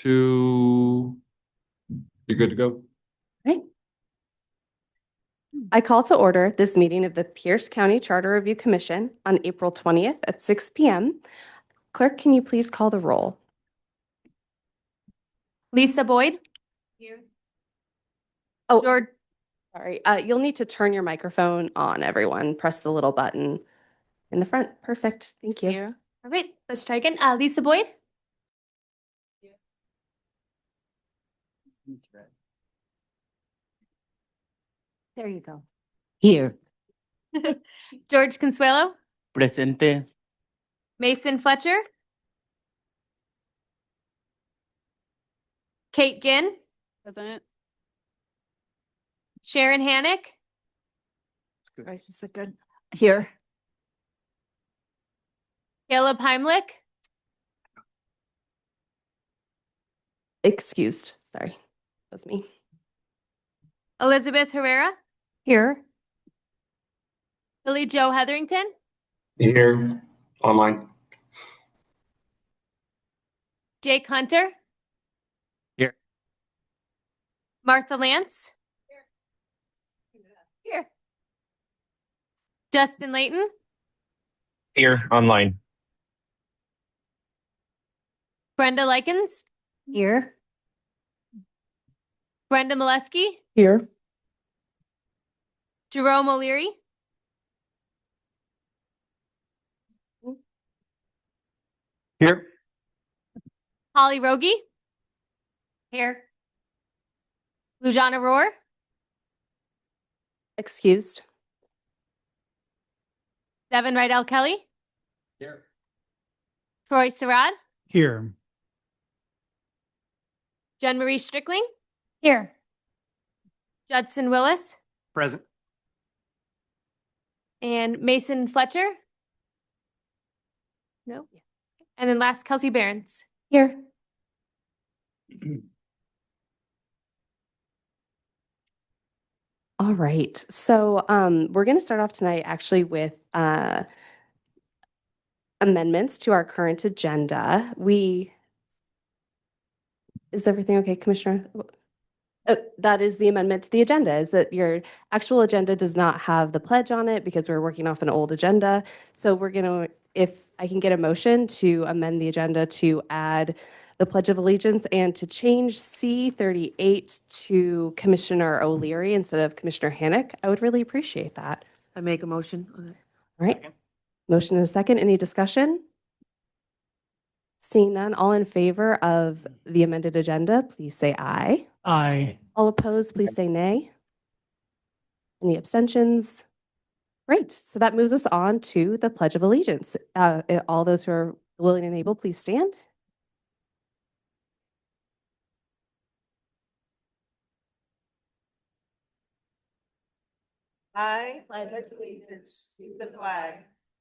to, you're good to go? Right. I call to order this meeting of the Pierce County Charter Review Commission on April 20th at 6 p.m. Clerk, can you please call the roll? Lisa Boyd. Here. Oh, George. sorry. You'll need to turn your microphone on, everyone. Press the little button in the front. Perfect. Thank you. Here. All right, let's try again. Lisa Boyd. There you go. Here. George Consuelo. Presente. Mason Fletcher. Kate Ginn. Present. Sharon Hannick. Right, is it good? Here. Caleb Heimlich. Excused. Sorry. That was me. Elizabeth Herrera. Here. Billy Joe Hetherington. Here, online. Jake Hunter. Here. Martha Lance. Here. Justin Layton. Here, online. Brenda Likens. Here. Brenda Molesky. Here. Jerome O'Leary. Here. Holly Rogie. Here. Lujana Rohr. Excused. Devin Rydell Kelly. Here. Troy Sarad. Here. Jen Marie Strickling. Here. Judson Willis. Present. And Mason Fletcher. No. And then last, Kelsey Behrens. Here. All right. So we're going to start off tonight actually with amendments to our current agenda. Is everything okay, Commissioner? That is the amendment to the agenda, is that your actual agenda does not have the pledge on it because we're working off an old agenda. So we're going to, if I can get a motion to amend the agenda to add the Pledge of Allegiance and to change C38 to Commissioner O'Leary instead of Commissioner Hannick, I would really appreciate that. I make a motion on it. All right. Motion and a second. Any discussion? Seeing none, all in favor of the amended agenda, please say aye. Aye. All opposed, please say nay. Any abstentions? Great. So that moves us on to the Pledge of Allegiance. All those who are willing and able, please stand. I pledge allegiance to the flag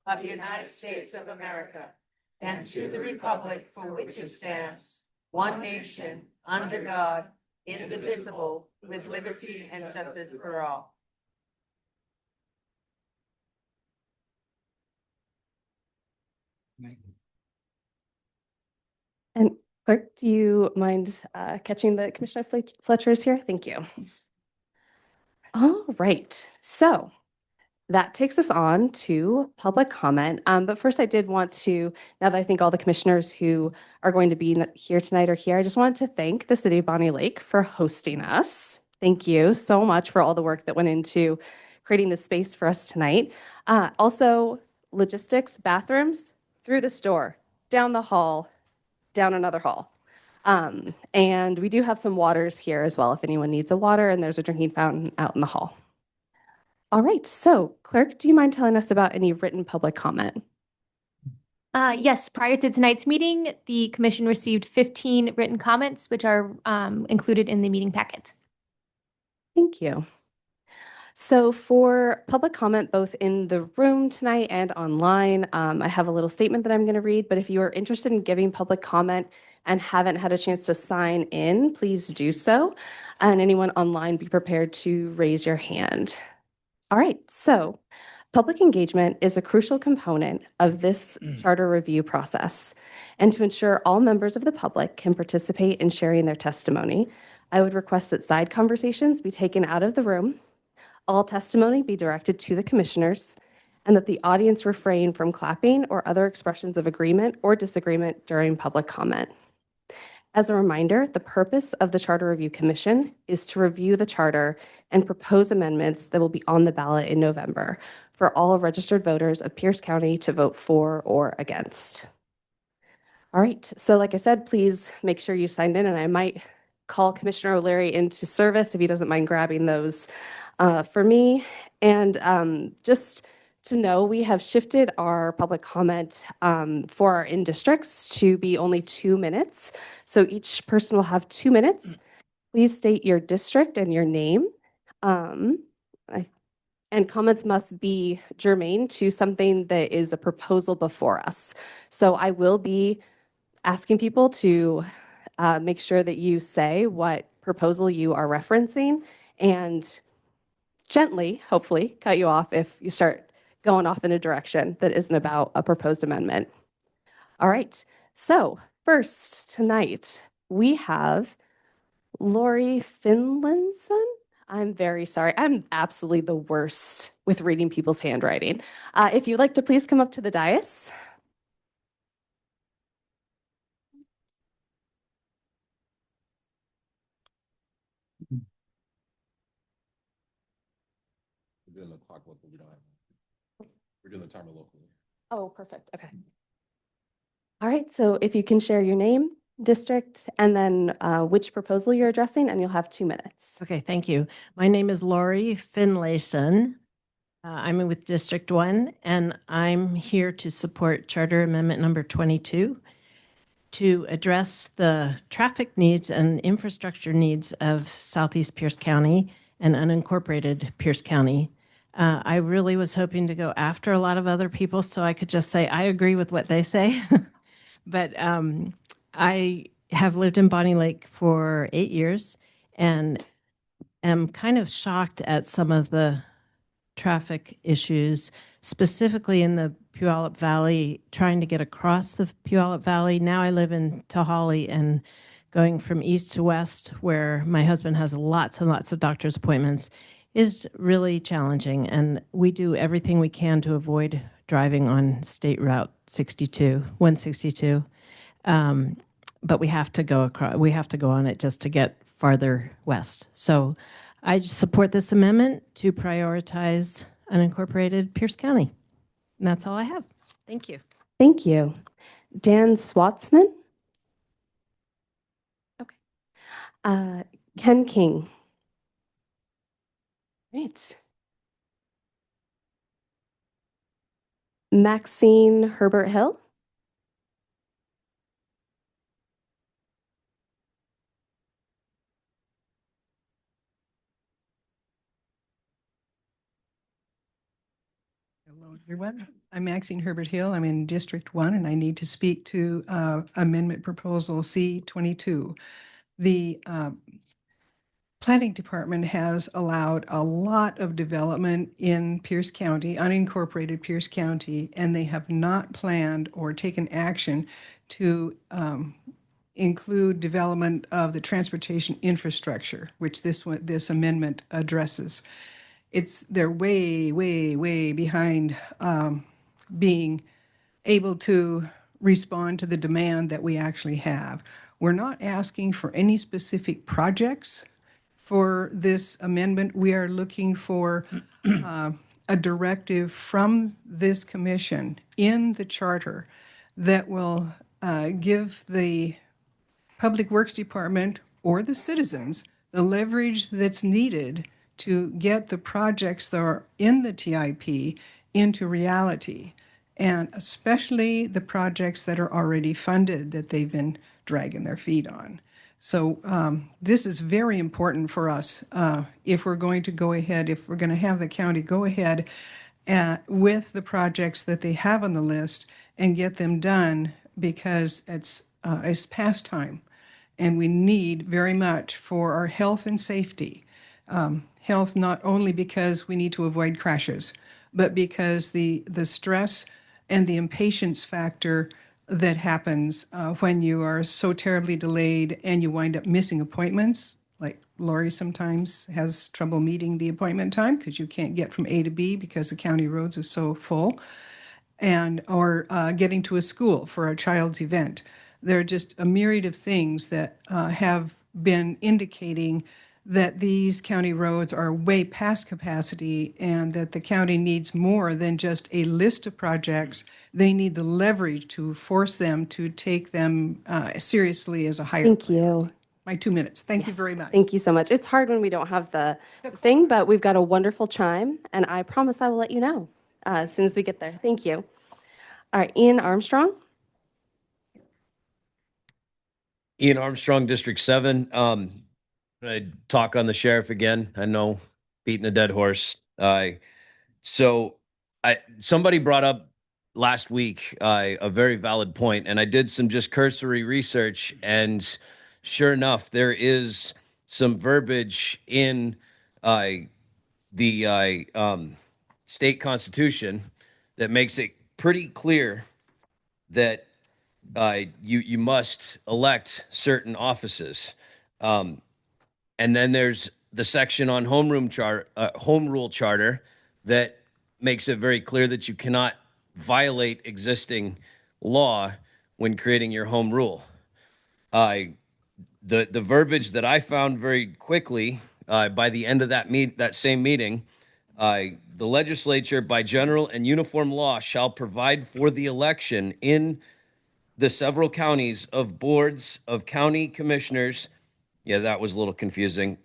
of the United States of America and to the republic for which it stands, one nation, under God, indivisible, with liberty and justice for all. And Clerk, do you mind catching the Commissioner Fletcher's here? Thank you. All right. So that takes us on to public comment. But first, I did want to, now that I think all the commissioners who are going to be here tonight are here, I just wanted to thank the City of Bonnie Lake for hosting us. Thank you so much for all the work that went into creating this space for us tonight. Also, logistics, bathrooms, through this door, down the hall, down another hall. And we do have some waters here as well if anyone needs a water, and there's a drinking fountain out in the hall. All right, so Clerk, do you mind telling us about any written public comment? Yes, prior to tonight's meeting, the commission received 15 written comments, which are included in the meeting packet. Thank you. So for public comment, both in the room tonight and online, I have a little statement that I'm going to read, but if you are interested in giving public comment and haven't had a chance to sign in, please do so. And anyone online, be prepared to raise your hand. All right, so Public engagement is a crucial component of this charter review process. And to ensure all members of the public can participate in sharing their testimony, I would request that side conversations be taken out of the room, all testimony be directed to the commissioners, and that the audience refrain from clapping or other expressions of agreement or disagreement during public comment. As a reminder, the purpose of the Charter Review Commission is to review the charter and propose amendments that will be on the ballot in November for all registered voters of Pierce County to vote for or against. All right, so like I said, please make sure you signed in, and I might call Commissioner O'Leary into service if he doesn't mind grabbing those for me. And just to know, we have shifted our public comment for our in-districts to be only 2 minutes. So each person will have 2 minutes. Please state your district and your name. And comments must be germane to something that is a proposal before us. So I will be asking people to make sure that you say what proposal you are referencing and gently, hopefully, cut you off if you start going off in a direction that isn't about a proposed amendment. All right, so first tonight, we have Lori Finlinson. I'm very sorry. I'm absolutely the worst with reading people's handwriting. If you'd like to please come up to the dais. We're doing the clock local, we don't have. We're doing the timer locally. Oh, perfect. Okay. All right, so if you can share your name, district, and then which proposal you're addressing, and you'll have 2 minutes. Okay, thank you. My name is Lori Finlayson. I'm with District 1, and I'm here to support Charter Amendment number 22 to address the traffic needs and infrastructure needs of Southeast Pierce County and unincorporated Pierce County. I really was hoping to go after a lot of other people so I could just say, I agree with what they say. But I have lived in Bonnie Lake for 8 years and am kind of shocked at some of the traffic issues, specifically in the Puyallup Valley, trying to get across the Puyallup Valley. Now I live in Tahali, and going from east to west, where my husband has lots and lots of doctor's appointments, is really challenging. And we do everything we can to avoid driving on State Route 162. But we have to go across, we have to go on it just to get farther west. So I support this amendment to prioritize unincorporated Pierce County. And that's all I have. Thank you. Thank you. Dan Swatsman. Okay. Ken King. Great. Maxine Herbert Hill. Hello, everyone. I'm Maxine Herbert Hill. I'm in District 1, and I need to speak to Amendment Proposal C22. The Planning Department has allowed a lot of development in Pierce County, unincorporated Pierce County, and they have not planned or taken action to include development of the transportation infrastructure, which this amendment addresses. They're way, way, way behind being able to respond to the demand that we actually have. We're not asking for any specific projects for this amendment. We are looking for a directive from this commission in the charter that will give the Public Works Department or the citizens the leverage that's needed to get the projects that are in the TIP into reality, and especially the projects that are already funded that they've been dragging their feet on. So this is very important for us if we're going to go ahead, if we're going to have the county go ahead with the projects that they have on the list and get them done, because it's past time. And we need very much for our health and safety. Health not only because we need to avoid crashes, but because the stress and the impatience factor that happens when you are so terribly delayed and you wind up missing appointments. Like Lori sometimes has trouble meeting the appointment time because you can't get from A to B because the county roads are so full, and or getting to a school for a child's event. There are just a myriad of things that have been indicating that these county roads are way past capacity and that the county needs more than just a list of projects. They need the leverage to force them to take them seriously as a higher Thank priority. you. My 2 minutes. Thank you Yes, very much. Thank you so much. It's hard when we don't have the thing, but we've got a wonderful chime, and I promise I will let you know as soon as we get there. Thank you. All right, Ian Armstrong. Ian Armstrong, District 7. I talk on the sheriff again. I know, beating a dead horse. Somebody brought up last week a very valid point, and I did some just cursory research, and sure enough, there is some verbiage in the state constitution that makes it pretty clear that you must elect certain offices. And then there's the section on home rule charter that makes it very clear that you cannot violate existing law when creating your home rule. The verbiage that I found very quickly by the end of that same meeting, the legislature by general and uniform law shall provide for the election in the several counties of boards of county commissioners. Yeah, that was a little confusing.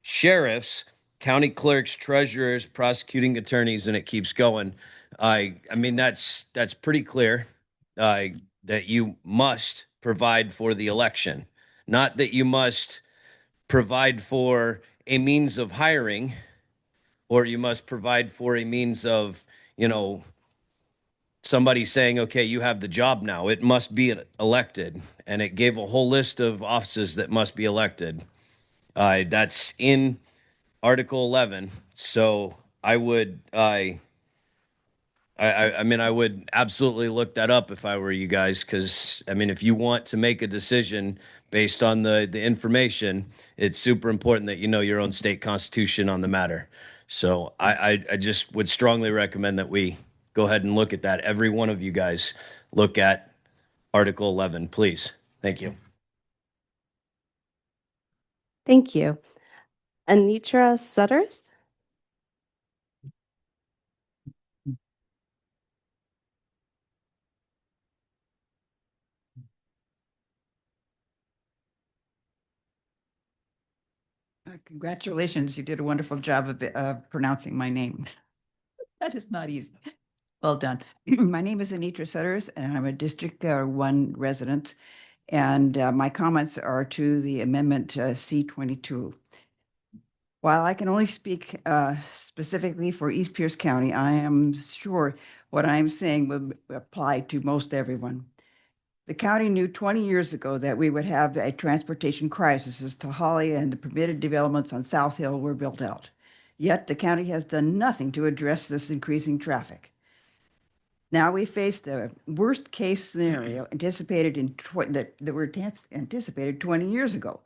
Sheriffs, county clerks, treasurers, prosecuting attorneys, and it keeps going. I mean, that's pretty clear that you must provide for the election, not that you must provide for a means of hiring, or you must provide for a means of, somebody saying, okay, you have the job now. It must be elected. And it gave a whole list of offices that must be elected. That's in Article 11. So I would, I mean, I would absolutely look that up if I were you guys, because I mean, if you want to make a decision based on the information, it's super important that you know your own state constitution on the matter. So I just would strongly recommend that we go ahead and look at that. Every one of you guys look at Article 11, please. Thank you. Thank you. Anitra Sutterth. Congratulations, you did a wonderful job of pronouncing my name. That is not easy. Well done. My name is Anitra Sutters, and I'm a District 1 resident. And my comments are to the amendment C-22. While I can only speak specifically for East Pierce County, I am sure what I'm saying will apply to most everyone. The county knew 20 years ago that we would have a transportation crisis as Tahali and the permitted developments on South Hill were built out. Yet the county has done nothing to address this increasing traffic. Now we face the worst case scenario anticipated that were anticipated 20 years ago.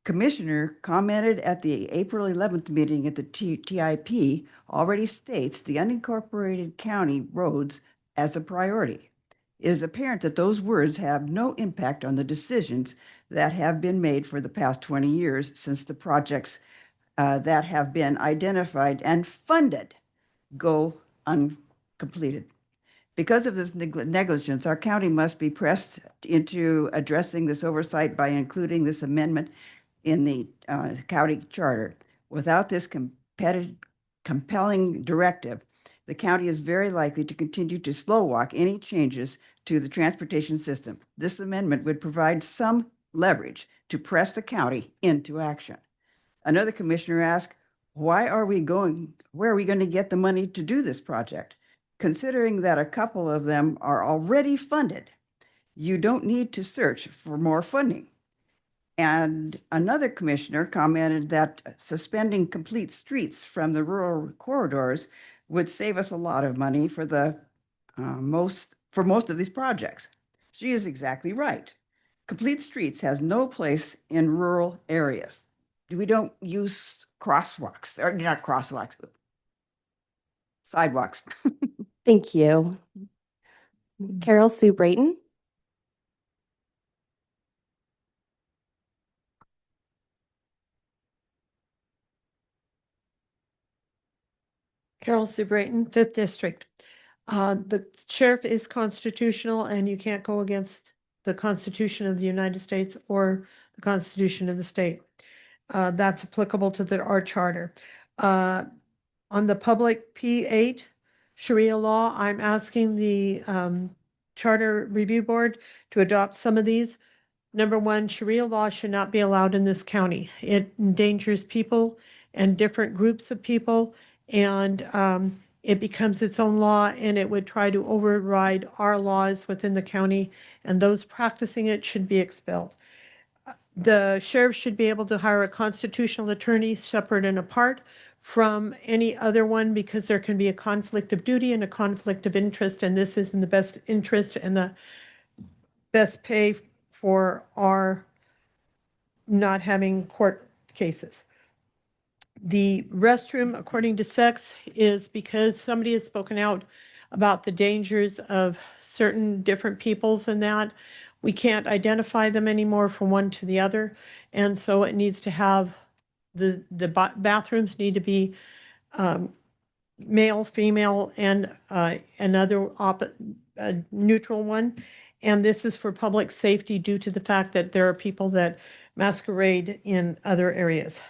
Commissioner commented at the April 11th meeting at the TIP already states the unincorporated county roads as a priority. It is apparent that those words have no impact on the decisions that have been made for the past 20 years since the projects that have been identified and funded go uncompleted. Because of this negligence, our county must be pressed into addressing this oversight by including this amendment in the county charter. Without this compelling directive, the county is very likely to continue to slow walk any changes to the transportation system. This amendment would provide some leverage to press the county into action. Another commissioner asked, where are we going to get the money to do this project? Considering that a couple of them are already funded, you don't need to search for more funding. And another commissioner commented that suspending complete streets from the rural corridors would save us a lot of money for the most of these projects. She is exactly right. Complete Streets has no place in rural areas. We don't use crosswalks, or not crosswalks, but sidewalks. Thank you. Carol Sue Brayton. Carol Sue Brayton, 5th District. The sheriff is constitutional and you can't go against the Constitution of the United States or the Constitution of the state. That's applicable to our charter. On the public P8 Sharia law, I'm asking the Charter Review Board to adopt some of these. Number one, Sharia law should not be allowed in this county. It endangers people and different groups of people, and it becomes its own law, and it would try to override our laws within the county, and those practicing it should be expelled. The sheriff should be able to hire a constitutional attorney separate and apart from any other one, because there can be a conflict of duty and a conflict of interest, and this is in the best interest and the best pay for our not having court cases. The restroom, according to sex, is because somebody has spoken out about the dangers of certain different peoples and that. We can't identify them anymore from one to the other. And so it needs to have, the bathrooms need to be male, female, and another neutral one. And this is for public safety due to the fact that there are people that masquerade in other areas.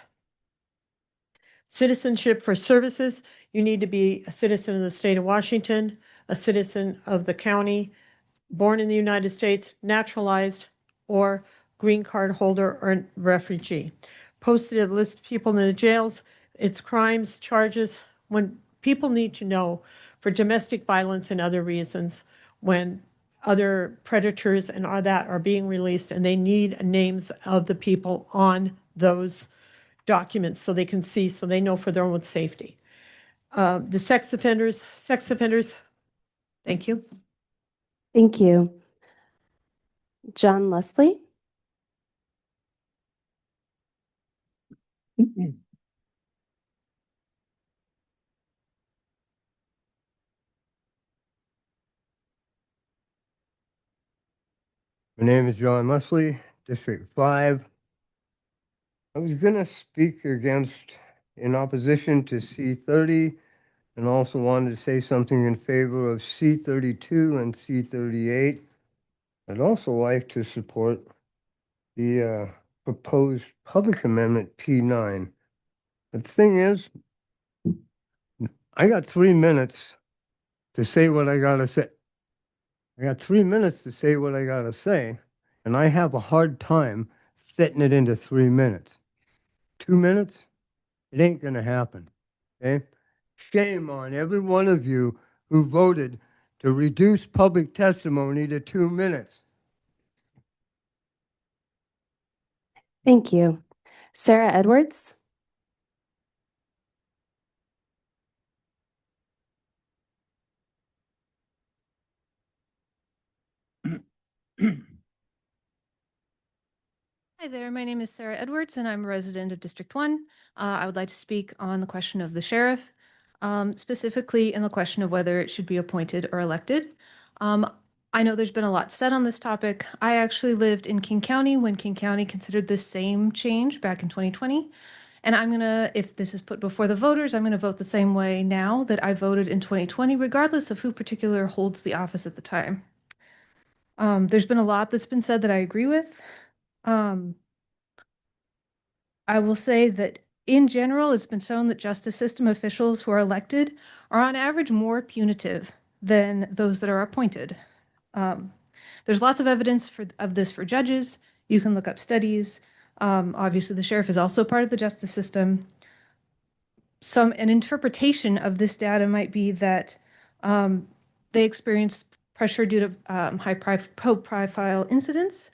Citizenship for services, you need to be a citizen of the state of Washington, a citizen of the county, born in the United States, naturalized, or green card holder or refugee. Posted a list of people in the jails, its crimes, charges, when people need to know for domestic violence and other reasons, when other predators and all that are being released, and they need names of the people on those documents so they can see, so they know for their own safety. The sex offenders, thank you. Thank you. John Leslie. My name is John Leslie, District 5. I was going to speak in opposition to C30, and also wanted to say something in favor of C32 and C38. I'd also like to support the proposed public amendment P9. The thing is, I got 3 minutes to say what I gotta say. I got 3 minutes to say what I gotta say, and I have a hard time fitting it into 3 minutes. 2 minutes? It ain't gonna happen, okay? Shame on every one of you who voted to reduce public testimony to 2 minutes. Thank you. Sarah Edwards. Hi there, my name is Sarah Edwards and I'm a resident of District 1. I would like to speak on the question of the sheriff, specifically in the question of whether it should be appointed or elected. I know there's been a lot said on this topic. I actually lived in King County when King County considered this same change back in 2020. And I'm gonna, if this is put before the voters, I'm gonna vote the same way now that I voted in 2020, regardless of who particular holds the office at the time. There's been a lot that's been said that I agree with. I will say that in general, it's been shown that justice system officials who are elected are on average more punitive than those that are appointed. There's lots of evidence of this for judges. You can look up studies. Obviously, the sheriff is also part of the justice system. An interpretation of this data might be that they experience pressure due to high-profile incidents.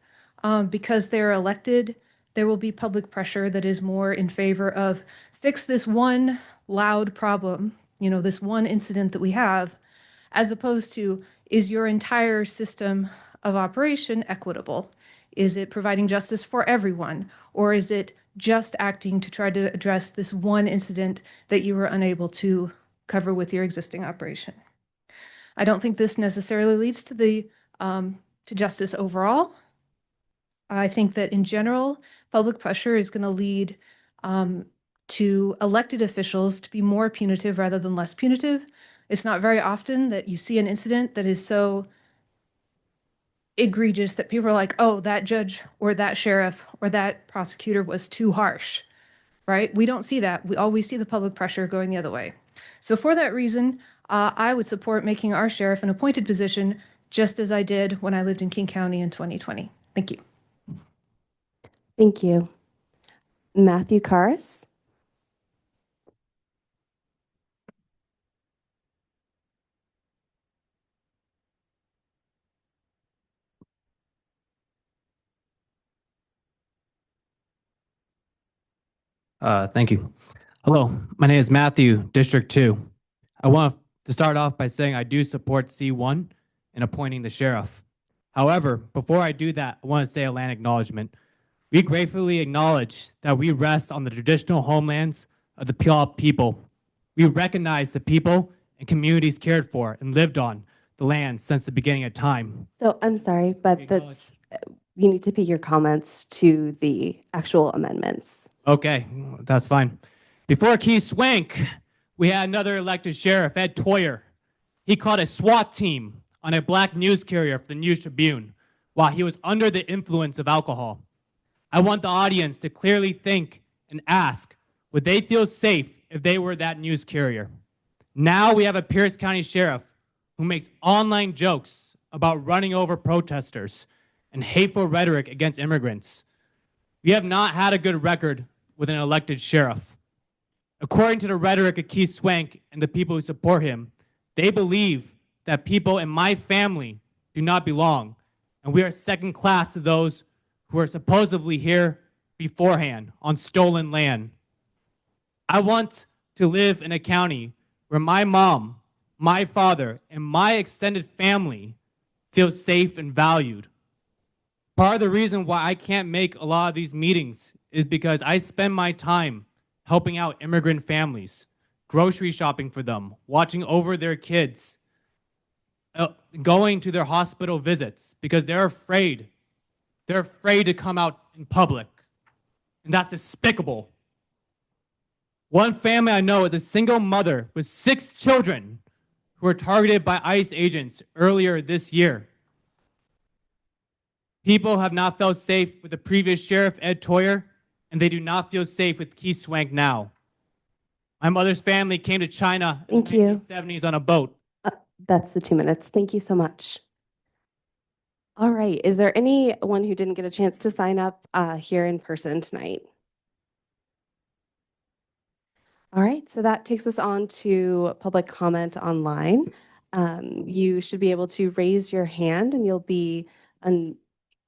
Because they're elected, there will be public pressure that is more in favor of fix this one loud problem, this one incident that we have, as opposed to, is your entire system of operation equitable? Is it providing justice for everyone? Or is it just acting to try to address this one incident that you were unable to cover with your existing operation? I don't think this necessarily leads to to justice overall. I think that in general, public pressure is going to lead to elected officials to be more punitive rather than less punitive. It's not very often that you see an incident that is so egregious that people are like, oh, that judge or that sheriff or that prosecutor was too harsh, right? We don't see that. We always see the public pressure going the other way. So for that reason, I would support making our sheriff an appointed position, just as I did when I lived in King County in 2020. Thank you. Thank you. Matthew Karas. Thank you. Hello, my name is Matthew, District 2. I want to start off by saying I do support C1 in appointing the sheriff. However, before I do that, I want to say a land acknowledgement. We gratefully acknowledge that we rest on the traditional homelands of the Puyallup people. We recognize the people and communities cared for and lived on the land since the beginning of time. So I'm sorry, but you need to pick your comments to the actual amendments. Okay, that's fine. Before Keith Swank, we had another elected sheriff, Ed Toyer. He called a SWAT team on a black news carrier for the News Tribune while he was under the influence of alcohol. I want the audience to clearly think and ask, would they feel safe if they were that news carrier? Now we have a Pierce County sheriff who makes online jokes about running over protesters and hateful rhetoric against immigrants. We have not had a good record with an elected sheriff. According to the rhetoric of Keith Swank and the people who support him, they believe that people in my family do not belong, and we are second class to those who are supposedly here beforehand on stolen land. I want to live in a county where my mom, my father, and my extended family feel safe and valued. Part of the reason why I can't make a lot of these meetings is because I spend my time helping out immigrant families, grocery shopping for them, watching over their kids, going to their hospital visits because they're afraid. They're afraid to come out in public, and that's despicable. One family I know is a single mother with 6 children who were targeted by ICE agents earlier this year. People have not felt safe with the previous sheriff, Ed Toyer, and they do not feel safe with Keith Swank now. My mother's family came to China in the 1970s on a boat. That's the 2 minutes. Thank you so much. All right. Is there anyone who didn't get a chance to sign up here in person tonight? All right. So that takes us on to public comment online. You should be able to raise your hand and you'll be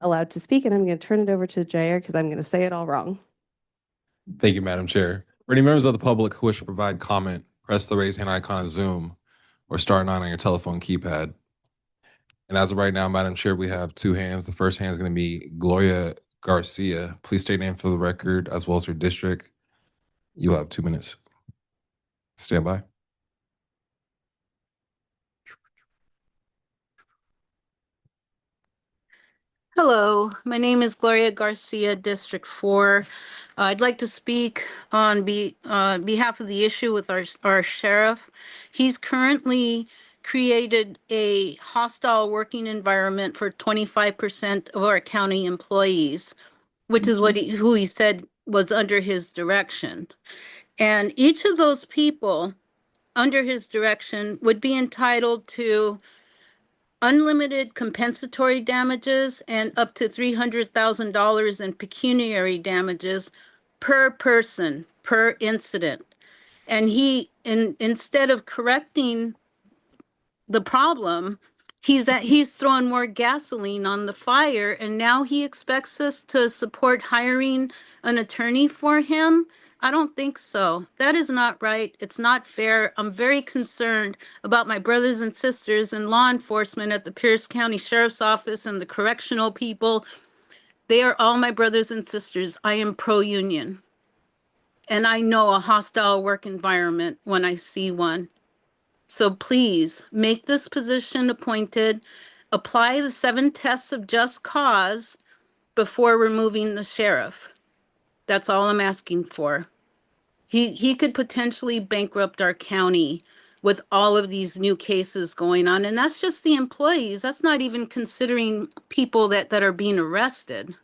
allowed to speak. And I'm going to turn it over to Jair because I'm going to say it all wrong. Thank you, Madam Chair. For any members of the public who wish to provide comment, press the raise hand icon on Zoom or star 9 on your telephone keypad. And as of right now, Madam Chair, we have 2 hands. The first hand is going to be Gloria Garcia. Please state your name for the record as well as your district. You'll have 2 minutes. Stand by. Hello, my name is Gloria Garcia, District 4. I'd like to speak on behalf of the issue with our sheriff. He's currently created a hostile working environment for 25% of our county employees, which is who he said was under his direction. And each of those people under his direction would be entitled to unlimited compensatory damages and up to $300,000 in pecuniary damages per person, per incident. And instead of correcting the problem, he's throwing more gasoline on the fire, and now he expects us to support hiring an attorney for him. I don't think so. That is not right. It's not fair. I'm very concerned about my brothers and sisters in law enforcement at the Pierce County Sheriff's Office and the correctional people. They are all my brothers and sisters. I am pro-union. And I know a hostile work environment when I see one. So please make this position appointed, apply the 7 tests of just cause before removing the sheriff. That's all I'm asking for. He could potentially bankrupt our county with all of these new cases going on. And that's just the employees. That's not even considering people that are being arrested.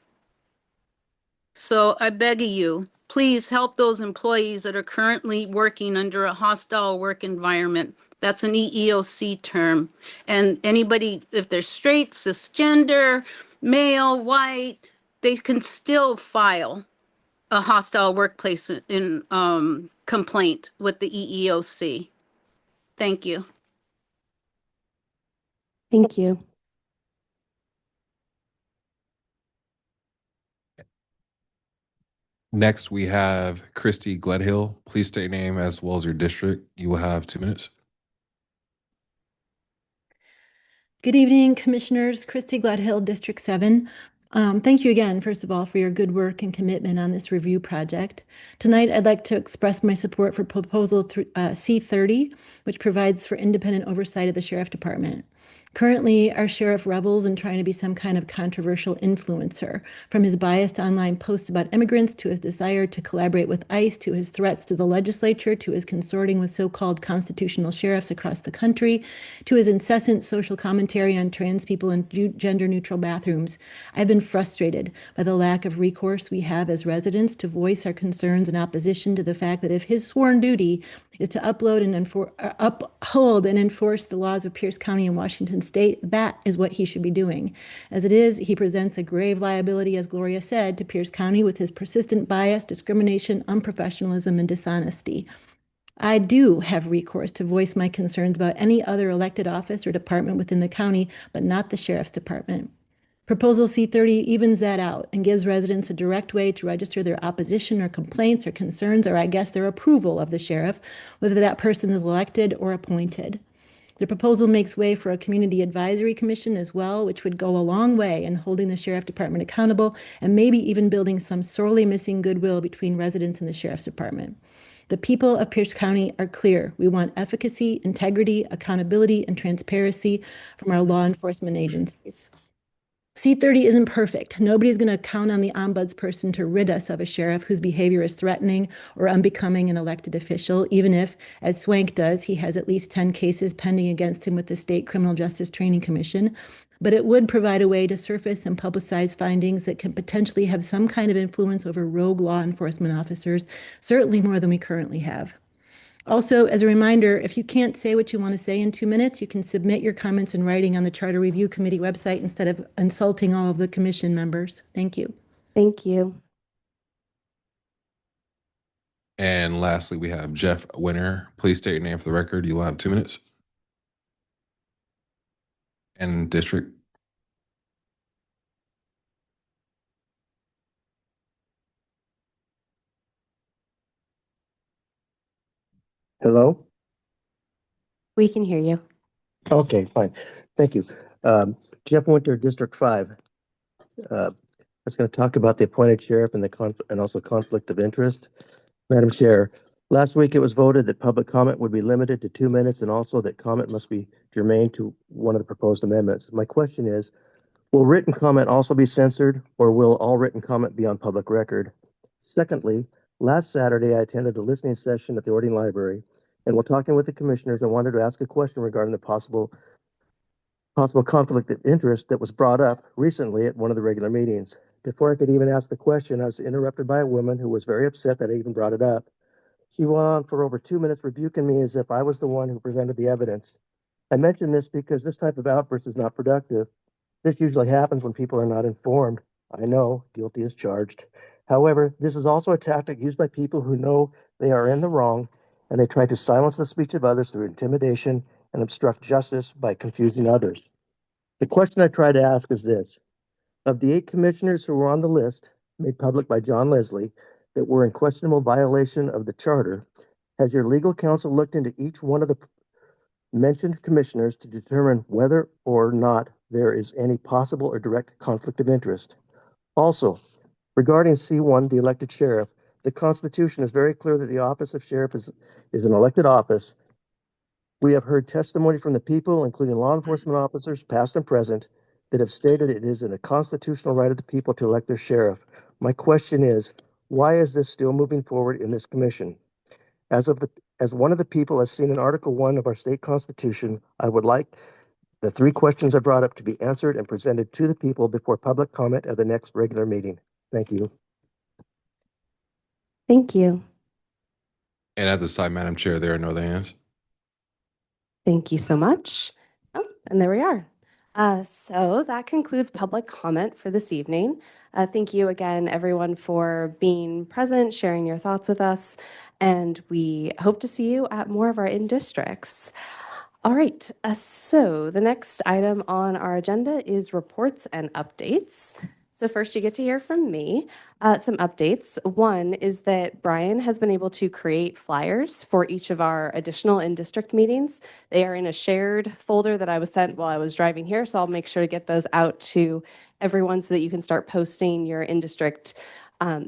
So I beg of you, please help those employees that are currently working under a hostile work environment. That's an EEOC term. And anybody, if they're straight, cisgender, male, white, they can still file a hostile workplace in complaint with the EEOC. Thank you. Thank you. Next, we have Christy Gledhill. Please state your name as well as your district. You will have 2 minutes. Good evening, Commissioners. Christy Gledhill, District 7. Thank you again, first of all, for your good work and commitment on this review project. Tonight, I'd like to express my support for Proposal C30, which provides for independent oversight of the Sheriff Department. Currently, our sheriff revels in trying to be some kind of controversial influencer, from his biased online posts about immigrants to his desire to collaborate with ICE, to his threats to the legislature, to his consorting with so-called constitutional sheriffs across the country, to his incessant social commentary on trans people in gender-neutral bathrooms. I've been frustrated by the lack of recourse we have as residents to voice our concerns in opposition to the fact that if his sworn duty is to uphold and enforce the laws of Pierce County and Washington State, that is what he should be doing. As it is, he presents a grave liability, as Gloria said, to Pierce County with his persistent bias, discrimination, unprofessionalism, and dishonesty. I do have recourse to voice my concerns about any other elected office or department within the county, but not the Sheriff's Department. Proposal C30 evens that out and gives residents a direct way to register their opposition or complaints or concerns, or I guess their approval of the sheriff, whether that person is elected or appointed. The proposal makes way for a community advisory commission as well, which would go a long way in holding the sheriff department accountable and maybe even building some sorely missing goodwill between residents and the sheriff's department. The people of Pierce County are clear. We want efficacy, integrity, accountability, and transparency from our law enforcement agencies. C30 isn't perfect. Nobody's going to count on the ombudsperson to rid us of a sheriff whose behavior is threatening or unbecoming an elected official, even if, as Swank does, he has at least 10 cases pending against him with the State Criminal Justice Training Commission. But it would provide a way to surface and publicize findings that can potentially have some kind of influence over rogue law enforcement officers, certainly more than we currently have. Also, as a reminder, if you can't say what you want to say in 2 minutes, you can submit your comments in writing on the Charter Review Committee website instead of insulting all of the commission members. Thank you. Thank you. And lastly, we have Jeff Winter. Please state your name for the record. You will have 2 minutes. And district. Hello? We can hear you. Okay, fine. Thank you. Jeff Winter, District 5. I was going to talk about the appointed sheriff and and also conflict of interest. Madam Chair, last week it was voted that public comment would be limited to 2 minutes and also that comment must be germane to one of the proposed amendments. My question is, will written comment also be censored or will all written comment be on public record? Secondly, last Saturday I attended the listening session at the Ording Library, and while talking with the commissioners, I wanted to ask a question regarding the possible conflict of interest that was brought up recently at one of the regular meetings. Before I could even ask the question, I was interrupted by a woman who was very upset that I even brought it up. She went on for over 2 minutes rebuking me as if I was the one who presented the evidence. I mention this because this type of outburst is not productive. This usually happens when people are not informed. I know, guilty as charged. However, this is also a tactic used by people who know they are in the wrong, and they try to silence the speech of others through intimidation and obstruct justice by confusing others. The question I try to ask is this. Of the 8 commissioners who were on the list, made public by John Leslie, that were in questionable violation of the charter, has your legal counsel looked into each one of the mentioned commissioners to determine whether or not there is any possible or direct conflict of interest? Also, regarding C1, the elected sheriff, the Constitution is very clear that the office of sheriff is an elected office. We have heard testimony from the people, including law enforcement officers, past and present, that have stated it is a constitutional right of the people to elect their sheriff. My question is, why is this still moving forward in this commission? As one of the people has seen in Article 1 of our state constitution, I would like the 3 questions I brought up to be answered and presented to the people before public comment at the next regular meeting. Thank you. Thank you. And at this time, Madam Chair, there are no other hands. Thank you so much. Oh, and there we are. So that concludes public comment for this evening. Thank you again, everyone, for being present, sharing your thoughts with us, and we hope to see you at more of our in-districts. All right, so the next item on our agenda is reports and updates. So first, you get to hear from me. Some updates. One is that Brian has been able to create flyers for each of our additional in-district meetings. They are in a shared folder that I was sent while I was driving here, so I'll make sure to get those out to everyone so that you can start posting your in-district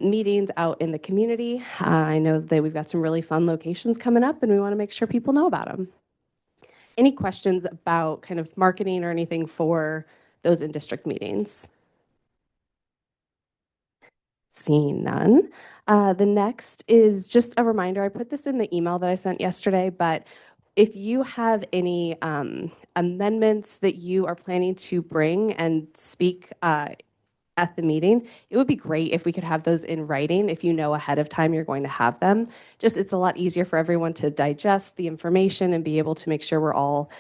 meetings out in the community. I know that we've got some really fun locations coming up, and we want to make sure people know about them. Any questions about kind of marketing or anything for those in-district meetings? Seeing none. The next is just a reminder. I put this in the email that I sent yesterday, but if you have any amendments that you are planning to bring and speak at the meeting, it would be great if we could have those in writing if you know ahead of time you're going to have them. Just it's a lot easier for everyone to digest the information and be able to make sure we're all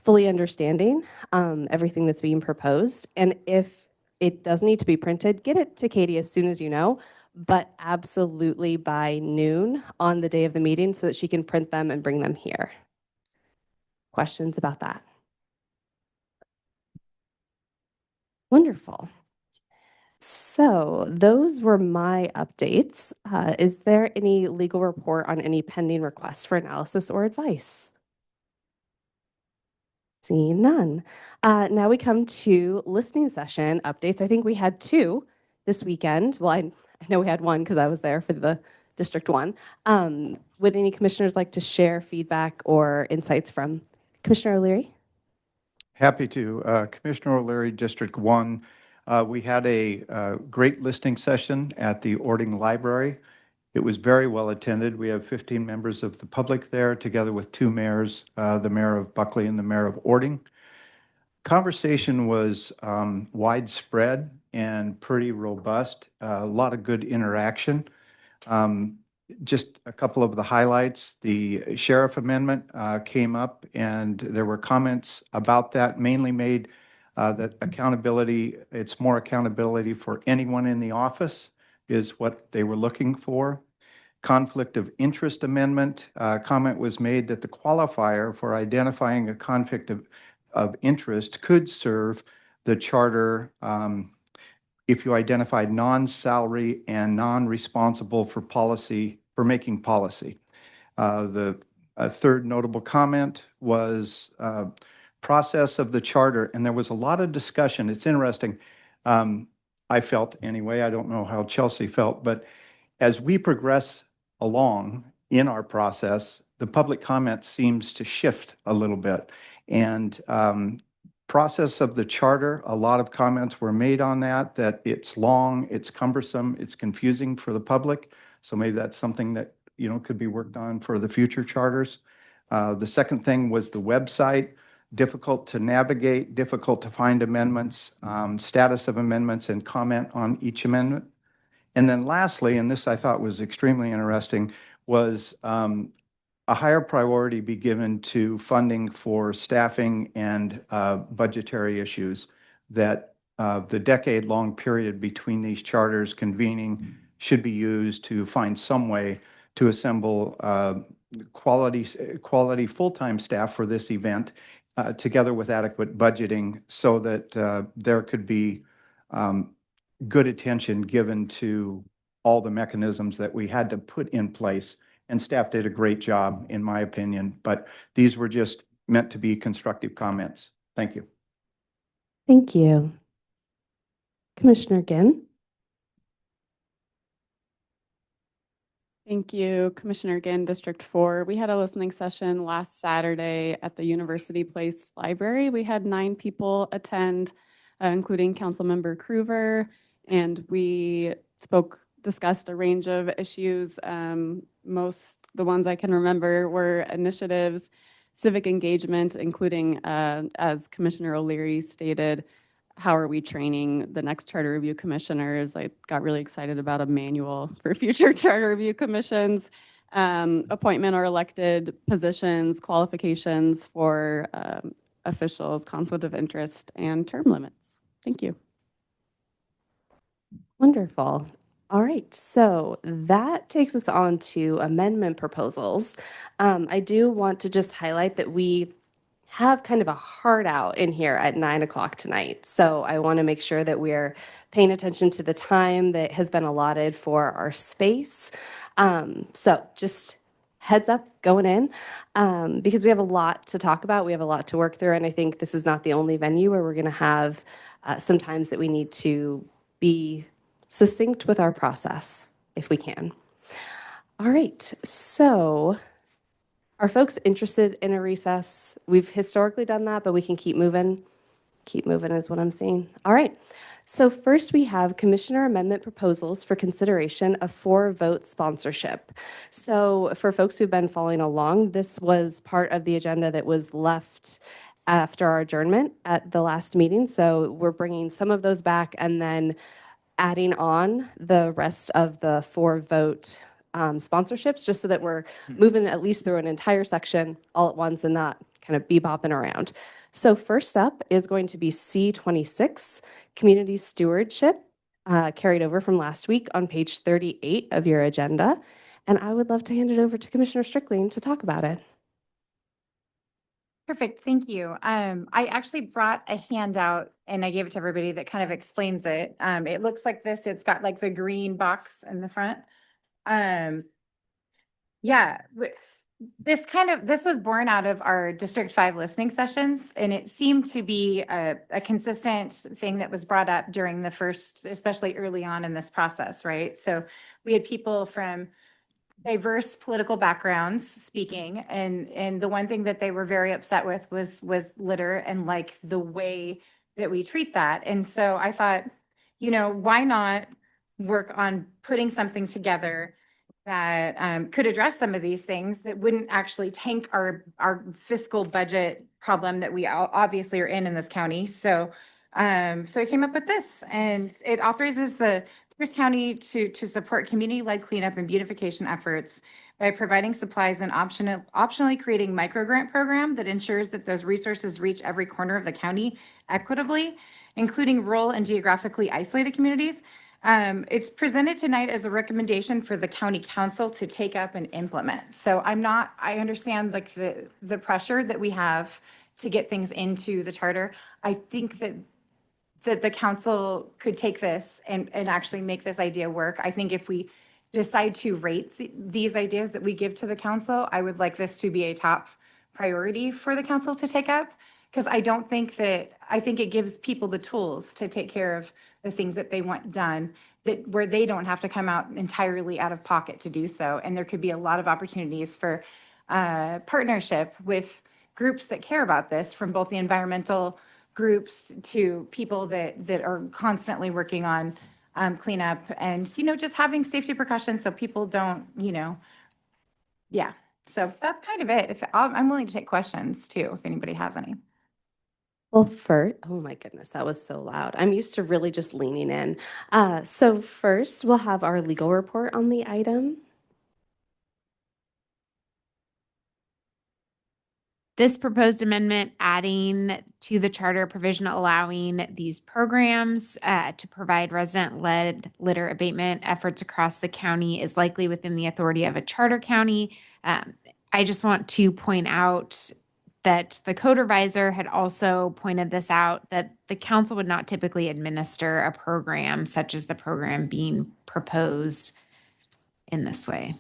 fully understanding everything that's being proposed. And if it does need to be printed, get it to Katie as soon as you know, but absolutely by noon on the day of the meeting so that she can print them and bring them here. Questions about that? Wonderful. So those were my updates. Is there any legal report on any pending requests for analysis or advice? Seeing none. Now we come to listening session updates. I think we had 2 this weekend. Well, I know we had 1 because I was there for the District 1. Would any commissioners like to share feedback or insights from Commissioner O'Leary? Happy to. Commissioner O'Leary, District 1. We had a great listening session at the Ording Library. It was very well attended. We have 15 members of the public there, together with 2 mayors, the mayor of Buckley and the mayor of Ording. Conversation was widespread and pretty robust. A lot of good interaction. Just a couple of the highlights. The sheriff amendment came up, and there were comments about that, mainly made that accountability, it's more accountability for anyone in the office is what they were looking for. Conflict of interest amendment, comment was made that the qualifier for identifying a conflict of interest could serve the charter if you identified non-salary and non-responsible for policy, for making policy. The third notable comment was process of the charter, and there was a lot of discussion. It's interesting. I felt anyway, I don't know how Chelsea felt, but as we progress along in our process, the public comment seems to shift a little bit. And process of the charter, a lot of comments were made on that it's long, it's cumbersome, it's confusing for the public. So maybe that's something that, you know, could be worked on for the future charters. The second thing was the website, difficult to navigate, difficult to find amendments, status of amendments, and comment on each amendment. And then lastly, and this I thought was extremely interesting, was a higher priority be given to funding for staffing and budgetary issues, that the decade-long period between these charters convening should be used to find some way to assemble quality full-time staff for this event, together with adequate budgeting so that there could be good attention given to all the mechanisms that we had to put in place. And staff did a great job, in my opinion, but these were just meant to be constructive comments. Thank you. Thank you. Commissioner Ginn? Thank you, Commissioner Ginn, District 4. We had a listening session last Saturday at the University Place Library. We had 9 people attend, including Councilmember Krueger, and we discussed a range of issues. The ones I can remember were initiatives, civic engagement, including, as Commissioner O'Leary stated, how are we training the next charter review commissioners? I got really excited about a manual for future charter review commissions, appointment or elected positions, qualifications for officials, conflict of interest, and term limits. Thank you. Wonderful. All right, so that takes us on to amendment proposals. I do want to just highlight that we have kind of a hard out in here at 9 o'clock tonight. So I want to make sure that we're paying attention to the time that has been allotted for our space. So just heads up going in, because we have a lot to talk about. We have a lot to work through. And I think this is not the only venue where we're going to have some times that we need to be succinct with our process, if we can. All right, so are folks interested in a recess? We've historically done that, but we can keep moving. Keep moving is what I'm saying. All right. So first we have commissioner amendment proposals for consideration of 4-vote sponsorship. So for folks who've been following along, this was part of the agenda that was left after our adjournment at the last meeting. So we're bringing some of those back and then adding on the rest of the 4-vote sponsorships, just so that we're moving at least through an entire section all at once and not kind of bebopping around. So first up is going to be C26, Community Stewardship, carried over from last week on page 38 of your agenda. And I would love to hand it over to Commissioner Strickling to talk about it. Perfect, thank you. I actually brought a handout and I gave it to everybody that kind of explains it. It looks like this. It's got like the green box in the front. Yeah, this was born out of our District 5 listening sessions, and it seemed to be a consistent thing that was brought up during the first, especially early on in this process, right? So we had people from diverse political backgrounds speaking, and the one thing that they were very upset with was litter and like the way that we treat that. And so I thought, why not work on putting something together that could address some of these things that wouldn't actually tank our fiscal budget problem that we obviously are in this county. So I came up with this, and it authorizes the Pierce County to support community-led cleanup and beautification efforts by providing supplies and optionally creating microgrant program that ensures that those resources reach every corner of the county equitably, including rural and geographically isolated communities. It's presented tonight as a recommendation for the county council to take up and implement. So I understand like the pressure that we have to get things into the charter. I think that the council could take this and actually make this idea work. I think if we decide to rate these ideas that we give to the council, I would like this to be a top priority for the council to take up, because I think it gives people the tools to take care of the things that they want done, where they don't have to come out entirely out of pocket to do so. And there could be a lot of opportunities for partnership with groups that care about this, from both the environmental groups to people that are constantly working on cleanup and, just having safety precautions so people don't, yeah. So that's kind of it. I'm willing to take questions too, if anybody has any. Well, oh my goodness, that was so loud. I'm used to really just leaning in. So first, we'll have our legal report on the item. This proposed amendment adding to the charter provision allowing these programs to provide resident-led litter abatement efforts across the county is likely within the authority of a charter county. I just want to point out that the code reviser had also pointed this out, that the council would not typically administer a program such as the program being proposed in this way.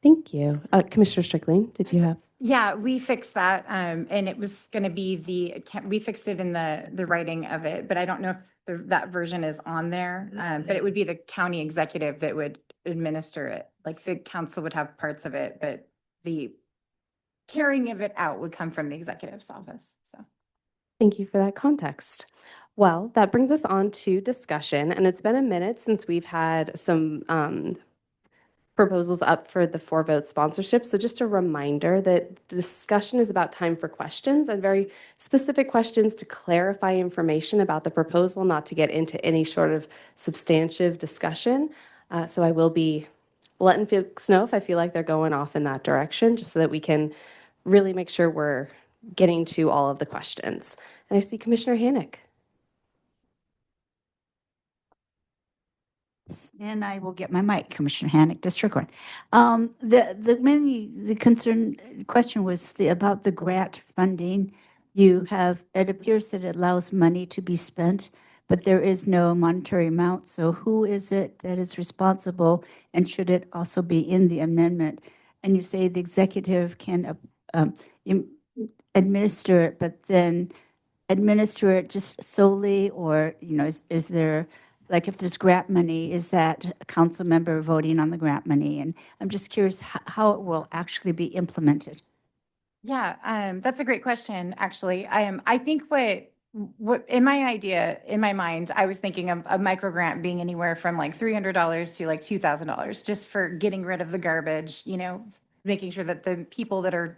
Thank you. Commissioner Strickling, did you have? Yeah, we fixed that, and it was going to be we fixed it in the writing of it, but I don't know if that version is on there. But it would be the county executive that would administer it. Like the council would have parts of it, but the carrying of it out would come from the executive's office. So. Thank you for that context. Well, that brings us on to discussion, and it's been a minute since we've had some proposals up for the 4-vote sponsorship. So just a reminder that discussion is about time for questions and very specific questions to clarify information about the proposal, not to get into any sort of substantive discussion. So I will be letting folks know if I feel like they're going off in that direction, just so that we can really make sure we're getting to all of the questions. And I see Commissioner Hannick. And I will get my mic, Commissioner Hannick, District 1. The question was about the grant funding. It appears that it allows money to be spent, but there is no monetary amount. So who is it that is responsible, and should it also be in the amendment? And you say the executive can administer it, but then administer it just solely, or, is there, like if there's grant money, is that a council member voting on the grant money? And I'm just curious how it will actually be implemented. Yeah, that's a great question, actually. I think what in my mind, I was thinking of a micro grant being anywhere from like $300 to like $2,000, just for getting rid of the garbage, making sure that the people that are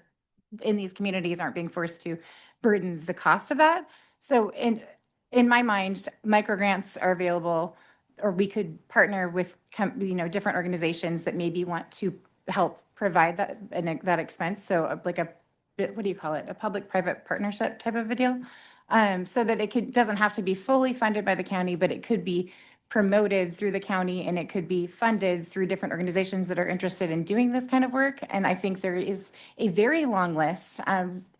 in these communities aren't being forced to burden the cost of that. So in my mind, micro grants are available, or we could partner with different organizations that maybe want to help provide that expense. So like what do you call it? A public-private partnership type of a deal. So that it doesn't have to be fully funded by the county, but it could be promoted through the county, and it could be funded through different organizations that are interested in doing this kind of work. And I think there is a very long list.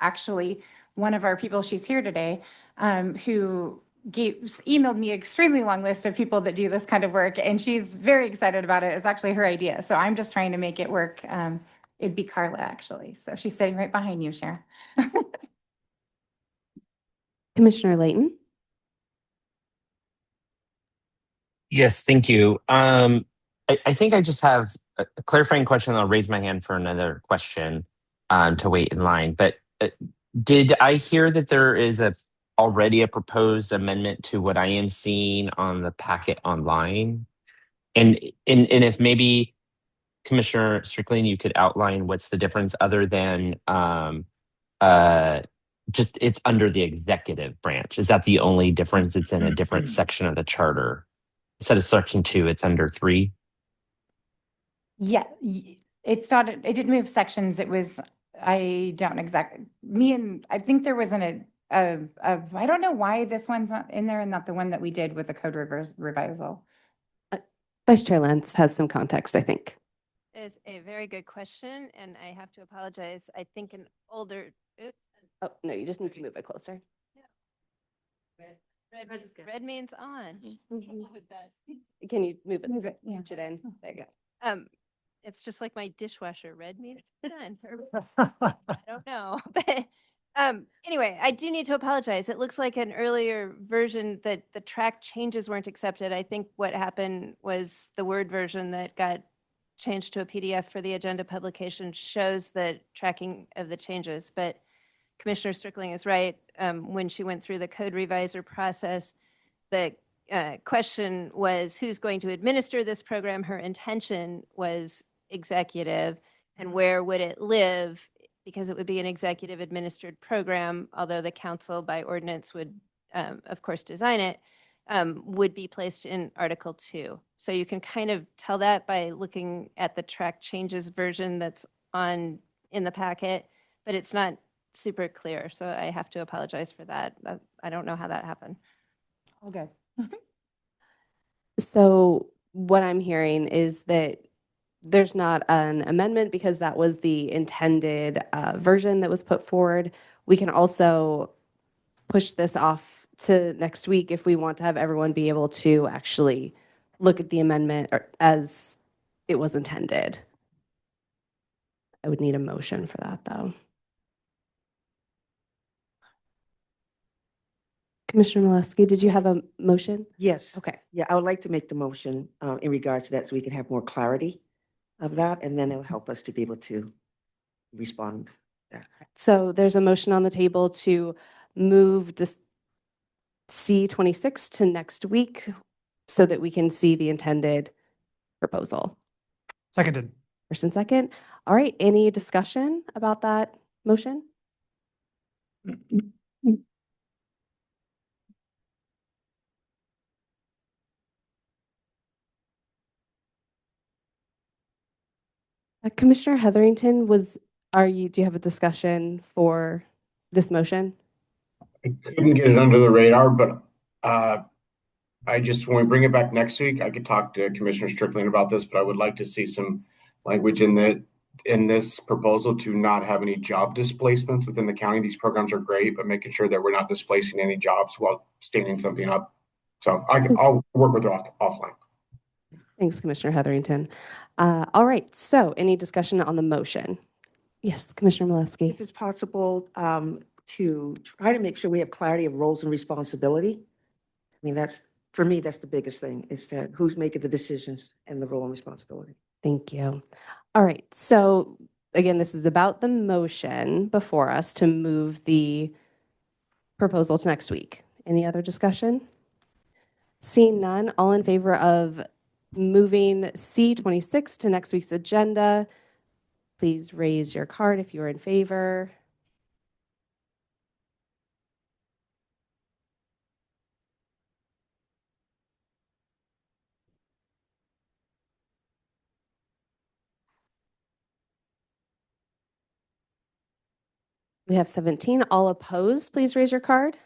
Actually, one of our people, she's here today, who emailed me an extremely long list of people that do this kind of work, and she's very excited about it. It's actually her idea. So I'm just trying to make it work. It'd be Carla, actually. So she's sitting right behind you, Sharon. Commissioner Layton. Yes, thank you. I think I just have a clarifying question. I'll raise my hand for another question to wait in line. But did I hear that there is already a proposed amendment to what I am seeing on the packet online? And if maybe Commissioner Strickland, you could outline what's the difference other than just it's under the executive branch. Is that the only difference? It's in a different section of the charter. Instead of section 2, it's under 3. Yeah, it's not. It didn't move sections. It was. I don't exactly. I think there was I don't know why this one's not in there and not the one that we did with the code revisal. Vice Chair Lentz has some context, I think. Is a very good question, and I have to apologize. I think an older. Oops. Oh no, you just need to move it closer. Red means on. Can you move it? Move it. Yeah. Push it in. There you go. It's just like my dishwasher. Red means done. I don't know, but anyway, I do need to apologize. It looks like an earlier version that the track changes weren't accepted. I think what happened was the Word version that got changed to a PDF for the agenda publication shows the tracking of the changes, but Commissioner Strickling is right. When she went through the code reviser process, the question was who's going to administer this program. Her intention was executive, and where would it live, because it would be an executive administered program, although the council by ordinance would, of course, design it, would be placed in Article 2. So you can kind of tell that by looking at the track changes version that's in the packet, but it's not super clear. So I have to apologize for that. I don't know how that happened. All good. So what I'm hearing is that there's not an amendment because that was the intended version that was put forward. We can also push this off to next week if we want to have everyone be able to actually look at the amendment as it was intended. I would need a motion for that, though. Commissioner Molesky, did you have a motion? Yes. Okay. Yeah, I would like to make the motion in regards to that so we can have more clarity of that, and then it'll help us to be able to respond. So there's a motion on the table to move C26 to next week so that we can see the intended proposal. Seconded. First and second. All right, any discussion about that motion? Commissioner Heatherington, do you have a discussion for this motion? I couldn't get it under the radar, but I just, when we bring it back next week, I could talk to Commissioner Strickland about this, but I would like to see some language in this proposal to not have any job displacements within the county. These programs are great, but making sure that we're not displacing any jobs while standing something up. So I'll work with her offline. Thanks, Commissioner Heatherington. All right, so any discussion on the motion? Yes, Commissioner Molesky. If it's possible to try to make sure we have clarity of roles and responsibility. I mean, for me, that's the biggest thing, is that who's making the decisions and the role and responsibility. Thank you. All right, so again, this is about the motion before us to move the proposal to next week. Any other discussion? Seeing none, all in favor of moving C26 to next week's agenda, please raise your card if you're in favor. We have 17. All opposed, please raise your card.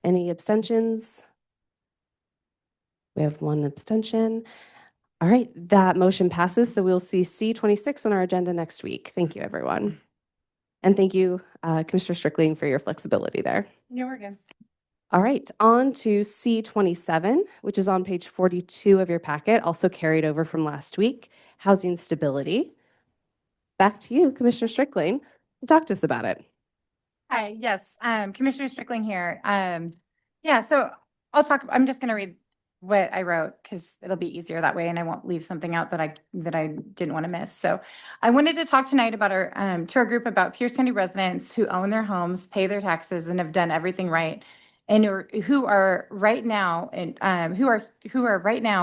Any abstentions? We have one abstention. All right, that motion passes. So we'll see C26 on our agenda next week. Thank you, everyone. And thank you, Commissioner Strickling, for your flexibility there. No, we're good. All right, on to C27, which is on page 42 of your packet, also carried over from last week, housing stability. Back to you, Commissioner Strickling, to talk to us about it. Hi, yes, Commissioner Strickling here. Yeah, so I'm just gonna read what I wrote because it'll be easier that way and I won't leave something out that I didn't want to miss. So I wanted to talk tonight about to our group about Pierce County residents who own their homes, pay their taxes, and have done everything right, and who are right now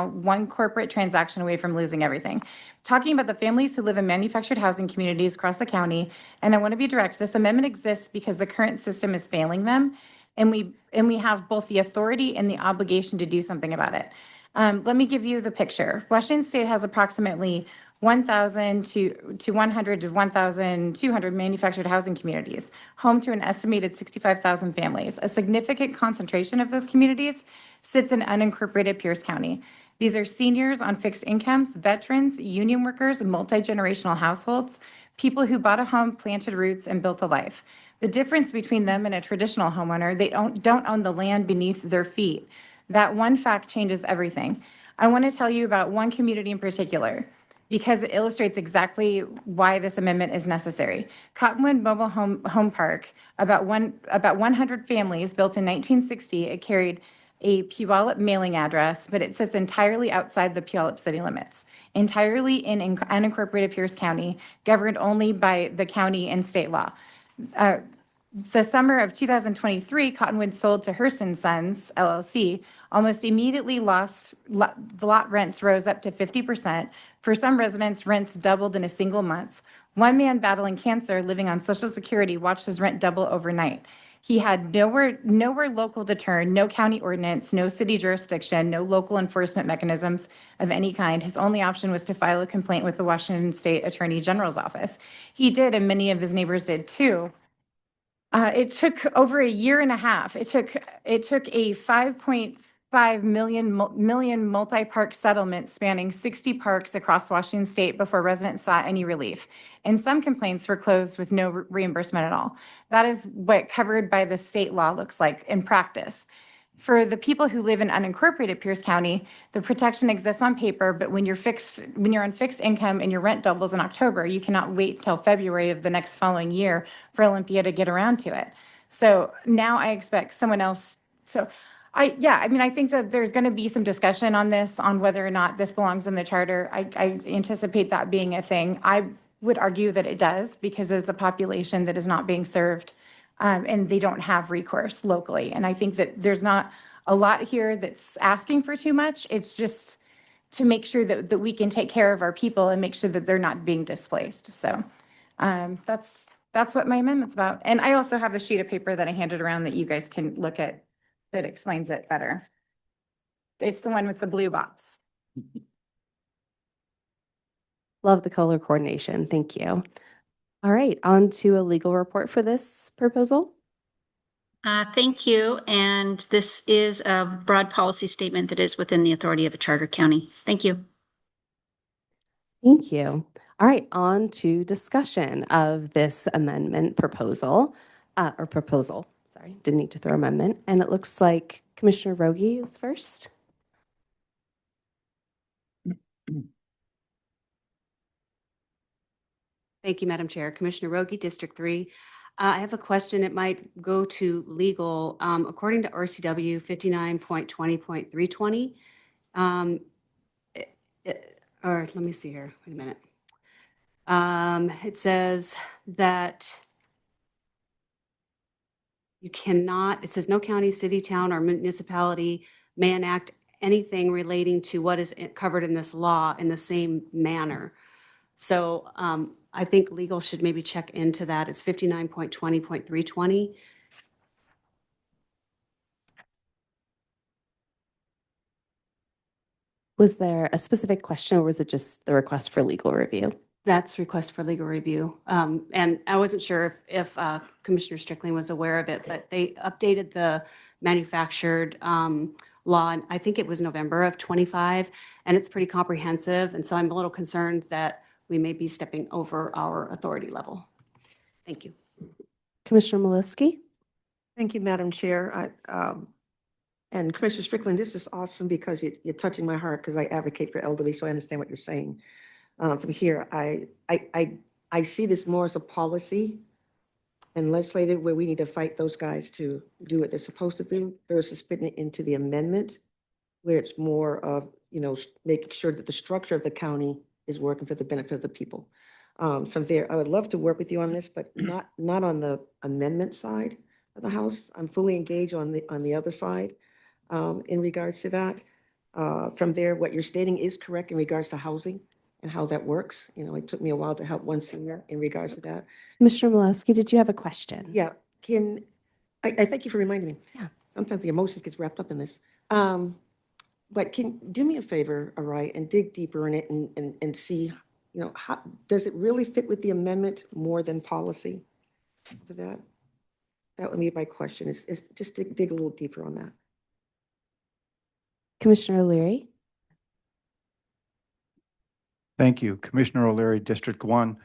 one corporate transaction away from losing everything. Talking about the families who live in manufactured housing communities across the county, and I want to be direct. This amendment exists because the current system is failing them, and we have both the authority and the obligation to do something about it. Let me give you the picture. Washington State has approximately 1,000 to 100 to 1,200 manufactured housing communities, home to an estimated 65,000 families. A significant concentration of those communities sits in unincorporated Pierce County. These are seniors on fixed incomes, veterans, union workers, multi-generational households, people who bought a home, planted roots, and built a life. The difference between them and a traditional homeowner, they don't own the land beneath their feet. That one fact changes everything. I want to tell you about one community in particular because it illustrates exactly why this amendment is necessary. Cottonwood Mobile Home Park, about 100 families built in 1960. It carried a Puyallup mailing address, but it sits entirely outside the Puyallup city limits, entirely in unincorporated Pierce County, governed only by the county and state law. The summer of 2023, Cottonwood sold to Hearst & Sons, LLC. Almost immediately the lot rents rose up to 50%. For some residents, rents doubled in a single month. One man battling cancer, living on Social Security, watched his rent double overnight. He had nowhere local to turn, no county ordinance, no city jurisdiction, no local enforcement mechanisms of any kind. His only option was to file a complaint with the Washington State Attorney General's office. He did, and many of his neighbors did too. It took over a year and a half. It took a $5.3 million multi-park settlement spanning 60 parks across Washington state before residents sought any relief. And some complaints were closed with no reimbursement at all. That is what covered by the state law looks like in practice. For the people who live in unincorporated Pierce County, the protection exists on paper, but when you're on fixed income and your rent doubles in October, you cannot wait till February of the next following year for Olympia to get around to it. So now I expect someone else. So I mean, I think that there's going to be some discussion on this, on whether or not this belongs in the charter. I anticipate that being a thing. I would argue that it does, because there's a population that is not being served, and they don't have recourse locally. And I think that there's not a lot here that's asking for too much. It's just to make sure that we can take care of our people and make sure that they're not being displaced. So that's what my amendment's about. And I also have a sheet of paper that I handed around that you guys can look at that explains it better. It's the one with the blue box. Love the color coordination. Thank you. All right, on to a legal report for this proposal. Thank you. And this is a broad policy statement that is within the authority of a charter county. Thank you. Thank you. All right, on to discussion of this amendment proposal, sorry, didn't need to throw amendment. And it looks like Commissioner Rogie is first. Thank you, Madam Chair. Commissioner Rogie, District 3. I have a question. It might go to legal. According to RCW 59.20.320, or let me see here. Wait a minute. It says that you cannot, it says no county, city, town, or municipality may enact anything relating to what is covered in this law in the same manner. So I think legal should maybe check into that. It's 59.20.320. Was there a specific question, or was it just the request for legal review? That's request for legal review. And I wasn't sure if Commissioner Strickland was aware of it, but they updated the manufactured law, and I think it was November of 25, and it's pretty comprehensive. And so I'm a little concerned that we may be stepping over our authority level. Thank you. Commissioner Maliski? Thank you, Madam Chair. And Commissioner Strickland, this is awesome because you're touching my heart, because I advocate for elderly, so I understand what you're saying. From here, I see this more as a policy and legislative, where we need to fight those guys to do what they're supposed to do, versus fitting it into the amendment, where it's more of, making sure that the structure of the county is working for the benefit of the people. From there, I would love to work with you on this, but not on the amendment side of the House. I'm fully engaged on the other side in regards to that. From there, what you're stating is correct in regards to housing and how that works. It took me a while to help one senior in regards to that. Commissioner Maliski, did you have a question? Yeah, I thank you for reminding me. Yeah. Sometimes the emotions gets wrapped up in this. But can do me a favor, all right, and dig deeper in it and see, how does it really fit with the amendment more than policy for that? That would be my question, is just dig a little deeper on that. Commissioner O'Leary? Thank you. Commissioner O'Leary, District 1.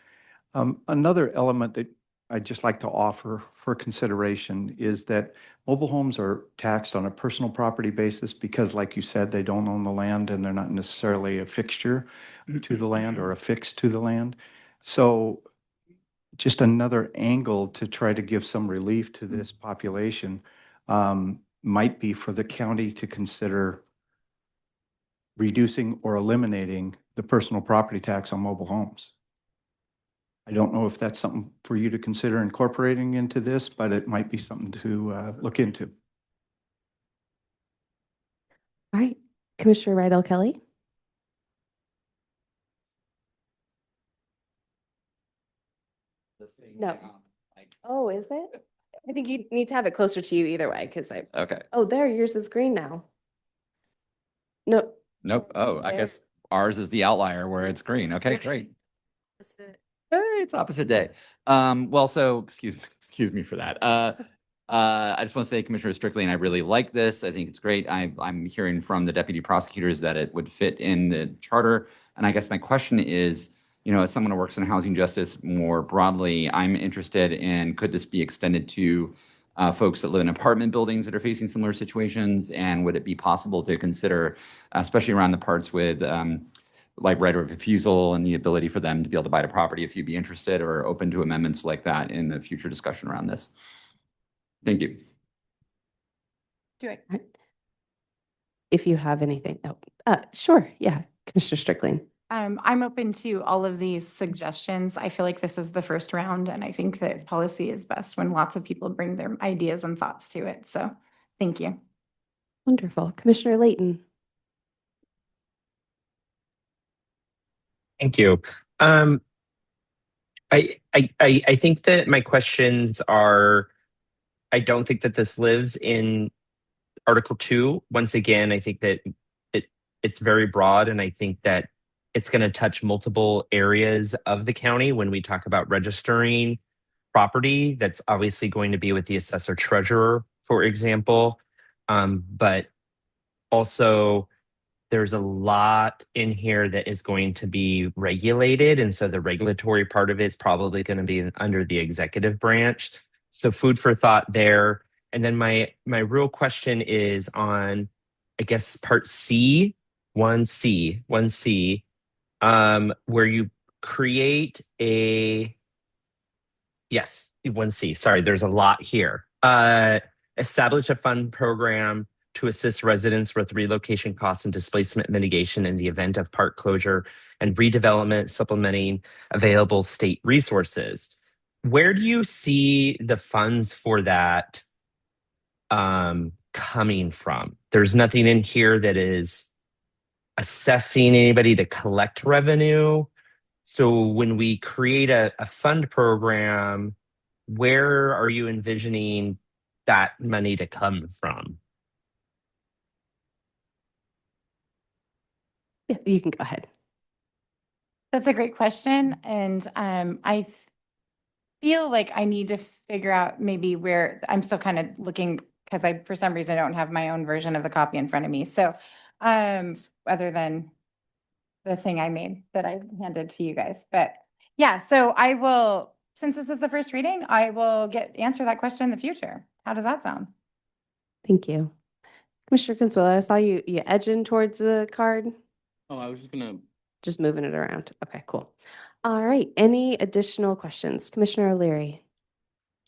Another element that I'd just like to offer for consideration is that mobile homes are taxed on a personal property basis because, like you said, they don't own the land and they're not necessarily a fixture to the land or affixed to the land. So just another angle to try to give some relief to this population might be for the county to consider reducing or eliminating the personal property tax on mobile homes. I don't know if that's something for you to consider incorporating into this, but it might be something to look into. All right, Commissioner Rydell Kelly? No. Oh, is it? I think you need to have it closer to you either way, because Okay. Oh, there, yours is green now. No. Nope. Oh, I guess ours is the outlier where it's green. Okay, great. Hey, it's opposite day. Well, so excuse me for that. I just want to say, Commissioner Strickland, I really like this. I think it's great. I'm hearing from the deputy prosecutors that it would fit in the charter. And I guess my question is, as someone who works in housing justice more broadly, I'm interested in, could this be extended to folks that live in apartment buildings that are facing similar situations? And would it be possible to consider, especially around the parts with like right of refusal and the ability for them to be able to buy the property, if you'd be interested or open to amendments like that in the future discussion around this? Thank you. Do it. If you have anything. Sure. Yeah. Commissioner Strickland. I'm open to all of these suggestions. I feel like this is the first round, and I think that policy is best when lots of people bring their ideas and thoughts to it. So thank you. Wonderful. Commissioner Layton. Thank you. I think that my questions are, I don't think that this lives in Article 2. Once again, I think that it's very broad, and I think that it's going to touch multiple areas of the county when we talk about registering property. That's obviously going to be with the assessor treasurer, for example. But also, there's a lot in here that is going to be regulated. And so the regulatory part of it is probably going to be under the executive branch. So food for thought there. And then my real question is on, I guess, part C, 1C, where you create yes, 1C. Sorry, there's a lot here. Establish a fund program to assist residents with relocation costs and displacement mitigation in the event of park closure and redevelopment, supplementing available state resources. Where do you see the funds for that coming from? There's nothing in here that is assessing anybody to collect revenue. So when we create a fund program, where are you envisioning that money to come from? Yeah, you can go ahead. That's a great question. And I feel like I need to figure out maybe where I'm still kind of looking, because for some reason, I don't have my own version of the copy in front of me. So other than the thing I made that I handed to you guys. But yeah, so I will, since this is the first reading, I will answer that question in the future. How does that sound? Thank you. Commissioner Consuelo, I saw you edging towards the card. Oh, I was just gonna. Just moving it around. Okay, cool. All right. Any additional questions? Commissioner O'Leary.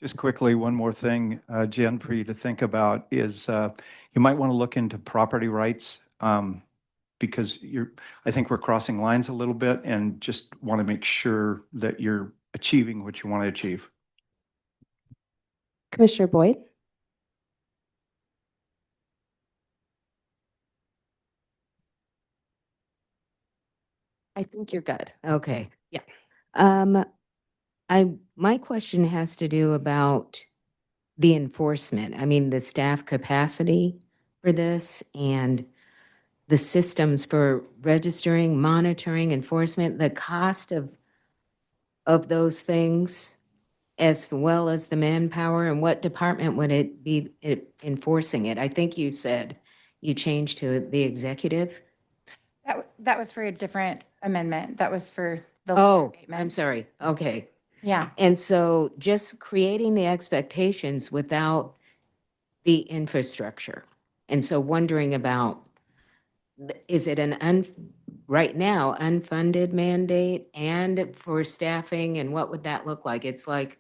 Just quickly, one more thing, Jen, for you to think about is you might want to look into property rights because I think we're crossing lines a little bit and just want to make sure that you're achieving what you want to achieve. Commissioner Boyd. I think you're good. Okay. Yeah. My question has to do about the enforcement. I mean, the staff capacity for this and the systems for registering, monitoring, enforcement, the cost of those things, as well as the manpower, and what department would it be enforcing it? I think you said you changed to the executive. That was for a different amendment. That was for the. Oh, I'm sorry. Okay. Yeah. And so just creating the expectations without the infrastructure. And so wondering about, is it right now, unfunded mandate and for staffing, and what would that look like? It's like,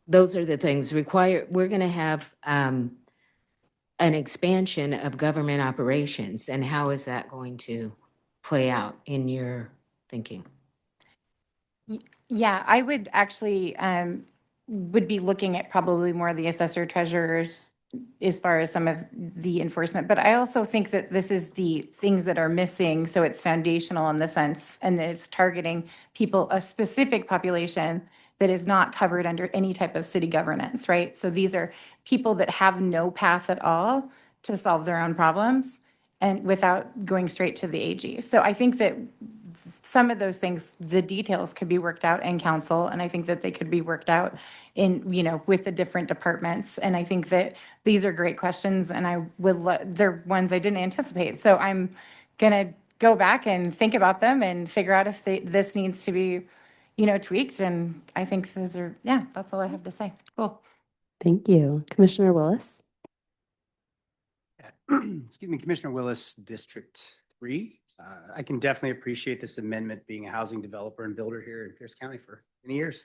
those are the things required. We're going to have an expansion of government operations, and how is that going to play out in your thinking? Yeah, I would actually would be looking at probably more of the assessor treasurers as far as some of the enforcement. But I also think that this is the things that are missing. So it's foundational in the sense, and that it's targeting people, a specific population that is not covered under any type of city governance, right? So these are people that have no path at all to solve their own problems and without going straight to the AG. So I think that some of those things, the details could be worked out in council, and I think that they could be worked out in, with the different departments. And I think that these are great questions, and they're ones I didn't anticipate. So I'm gonna go back and think about them and figure out if this needs to be, tweaked. And I think that's all I have to say. Cool. Thank you. Commissioner Willis? Excuse me, Commissioner Willis, District 3. I can definitely appreciate this amendment, being a housing developer and builder here in Pierce County for many years.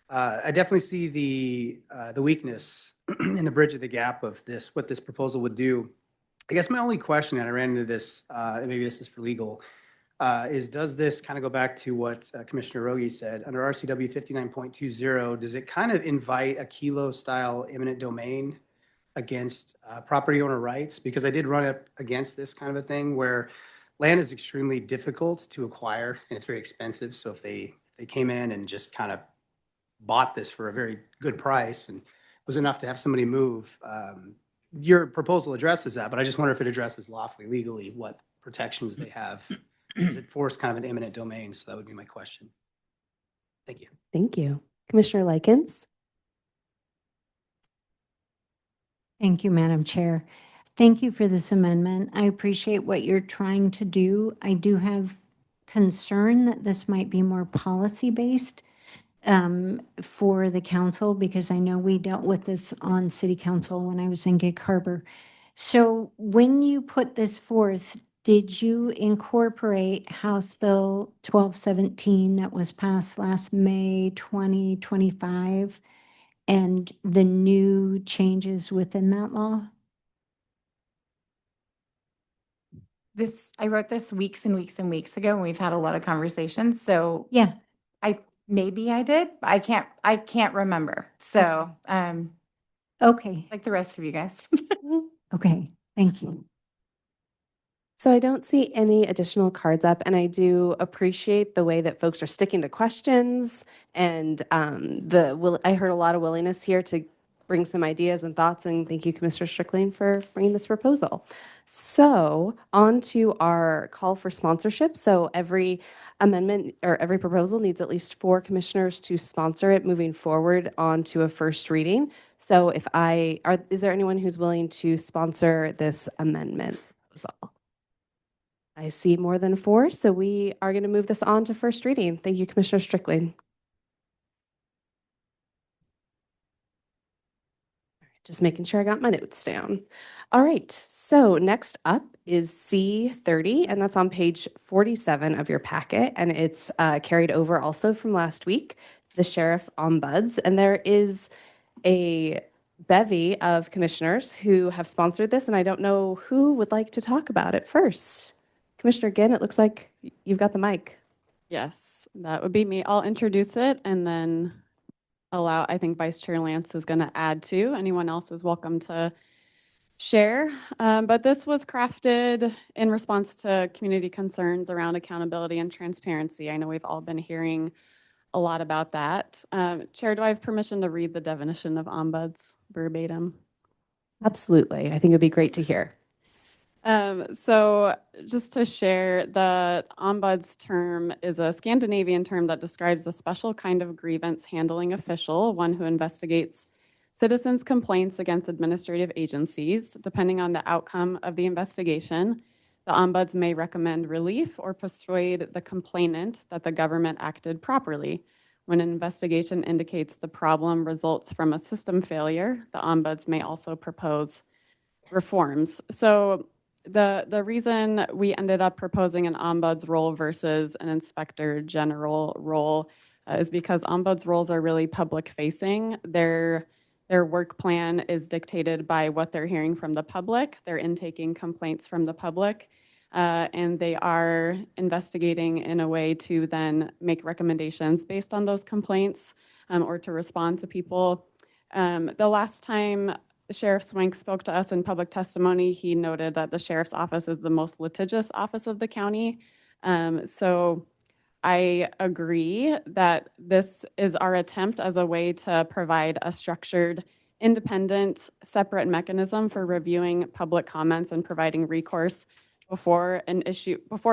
I definitely see the weakness in the bridge of the gap of what this proposal would do. I guess my only question, and I ran into this, and maybe this is for legal, is does this kind of go back to what Commissioner Rogi said? Under RCW 59.20, does it kind of invite a kilo style eminent domain against property owner rights? Because I did run up against this kind of a thing where land is extremely difficult to acquire and it's very expensive. So if they came in and just kind of bought this for a very good price and was enough to have somebody move, your proposal addresses that, but I just wonder if it addresses lawfully, legally, what protections they have. Does it force kind of an eminent domain? So that would be my question. Thank you. Thank you. Commissioner Likens? Thank you, Madam Chair. Thank you for this amendment. I appreciate what you're trying to do. I do have concern that this might be more policy-based for the council, because I know we dealt with this on city council when I was in Gig Harbor. So when you put this forth, did you incorporate House Bill 1217 that was passed last May 2025 and the new changes within that law? I wrote this weeks and weeks and weeks ago, and we've had a lot of conversations. So yeah, maybe I did. I can't remember. So okay, like the rest of you guys. okay, thank you. So I don't see any additional cards up, and I do appreciate the way that folks are sticking to questions, and I heard a lot of willingness here to bring some ideas and thoughts, and thank you, Commissioner Strickland, for bringing this proposal. So on to our call for sponsorship. So every amendment or every proposal needs at least 4 commissioners to sponsor it moving forward onto a first reading. So is there anyone who's willing to sponsor this amendment proposal? I see more than 4, so we are going to move this on to first reading. Thank you, Commissioner Strickland. Just making sure I got my notes down. All right, so next up is C30, and that's on page 47 of your packet, and it's carried over also from last week, the Sheriff Ombuds, and there is a bevy of commissioners who have sponsored this, and I don't know who would like to talk about it first. Commissioner Ginn, it looks like you've got the mic. Yes, that would be me. I'll introduce it and then I think Vice Chair Lance is going to add to. Anyone else is welcome to share. But this was crafted in response to community concerns around accountability and transparency. I know we've all been hearing a lot about that. Chair, do I have permission to read the definition of ombuds verbatim? Absolutely. I think it'd be great to hear. So just to share, the ombuds term is a Scandinavian term that describes a special kind of grievance handling official, one who investigates citizens' complaints against administrative agencies. Depending on the outcome of the investigation, the ombuds may recommend relief or persuade the complainant that the government acted properly. When an investigation indicates the problem results from a system failure, the ombuds may also propose reforms. So the reason we ended up proposing an ombuds role versus an inspector general role is because ombuds roles are really public facing. Their work plan is dictated by what they're hearing from the public. They're intaking complaints from the public, and they are investigating in a way to then make recommendations based on those complaints or to respond to people. The last time Sheriff Swank spoke to us in public testimony, he noted that the sheriff's office is the most litigious office of the county. So I agree that this is our attempt as a way to provide a structured, independent, separate mechanism for reviewing public comments and providing recourse before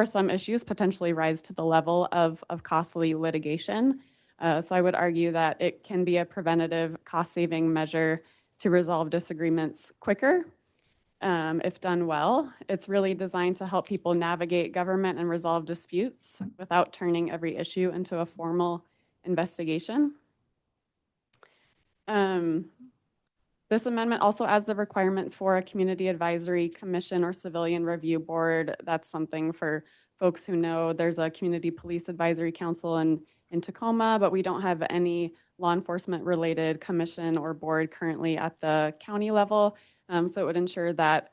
some issues potentially rise to the level of costly litigation. So I would argue that it can be a preventative cost-saving measure to resolve disagreements quicker if done well. It's really designed to help people navigate government and resolve disputes without turning every issue into a formal investigation. This amendment also adds the requirement for a community advisory commission or civilian review board. That's something for folks who know there's a community police advisory council in Tacoma, but we don't have any law enforcement related commission or board currently at the county level. So it would ensure that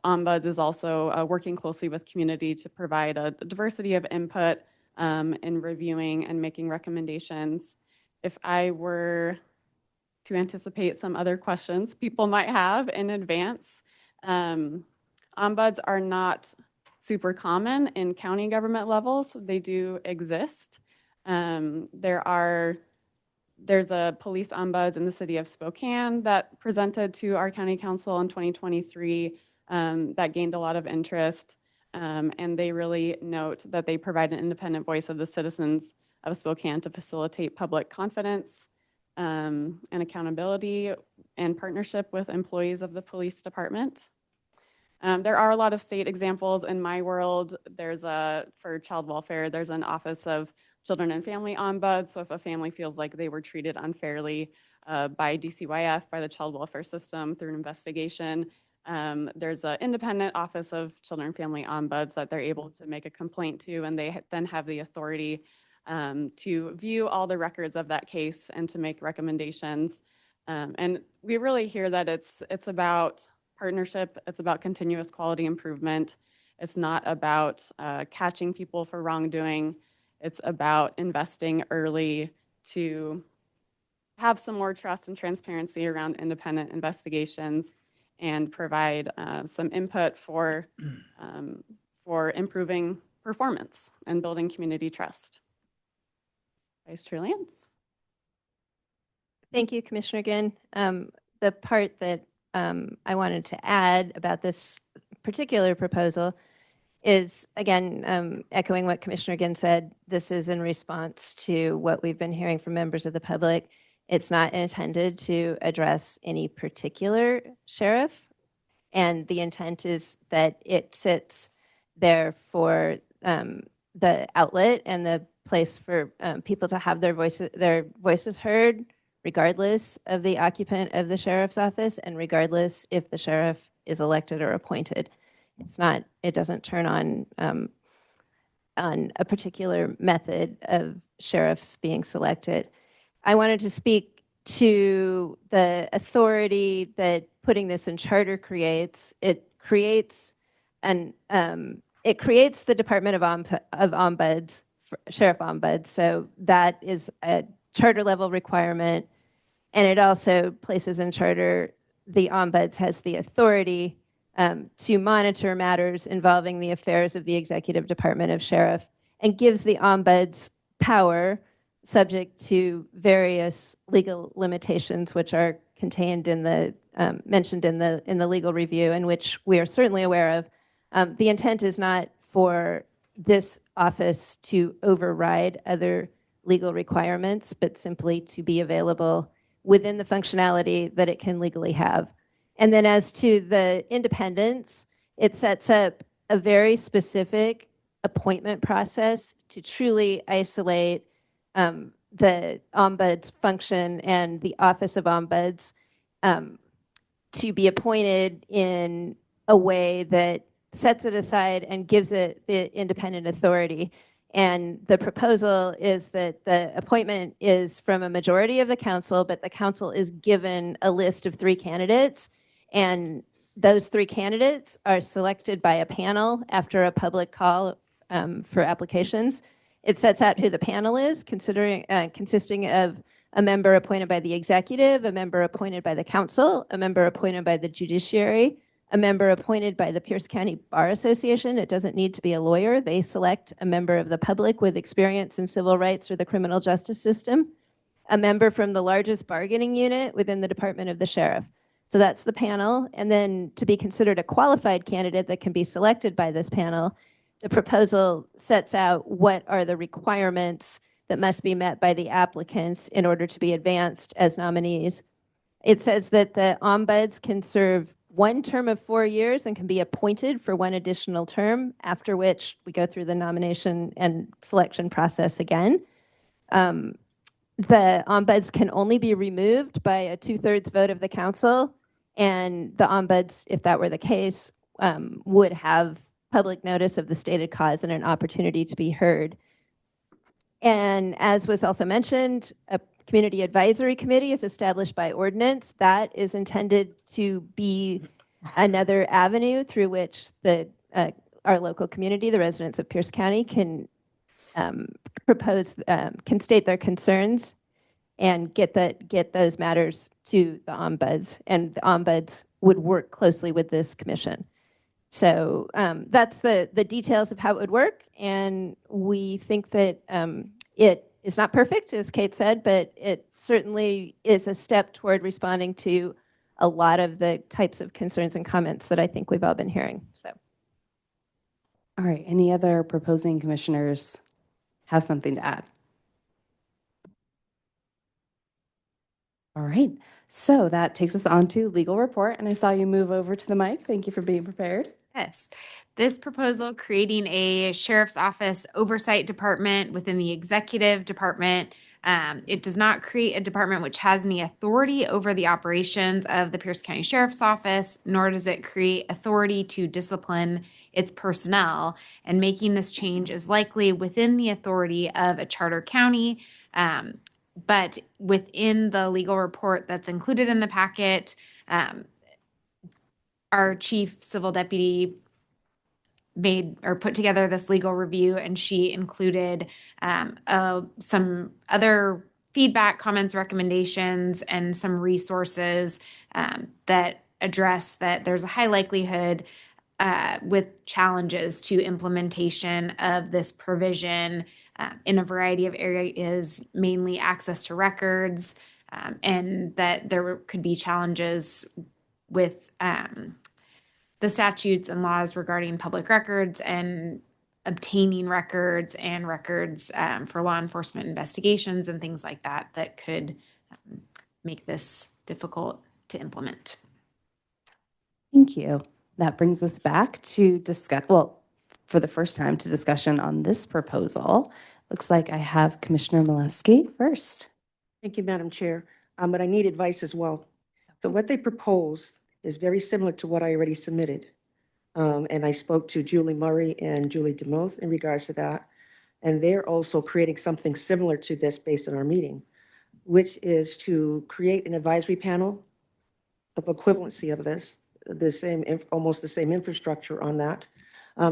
Ombuds is also working closely with community to provide a diversity of input in reviewing and making recommendations. If I were to anticipate some other questions people might have in advance, ombuds are not super common in county government levels. They do exist. There's a police ombuds in the city of Spokane that presented to our county council in 2023 that gained a lot of interest. And they really note that they provide an independent voice of the citizens of Spokane to facilitate public confidence and accountability and partnership with employees of the police department. There are a lot of state examples in my world. For child welfare, there's an Office of Children and Family Ombuds. So if a family feels like they were treated unfairly by DCYF, by the child welfare system through an investigation, there's an independent Office of Children and Family Ombuds that they're able to make a complaint to, and they then have the authority to view all the records of that case and to make recommendations. And we really hear that it's about partnership. It's about continuous quality improvement. It's not about catching people for wrongdoing. It's about investing early to have some more trust and transparency around independent investigations and provide some input for improving performance and building community trust. Vice Chair Lance. Thank you, Commissioner Ginn. The part that I wanted to add about this particular proposal is, again, echoing what Commissioner Ginn said. This is in response to what we've been hearing from members of the public. It's not intended to address any particular sheriff, and the intent is that it sits there for the outlet and the place for people to have their voices heard, regardless of the occupant of the sheriff's office and regardless if the sheriff is elected or appointed. It doesn't turn on a particular method of sheriffs being selected. I wanted to speak to the authority that putting this in charter creates. It creates the Department of Ombuds, Sheriff Ombuds. So that is a charter level requirement. And it also places in charter the ombuds has the authority to monitor matters involving the affairs of the Executive Department of Sheriff and gives the ombuds power subject to various legal limitations, which are contained in the mentioned in the legal review, and which we are certainly aware of. The intent is not for this office to override other legal requirements, but simply to be available within the functionality that it can legally have. And then as to the independence, it sets up a very specific appointment process to truly isolate the ombuds function and the Office of Ombuds to be appointed in a way that sets it aside and gives it the independent authority. And the proposal is that the appointment is from a majority of the council, but the council is given a list of 3 candidates, and those 3 candidates are selected by a panel after a public call for applications. It sets out who the panel is, consisting of a member appointed by the executive, a member appointed by the council, a member appointed by the judiciary, a member appointed by the Pierce County Bar Association. It doesn't need to be a lawyer. They select a member of the public with experience in civil rights or the criminal justice system, a member from the largest bargaining unit within the Department of the Sheriff. So that's the panel. And then to be considered a qualified candidate that can be selected by this panel, the proposal sets out what are the requirements that must be met by the applicants in order to be advanced as nominees. It says that the ombuds can serve one term of 4 years and can be appointed for one additional term, after which we go through the nomination and selection process again. The ombuds can only be removed by a 2/3 vote of the council, and the ombuds, if that were the case, would have public notice of the stated cause and an opportunity to be heard. And as was also mentioned, a community advisory committee is established by ordinance. That is intended to be another avenue through which our local community, the residents of Pierce County, can can state their concerns and get those matters to the ombuds, and the ombuds would work closely with this commission. So that's the details of how it would work, and we think that it is not perfect, as Kate said, but it certainly is a step toward responding to a lot of the types of concerns and comments that I think we've all been hearing. So, All right, any other proposing commissioners have something to add? All right, so that takes us on to legal report, and I saw you move over to the mic. Thank you for being prepared. Yes. This proposal creating a sheriff's office oversight department within the executive department. It does not create a department which has any authority over the operations of the Pierce County Sheriff's Office, nor does it create authority to discipline its personnel. And making this change is likely within the authority of a charter county. But within the legal report that's included in the packet, our chief civil deputy made or put together this legal review, and she included some other feedback, comments, recommendations, and some resources that address that there's a high likelihood with challenges to implementation of this provision in a variety of areas, mainly access to records, and that there could be challenges with the statutes and laws regarding public records and obtaining records and records for law enforcement investigations and things like that that could make this difficult to implement. Thank you. That brings us back to discuss, well, for the first time to discussion on this proposal. Looks like I have Commissioner Molesky first. Thank you, Madam Chair. But I need advice as well. So what they proposed is very similar to what I already submitted. And I spoke to Julie Murray and Julie DeMoth in regards to that. And they're also creating something similar to this based on our meeting, which is to create an advisory panel of equivalency of this, almost the same infrastructure on that,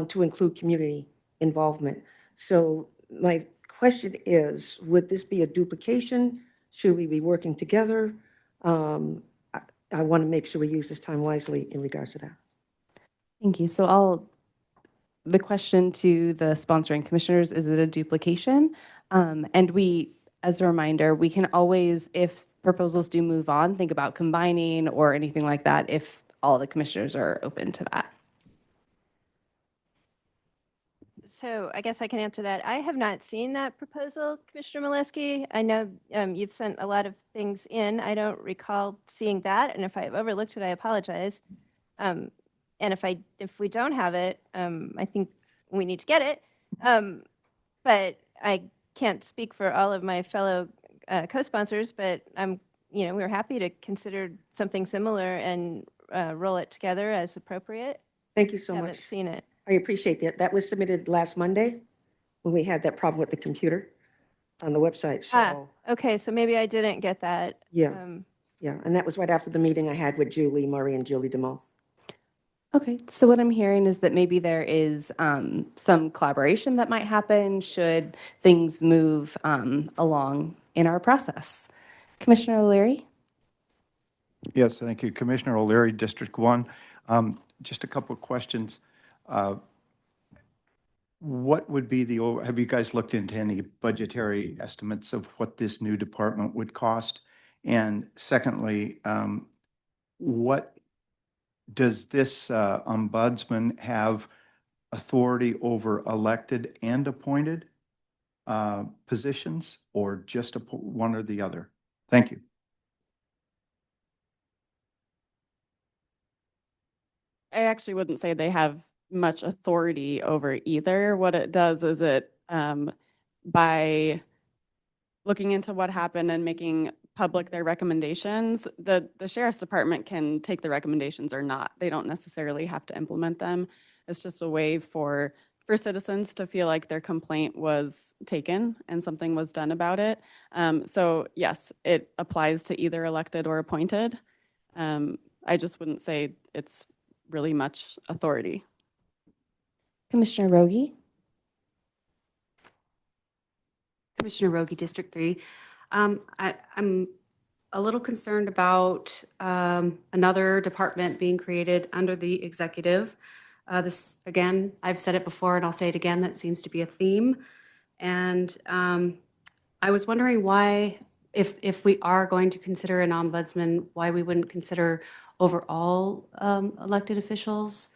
to include community involvement. So my question is, would this be a duplication? Should we be working together? I want to make sure we use this time wisely in regards to that. Thank you. So the question to the sponsoring commissioners, is it a duplication? And we, as a reminder, we can always, if proposals do move on, think about combining or anything like that if all the commissioners are open to that. So I guess I can answer that. I have not seen that proposal, Commissioner Molesky. I know you've sent a lot of things in. I don't recall seeing that, and if I've overlooked it, I apologize. And if we don't have it, I think we need to get it. But I can't speak for all of my fellow co-sponsors, but we're happy to consider something similar and roll it together as appropriate. Thank you so much. Haven't seen it. I appreciate that. That was submitted last Monday when we had that problem with the computer on the website. So Okay, so maybe I didn't get that. yeah, yeah. And that was right after the meeting I had with Julie Murray and Julie DeMoth. Okay, so what I'm hearing is that maybe there is some collaboration that might happen should things move along in our process. Commissioner O'Leary? Yes, thank you. Commissioner O'Leary, District 1. Just a couple of questions. What would be have you guys looked into any budgetary estimates of what this new department would cost? And secondly, what does this ombudsman have authority over elected and appointed positions, or just one or the other? Thank you. I actually wouldn't say they have much authority over either. What it does is by looking into what happened and making public their recommendations, the sheriff's department can take the recommendations or not. They don't necessarily have to implement them. It's just a way for citizens to feel like their complaint was taken and something was done about it. So yes, it applies to either elected or appointed. I just wouldn't say it's really much authority. Commissioner Rogi? Commissioner Rogi, District 3. I'm a little concerned about another department being created under the executive. This, again, I've said it before and I'll say it again, that seems to be a theme. And I was wondering why, if we are going to consider an ombudsman, why we wouldn't consider overall elected officials,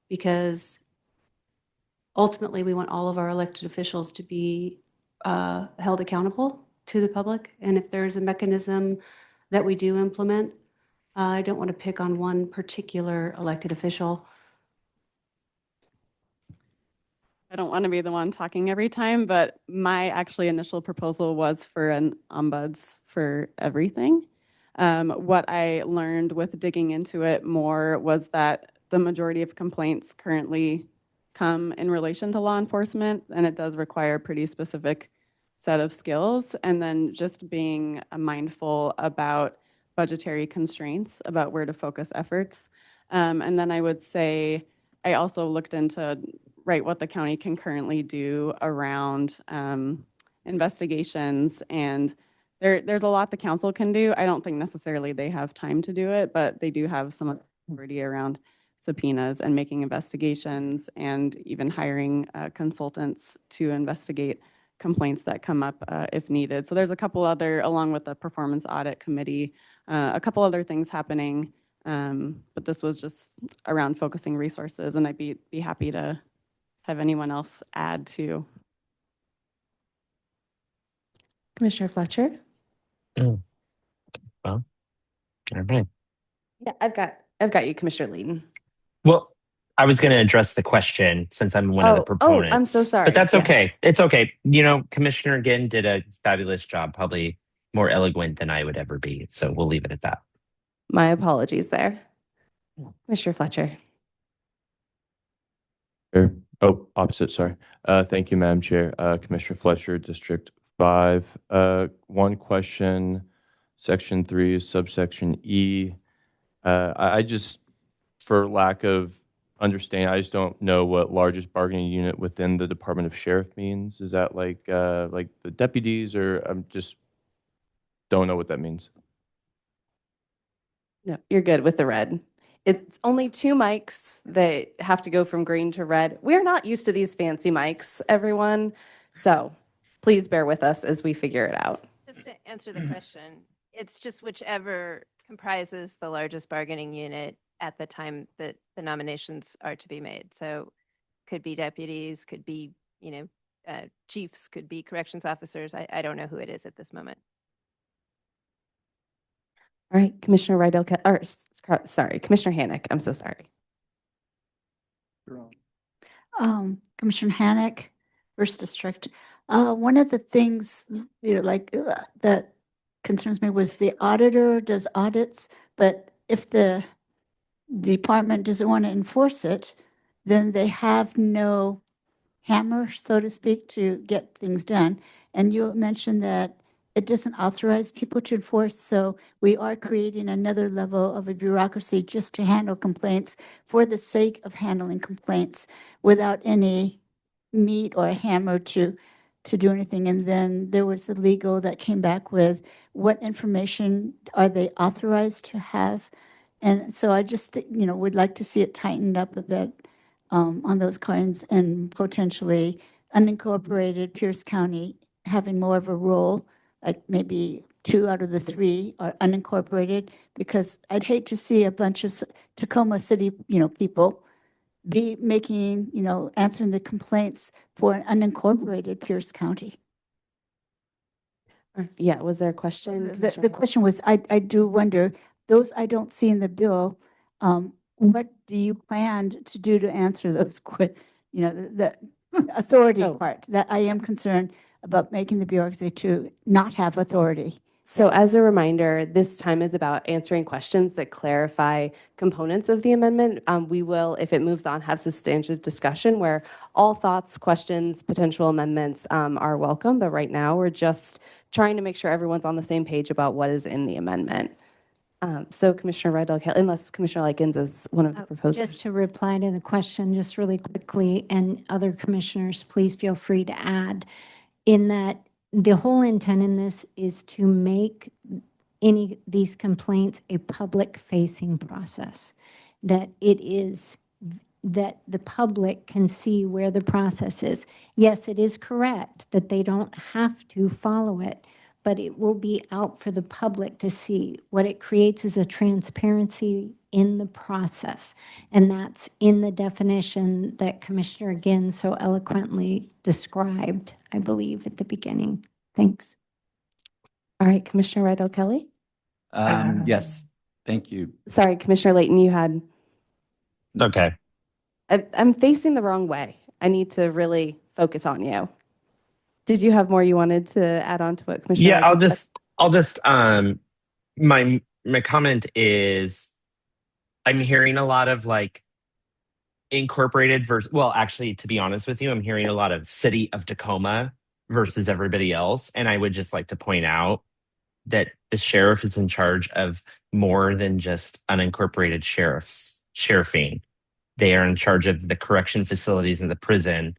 because ultimately we want all of our elected officials to be held accountable to the public. And if there's a mechanism that we do implement, I don't want to pick on one particular elected official. I don't want to be the one talking every time, but my actually initial proposal was for an ombuds for everything. What I learned with digging into it more was that the majority of complaints currently come in relation to law enforcement, and it does require a pretty specific set of skills. And then just being mindful about budgetary constraints, about where to focus efforts. And then I would say, I also looked into what the county can currently do around investigations, and there's a lot the council can do. I don't think necessarily they have time to do it, but they do have some authority around subpoenas and making investigations, and even hiring consultants to investigate complaints that come up if needed. So there's a couple other, along with the performance audit committee, a couple other things happening. But this was just around focusing resources, and I'd be happy to have anyone else add to. Commissioner Fletcher? Well, all right. Yeah, I've got you, Commissioner Layton. Well, I was going to address the question since I'm one of the proponents. I'm so sorry. But that's okay. Yes. It's okay. You know, Commissioner Ginn did a fabulous job, probably more eloquent than I would ever be. So we'll leave it at that. My apologies there. Commissioner Fletcher. Oh, opposite, sorry. Thank you, Madam Chair. Commissioner Fletcher, District 5. One question, Section 3, subsection E. I just, for lack of understanding, I just don't know what largest bargaining unit within the Department of Sheriff means. Is that like the deputies, or I'm just don't know what that means? No, you're good with the red. It's only 2 mics that have to go from green to red. We're not used to these fancy mics, everyone. So please bear with us as we figure it out. Just to answer the question, it's just whichever comprises the largest bargaining unit at the time that the nominations are to be made. So could be deputies, could be, chiefs, could be corrections officers. I don't know who it is at this moment. All right, Commissioner Rydell, Commissioner Hannick, I'm so sorry. Commissioner Hannick, First District. One of the things, that concerns me was the auditor does audits, but if the department doesn't want to enforce it, then they have no hammer, so to speak, to get things done. And you mentioned that it doesn't authorize people to enforce, so we are creating another level of a bureaucracy just to handle complaints for the sake of handling complaints without any meat or a hammer to do anything. And then there was the legal that came back with what information are they authorized to have. And so I just, would like to see it tightened up a bit on those kinds, and potentially unincorporated Pierce County having more of a role, like maybe 2 out of the 3 are unincorporated, because I'd hate to see a bunch of Tacoma City, people be making, answering the complaints for an unincorporated Pierce County. Yeah, was there a question? The Commissioner? question was, I do wonder, those I don't see in the bill, what do you plan to do to answer those the authority So- part? That I am concerned about making the bureaucracy to not have authority. So as a reminder, this time is about answering questions that clarify components of the amendment. We will, if it moves on, have substantive discussion where all thoughts, questions, potential amendments are welcome. But right now, we're just trying to make sure everyone's on the same page about what is in the amendment. So Commissioner Rydell, unless Commissioner Likens is one of the proposers. Just to reply to the question, just really quickly, and other commissioners, please feel free to add, in that the whole intent in this is to make any these complaints a public-facing process, that that the public can see where the process is. Yes, it is correct that they don't have to follow it, but it will be out for the public to see. What it creates is a transparency in the process, and that's in the definition that Commissioner Ginn so eloquently described, I believe, at the beginning. Thanks. All right, Commissioner Rydell Kelly. Yes, thank you. Sorry, Commissioner Layton, you had. Okay. I'm facing the wrong way. I need to really focus on you. Did you have more you wanted to add on to what Commissioner? Yeah, Likens said? I'll just my comment is I'm hearing a lot of like incorporated versus, well, actually, to be honest with you, I'm hearing a lot of city of Tacoma versus everybody else. And I would just like to point out that the sheriff is in charge of more than just unincorporated sheriffing. They are in charge of the correction facilities and the prison,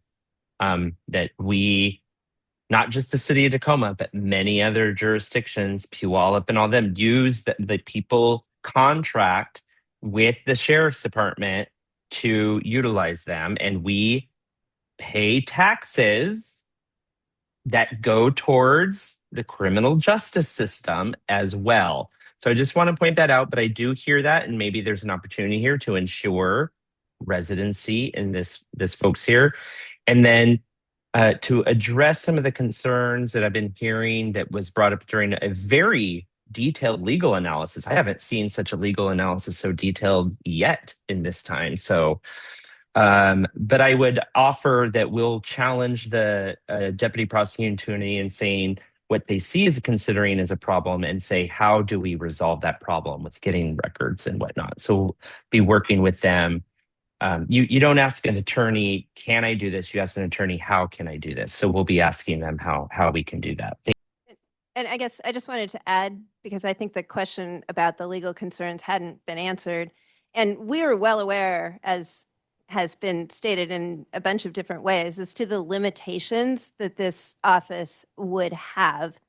that we, not just the city of Tacoma, but many other jurisdictions, Puyallup and all them, use the people contract with the sheriff's department to utilize them. And we pay taxes that go towards the criminal justice system as well. So I just want to point that out, but I do hear that, and maybe there's an opportunity here to ensure residency in this folks here. And then to address some of the concerns that I've been hearing that was brought up during a very detailed legal analysis. I haven't seen such a legal analysis so detailed yet in this time. So, but I would offer that we'll challenge the deputy prosecuting attorney in saying what they see as considering as a problem and say, how do we resolve that problem with getting records and whatnot? So be working with them. You don't ask an attorney, can I do this? You ask an attorney, how can I do this? So we'll be asking them how we can do that. And I guess I just wanted to add, because I think the question about the legal concerns hadn't been answered. And we were well aware, as has been stated in a bunch of different ways, as to the limitations that this office would have.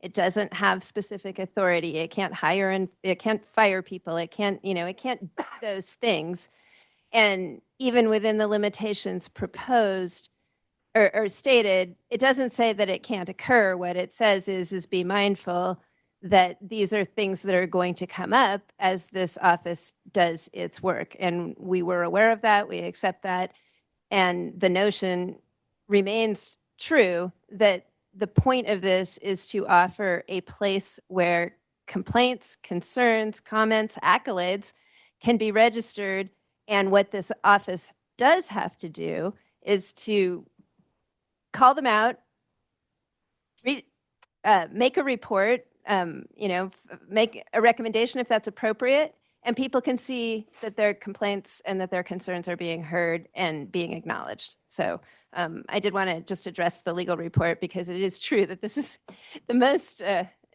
It doesn't have specific authority. It can't hire and it can't fire people. It can't, it can't do those things. And even within the limitations proposed or stated, it doesn't say that it can't occur. What it says is be mindful that these are things that are going to come up as this office does its work. And we were aware of that. We accept that. And the notion remains true that the point of this is to offer a place where complaints, concerns, comments, accolades can be registered. And what this office does have to do is to call them out, make a report, make a recommendation if that's appropriate, and people can see that their complaints and that their concerns are being heard and being acknowledged. So I did want to just address the legal report, because it is true that this is the most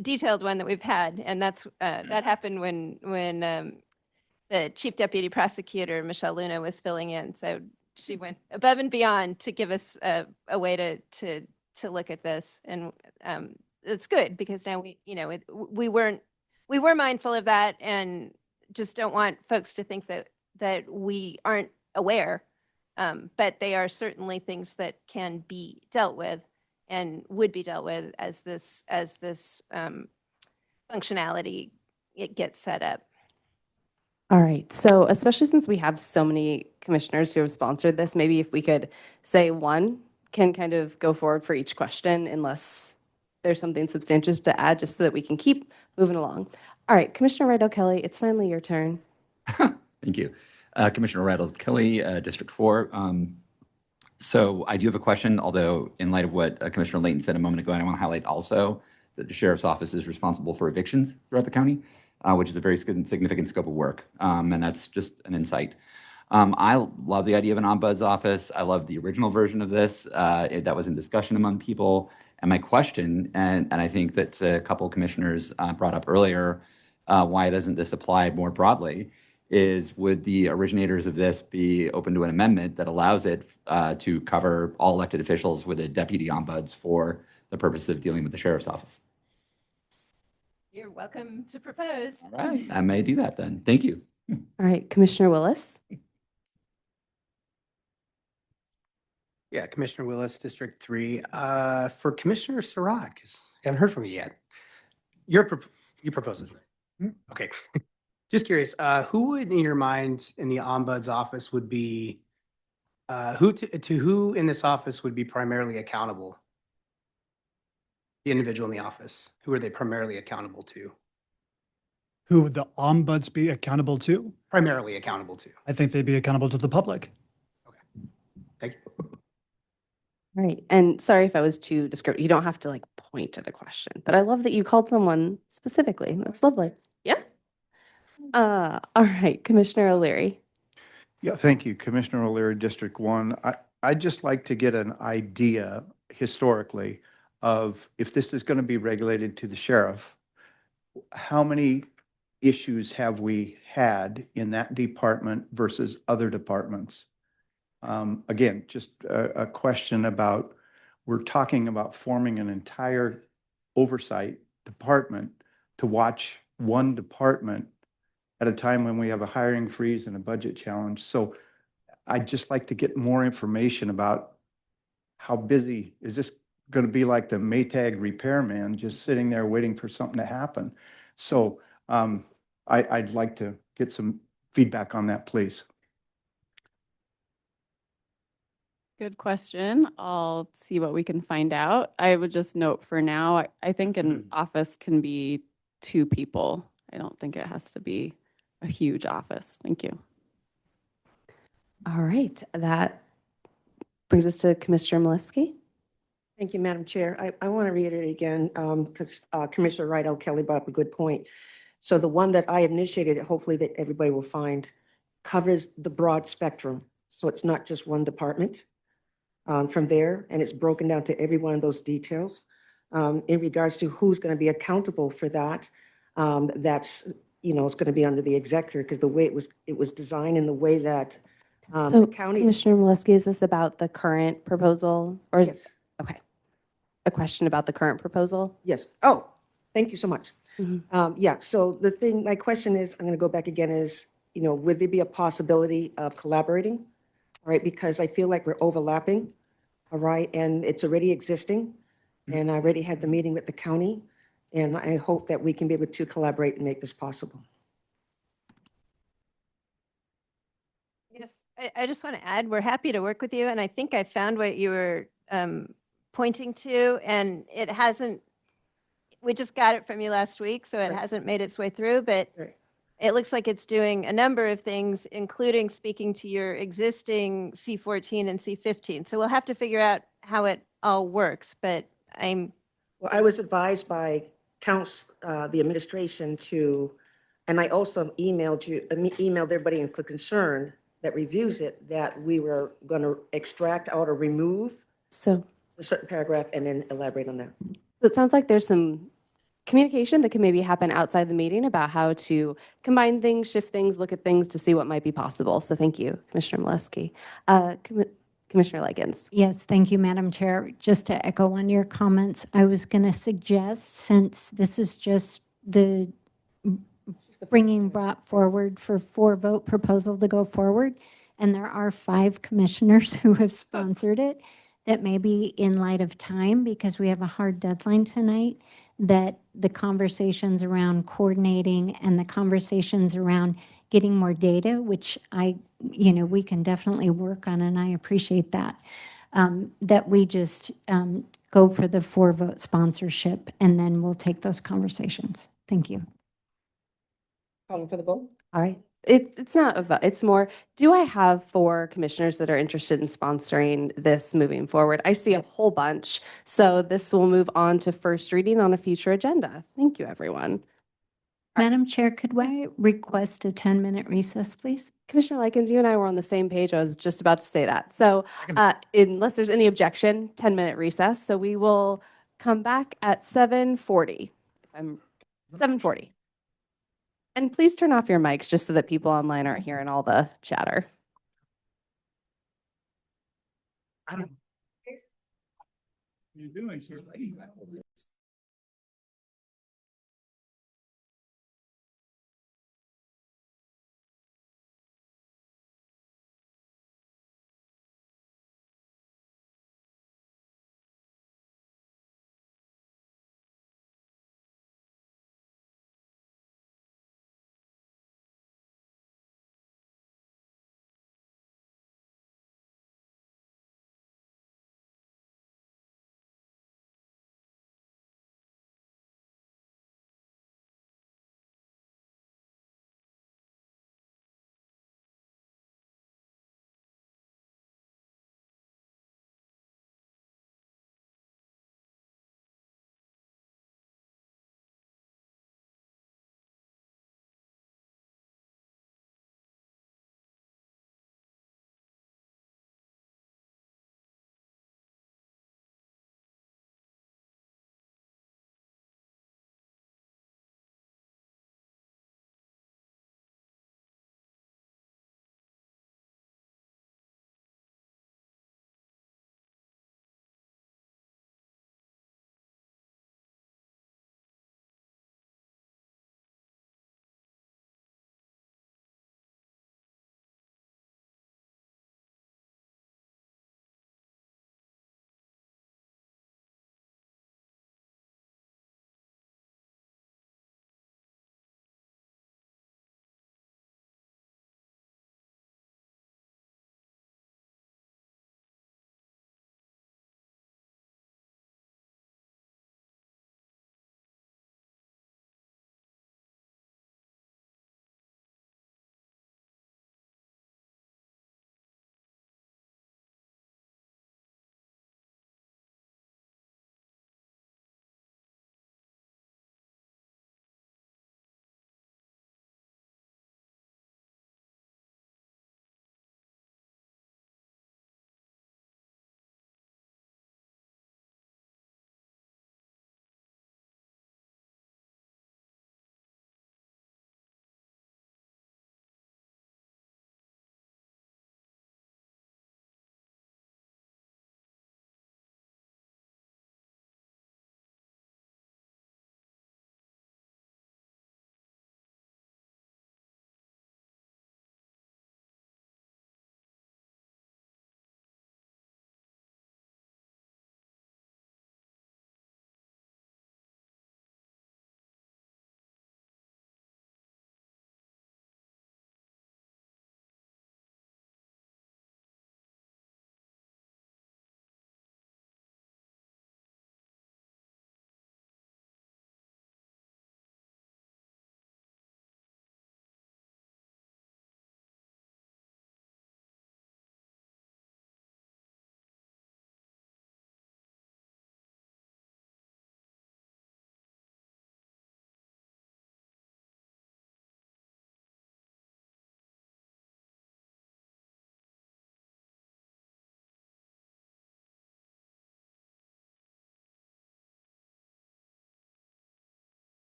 detailed one that we've had, and that happened when the Chief Deputy Prosecutor, Michelle Luna, was filling in. So she went above and beyond to give us a way to look at this. And it's good, because now we were mindful of that, and just don't want folks to think that we aren't aware. But they are certainly things that can be dealt with and would be dealt with as this functionality it gets set up. All right. So especially since we have so many commissioners who have sponsored this, maybe if we could say one can kind of go forward for each question unless there's something substantive to add, just so that we can keep moving along. All right, Commissioner Rydell Kelly, it's finally your turn. Thank you. Commissioner Rydell Kelly, District 4. So I do have a question, although in light of what Commissioner Layton said a moment ago, I want to highlight also that the Sheriff's Office is responsible for evictions throughout the county, which is a very significant scope of work. And that's just an insight. I love the idea of an ombuds office. I love the original version of this. That was in discussion among people. And my question, and I think that a couple of commissioners brought up earlier, why doesn't this apply more broadly, is would the originators of this be open to an amendment that allows it to cover all elected officials with a deputy ombuds for the purpose of dealing with the sheriff's office? You're welcome to propose. All right, I may do that then. Thank you. All right, Commissioner Willis. Yeah, Commissioner Willis, District 3. For Commissioner Surratt, because I haven't heard from you yet. You propose this, right? Okay. Just curious, who in your mind in the ombuds office would be, who in this office would be primarily accountable? The individual in the office, who are they primarily accountable to? Who would the ombuds be accountable to? Primarily accountable to. I think they'd be accountable to the public. Thank you. All right, and sorry if I was too descriptive. You don't have to like point at a question, but I love that you called someone specifically. That's lovely. Yeah. All right, Commissioner O'Leary. Yeah, thank you, Commissioner O'Leary, District 1. I'd just like to get an idea historically of if this is going to be regulated to the sheriff, how many issues have we had in that department versus other departments? Again, just a question about, we're talking about forming an entire oversight department to watch one department at a time when we have a hiring freeze and a budget challenge. So I'd just like to get more information about how busy, is this going to be like the Maytag repairman just sitting there waiting for something to happen? So I'd like to get some feedback on that, please. Good question. I'll see what we can find out. I would just note for now, I think an office can be 2 people. I don't think it has to be a huge office. Thank you. All right, that brings us to Commissioner Maliski. Thank you, Madam Chair. I want to reiterate again, because Commissioner Rydell Kelly brought up a good point. So the one that I initiated, hopefully that everybody will find, covers the broad spectrum. So it's not just one department from there, and it's broken down to every one of those details. In regards to who's going to be accountable for that, that's, it's going to be under the executive, because the way it was designed in the way that So the county. Commissioner Maliski, is this about the current proposal or is, Yes. okay. A question about the current proposal? Yes. Oh, thank you so much. Yeah, so my question is, I'm going to go back again, is, would there be a possibility of collaborating? All right, because I feel like we're overlapping, all right, and it's already existing. And I already had the meeting with the county, and I hope that we can be able to collaborate and make this possible. Yes, I just want to add, we're happy to work with you. And I think I found what you were pointing to, and it hasn't, we just got it from you last week, so it hasn't made its way through, but it looks like it's doing a number of things, including speaking to your existing C14 and C15. So we'll have to figure out how it all works, but Well, I was advised by the administration and I also emailed everybody in concern that reviews it, that we were going to extract out or remove a certain paragraph and then elaborate on that. So it sounds like there's some communication that can maybe happen outside the meeting about how to combine things, shift things, look at things to see what might be possible. So thank you, Commissioner Maliski. Commissioner Leggins. Yes, thank you, Madam Chair. Just to echo on your comments, I was going to suggest, since this is just the brought forward for 4-vote proposal to go forward, and there are 5 commissioners who have sponsored it, that maybe in light of time, because we have a hard deadline tonight, that the conversations around coordinating and the conversations around getting more data, which we can definitely work on, and I appreciate that, that we just go for the 4-vote sponsorship, and then we'll take those conversations. Thank you. Calling for the vote. All right. It's not a vote. It's more, do I have 4 commissioners that are interested in sponsoring this moving forward? I see a whole bunch. So this will move on to first reading on a future agenda. Thank you, everyone. Madam Chair, could I request a 10-minute recess, please? Commissioner Likens, you and I were on the same page. I was just about to say that. So unless there's any objection, 10-minute recess. So we will come back at 7:40. 7:40. And please turn off your mics just so that people online aren't hearing all the chatter. You're doing, sir.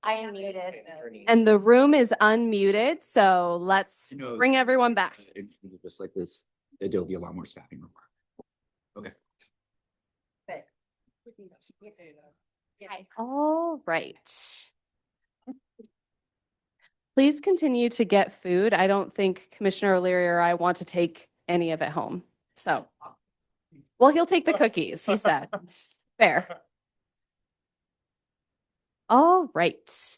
I am muted. And the room is unmuted, so let's bring everyone back. If just like this, there'll be a lot more staffing required. Okay. All right. Please continue to get food. I don't think Commissioner O'Leary or I want to take any of it home. So, well, he'll take the cookies, he said. Fair. All right.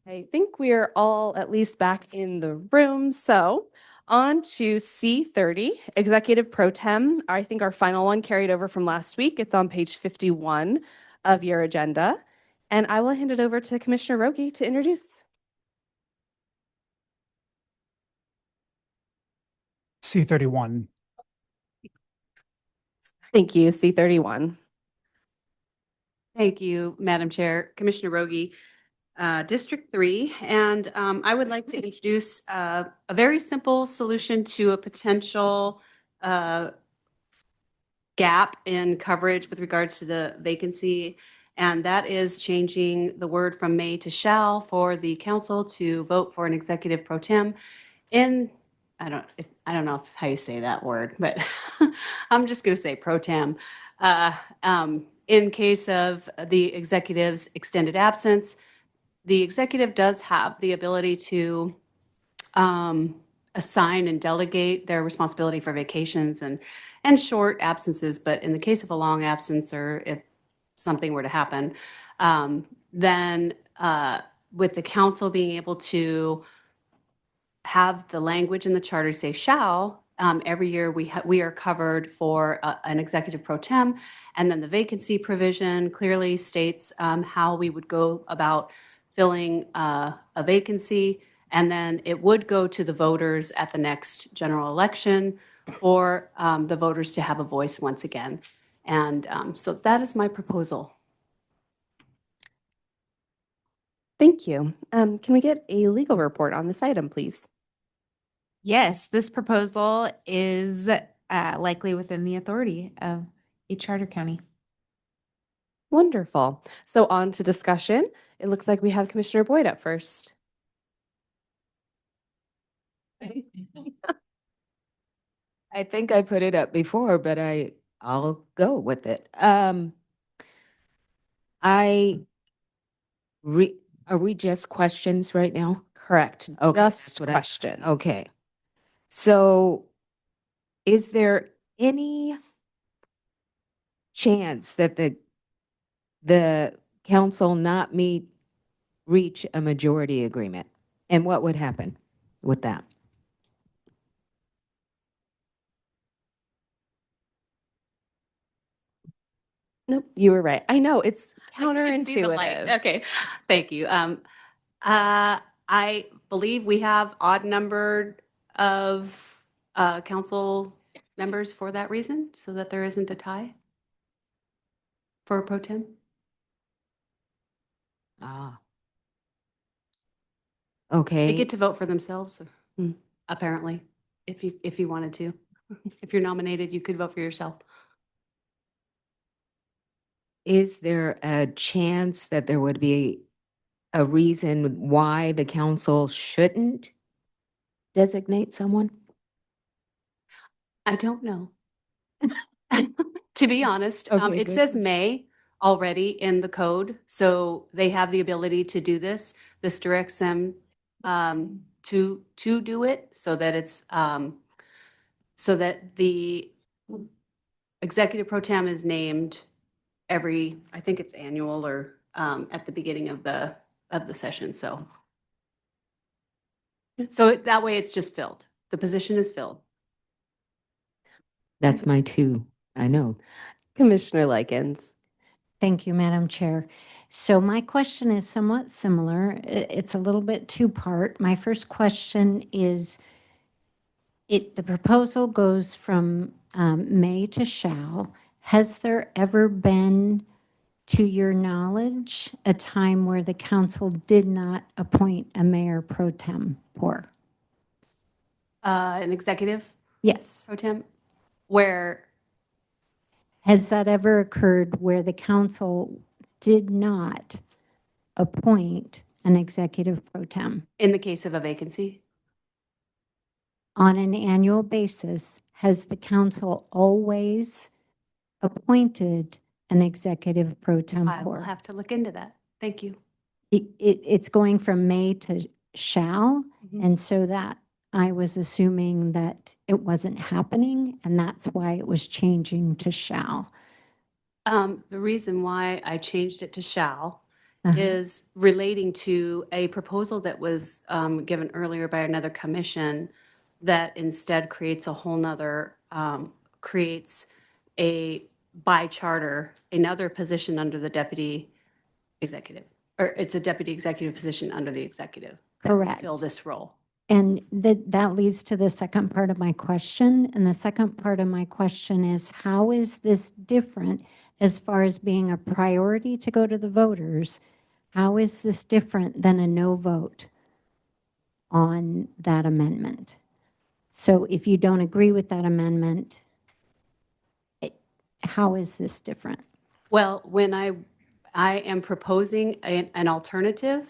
I think we are all at least back in the room. So on to C30, Executive Pro Tem. I think our final one carried over from last week. It's on page 51 of your agenda. And I will hand it over to Commissioner Rogie to introduce. C31. Thank you, C31. Thank you, Madam Chair, Commissioner Rogie, District 3. And I would like to introduce a very simple solution to a potential gap in coverage with regards to the vacancy. And that is changing the word from may to shall for the council to vote for an executive pro tem in, I don't know how you say that word, but I'm just going to say pro tem. In case of the executive's extended absence, the executive does have the ability to assign and delegate their responsibility for vacations and short absences. But in the case of a long absence, or if something were to happen, then with the council being able to have the language in the charter say shall, every year we are covered for an executive pro tem, and then the vacancy provision clearly states how we would go about filling a vacancy, and then it would go to the voters at the next general election for the voters to have a voice once again. And so that is my proposal. Thank you. Can we get a legal report on this item, please? Yes, this proposal is likely within the authority of a charter county. Wonderful. So on to discussion. It looks like we have Commissioner Boyd up first. I think I put it up before, but I'll go with it. Are we just questions right now? Correct. Okay, Just that's what questions. Okay. So is there any chance that the council not reach a majority agreement? And what would happen with that? Nope, you were right. I know it's I can see the light. counterintuitive. Okay, thank you. I believe we have odd numbered of council members for that reason, so that there isn't a tie for a pro tem. Ah. They Okay. get to vote for themselves, apparently, if you wanted to. If you're nominated, you could vote for yourself. Is there a chance that there would be a reason why the council shouldn't designate someone? I don't know. To be honest, Okay, it good. says may already in the code, so they have the ability to do this. This directs them to do it so that it's so that the executive pro tem is named every, I think it's annual or at the beginning of the session. So that way it's just filled. The position is filled. That's my two. I know. Commissioner Likens. Thank you, Madam Chair. So my question is somewhat similar. It's a little bit two-part. My first question is, the proposal goes from may to shall. Has there ever been, to your knowledge, a time where the council did not appoint a mayor pro tempore? An executive Yes. pro tem, where Has that ever occurred where the council did not appoint an executive pro tem. In the case of a vacancy? On an annual basis, has the council always appointed an executive pro I will tempore? have to look into that. Thank you. It's going from may to shall, Mhm. and so that I was assuming that it wasn't happening, and that's why it was changing to shall. The reason why I changed it to shall Uh-huh. is relating to a proposal that was given earlier by another commission that instead creates a whole nother, creates a, by charter, another position under the deputy executive, or it's a deputy executive position under the executive. that would Correct. Fill this role. And that leads to the second part of my question. And the second part of my question is, how is this different as far as being a priority to go to the voters? How is this different than a no vote on that amendment? So if you don't agree with that amendment, how is this different? Well, when I am proposing an alternative,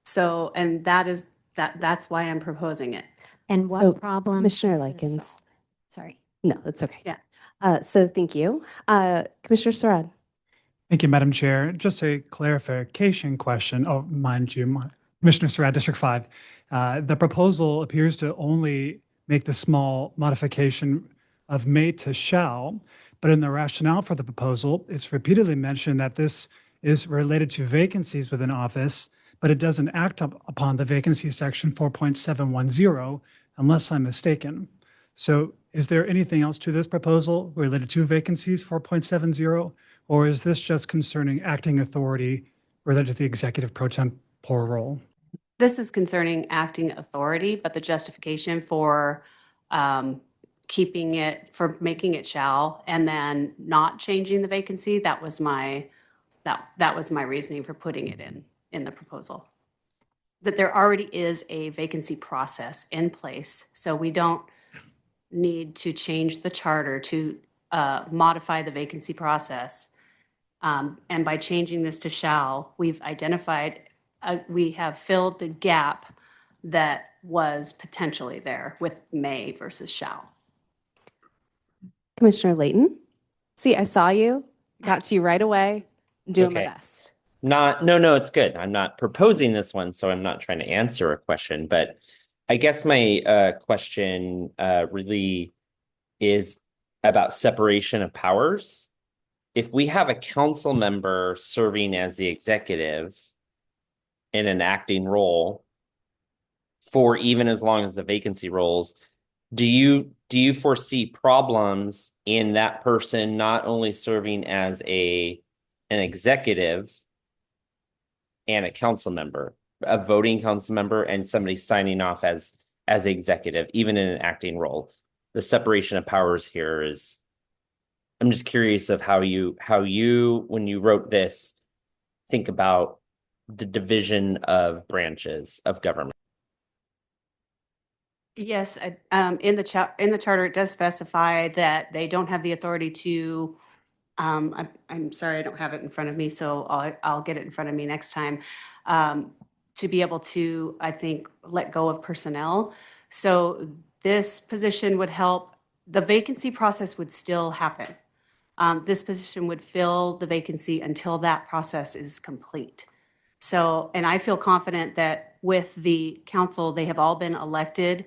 so, and that's why I'm proposing it. And what So, problem? Commissioner does this Likens. solve? Sorry. No, that's okay. Yeah. So thank you. Commissioner Sarad. Thank you, Madam Chair. Just a clarification question. Oh, mind you, Commissioner Surratt, District 5. The proposal appears to only make the small modification of may to shall, but in the rationale for the proposal, it's repeatedly mentioned that this is related to vacancies within office, but it doesn't act upon the vacancy section 4.710, unless I'm mistaken. So is there anything else to this proposal related to vacancies 4.70? Or is this just concerning acting authority related to the executive pro tempore role? This is concerning acting authority, but the justification for keeping it, for making it shall, and then not changing the vacancy, that was my reasoning for putting it in the proposal. That there already is a vacancy process in place, so we don't need to change the charter to modify the vacancy process. And by changing this to shall, we've identified, we have filled the gap that was potentially there with may versus shall. Commissioner Layton. See, I saw you, got to you right away, doing my Okay. best. No, it's good. I'm not proposing this one, so I'm not trying to answer a question, but I guess my question really is about separation of powers. If we have a council member serving as the executive in an acting role for even as long as the vacancy rolls, do you foresee problems in that person not only serving as an executive and a council member, a voting council member, and somebody signing off as executive, even in an acting role? The separation of powers here is, I'm just curious of how you, when you wrote this, think about the division of branches of government. Yes, in the charter, it does specify that they don't have the authority to, I'm sorry, I don't have it in front of me, so I'll get it in front of me next time, to be able to, I think, let go of personnel. So this position would help, the vacancy process would still happen. This position would fill the vacancy until that process is complete. So, and I feel confident that with the council, they have all been elected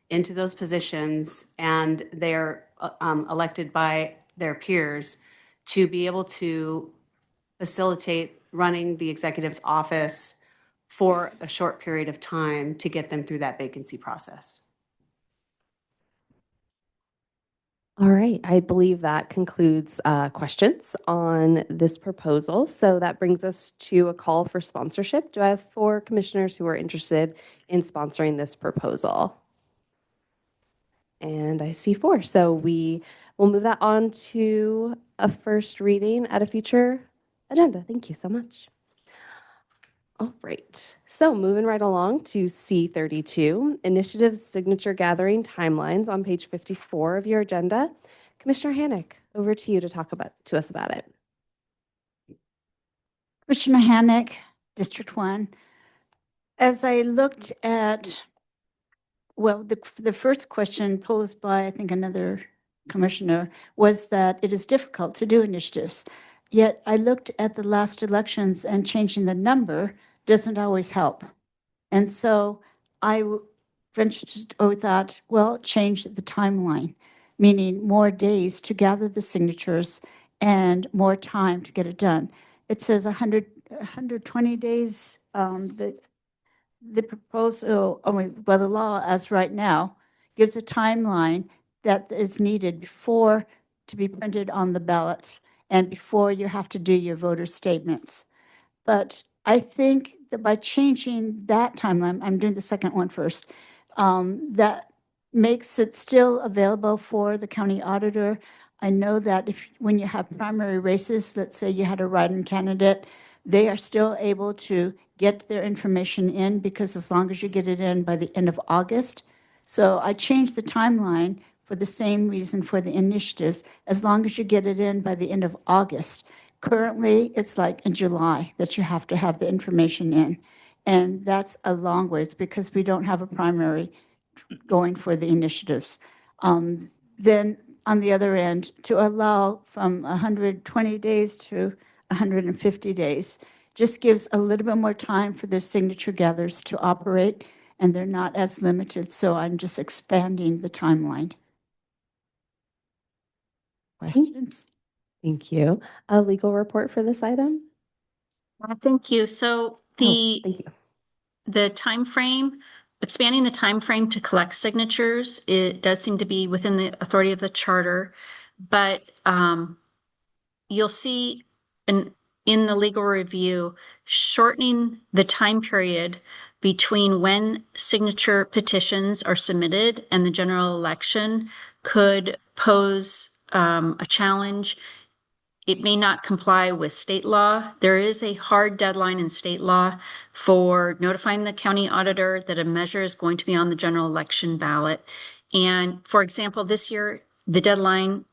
into those positions, and they're elected by their peers to be able to facilitate running the executive's office for a short period of time to get them through that vacancy process. All right, I believe that concludes questions on this proposal. So that brings us to a call for sponsorship. Do I have 4 commissioners who are interested in sponsoring this proposal? And I see 4. So we will move that on to a first reading at a future agenda. Thank you so much. All right, so moving right along to C32, initiative signature gathering timelines on page 54 of your agenda. Commissioner Hannick, over to you to talk to us about it. Commissioner Hannick, District 1. As I looked at, well, the first question posed by, I think, another commissioner was that it is difficult to do initiatives. Yet I looked at the last elections and changing the number doesn't always help. And so I ventured or thought, well, change the timeline, meaning more days to gather the signatures and more time to get it done. It says 120 days. The proposal, well, the law as right now gives a timeline that is needed before to be printed on the ballots and before you have to do your voter statements. But I think that by changing that timeline, I'm doing the second one first, that makes it still available for the county auditor. I know that when you have primary races, let's say you had a write-in candidate, they are still able to get their information in because as long as you get it in by the end of August. So I changed the timeline for the same reason for the initiatives, as long as you get it in by the end of August. Currently, it's like in July that you have to have the information in. And that's a long ways because we don't have a primary going for the initiatives. Then on the other end, to allow from 120 days to 150 days just gives a little bit more time for the signature gatherers to operate, and they're not as limited. So I'm just expanding the timeline. Questions? Thank you. A legal report for this item? Thank you. So the Thank you. the time frame, expanding the time frame to collect signatures, it does seem to be within the authority of the charter, but you'll see in the legal review, shortening the time period between when signature petitions are submitted and the general election could pose a challenge. It may not comply with state law. There is a hard deadline in state law for notifying the county auditor that a measure is going to be on the general election ballot. And for example, this year, let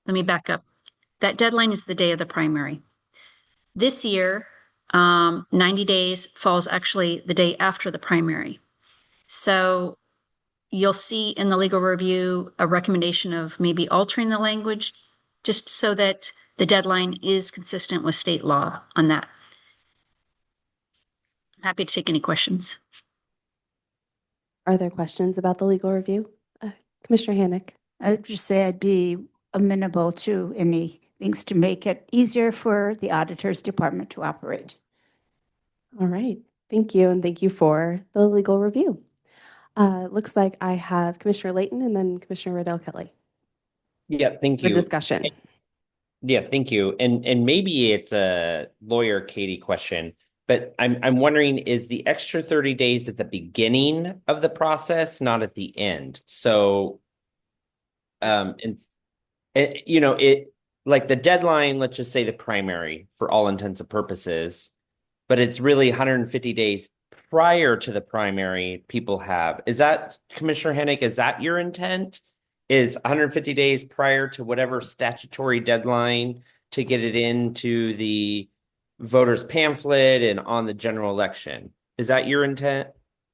me back up. That deadline is the day of the primary. This year, 90 days falls actually the day after the primary. So you'll see in the legal review a recommendation of maybe altering the language just so that the deadline is consistent with state law on that. I'm happy to take any questions. Are there questions about the legal review? Commissioner Hannick. I'd just say I'd be amenable to any things to make it easier for the auditor's department to operate. All right. Thank you. And thank you for the legal review. Looks like I have Commissioner Layton and then Commissioner Riddell Kelly. Yeah, thank For you. discussion. Yeah, thank you. And maybe it's a lawyer Katie question, but I'm wondering, is the extra 30 days at the beginning of the process, not at the end? So you know, it like the deadline, let's just say the primary for all intents and purposes, but it's really 150 days prior to the primary people have. Is that, Commissioner Hennick, is that your intent? Is 150 days prior to whatever statutory deadline to get it into the voters pamphlet and on the general election? Is that your intent?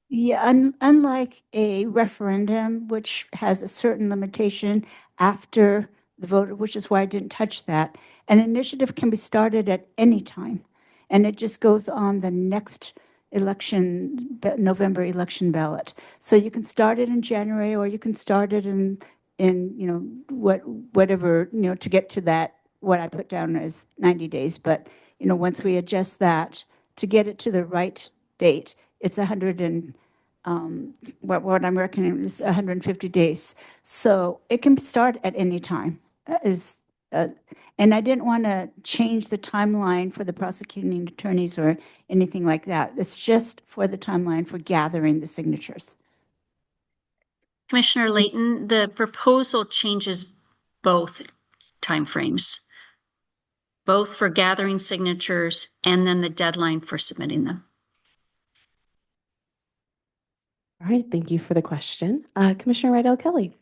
Yeah, unlike a referendum, which has a certain limitation after the vote, which is why I didn't touch that, an initiative can be started at any time, and it just goes on the next election, November election ballot. So you can start it in January, or you can start it in you know, whatever, you know, to get to that, what I put down as 90 days. But, you know, once we adjust that to get it to the right date, it's 100 and what I'm reckoning is 150 days. So it can start at any time. And I didn't want to change the timeline for the prosecuting attorneys or anything like that. It's just for the timeline for gathering the signatures. Commissioner Layton, the proposal changes both timeframes, both for gathering signatures and then the deadline for submitting them. All right. Thank you for the question. Commissioner Riddell Kelly.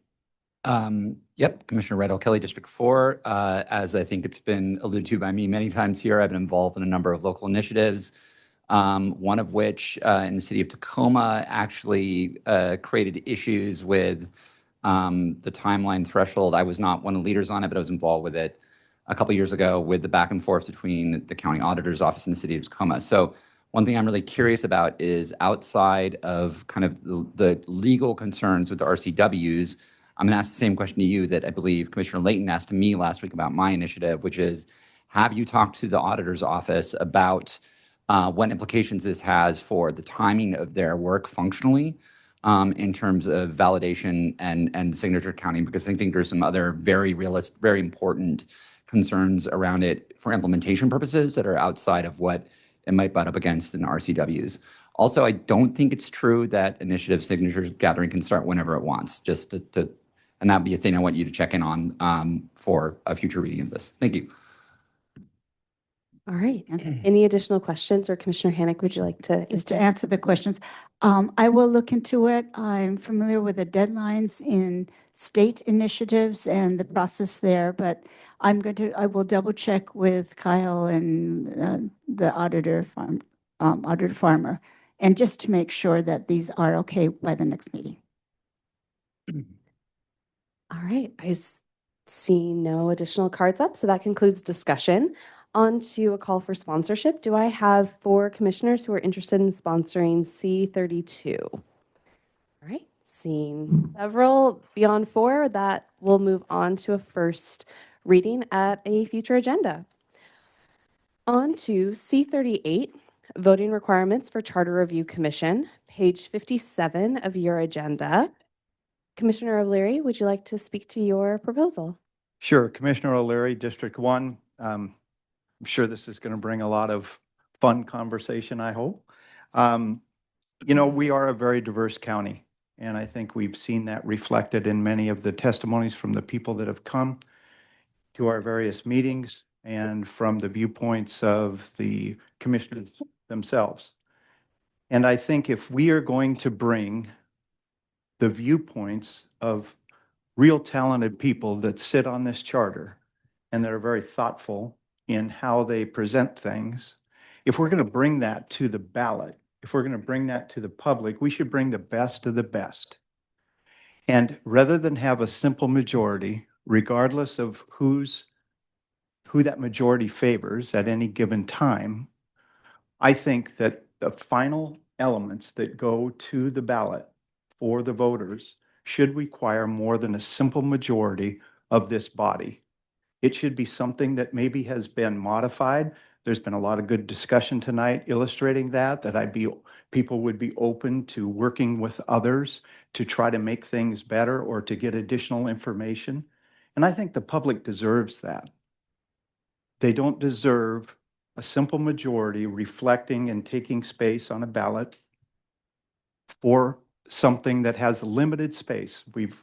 Yep, Commissioner Red Kelly, District 4. As I think it's been alluded to by me many times here, I've been involved in a number of local initiatives, one of which in the city of Tacoma actually created issues with the timeline threshold. I was not one of the leaders on it, but I was involved with it a couple years ago with the back and forth between the county auditor's office and the city of Tacoma. So one thing I'm really curious about is outside of kind of the legal concerns with the RCWs, I'm going to ask the same question to you that I believe Commissioner Layton asked to me last week about my initiative, which is, have you talked to the auditor's office about what implications this has for the timing of their work functionally in terms of validation and signature counting? Because I think there's some other very realistic, very important concerns around it for implementation purposes that are outside of what it might butt up against in RCWs. Also, I don't think it's true that initiative signatures gathering can start whenever it wants, and that'd be a thing I want you to check in on for a future reading of this. Thank you. All right. Any additional questions, or Commissioner Hannick, would you like to Just to answer the questions, I will look into it. I'm familiar with the deadlines in state initiatives and the process there, but I will double check with Kyle and the auditor farmer, and just to make sure that these are okay by the next meeting. All right, see no additional cards up, so that concludes discussion. On to a call for sponsorship. Do I have 4 commissioners who are interested in sponsoring C32? All right, seeing several beyond 4, that will move on to a first reading at a future agenda. On to C38, voting requirements for Charter Review Commission, page 57 of your agenda. Commissioner O'Leary, would you like to speak to your proposal? Sure. Commissioner O'Leary, District 1. I'm sure this is going to bring a lot of fun conversation, I hope. You know, we are a very diverse county, and I think we've seen that reflected in many of the testimonies from the people that have come to our various meetings and from the viewpoints of the commissioners themselves. And I think if we are going to bring the viewpoints of real talented people that sit on this charter and that are very thoughtful in how they present things, if we're going to bring that to the ballot, if we're going to bring that to the public, we should bring the best of the best. And rather than have a simple majority, regardless of who that majority favors at any given time, I think that the final elements that go to the ballot for the voters should require more than a simple majority of this body. It should be something that maybe has been modified. There's been a lot of good discussion tonight illustrating that people would be open to working with others to try to make things better or to get additional information. And I think the public deserves that. They don't deserve a simple majority reflecting and taking space on a ballot for something that has limited space. We've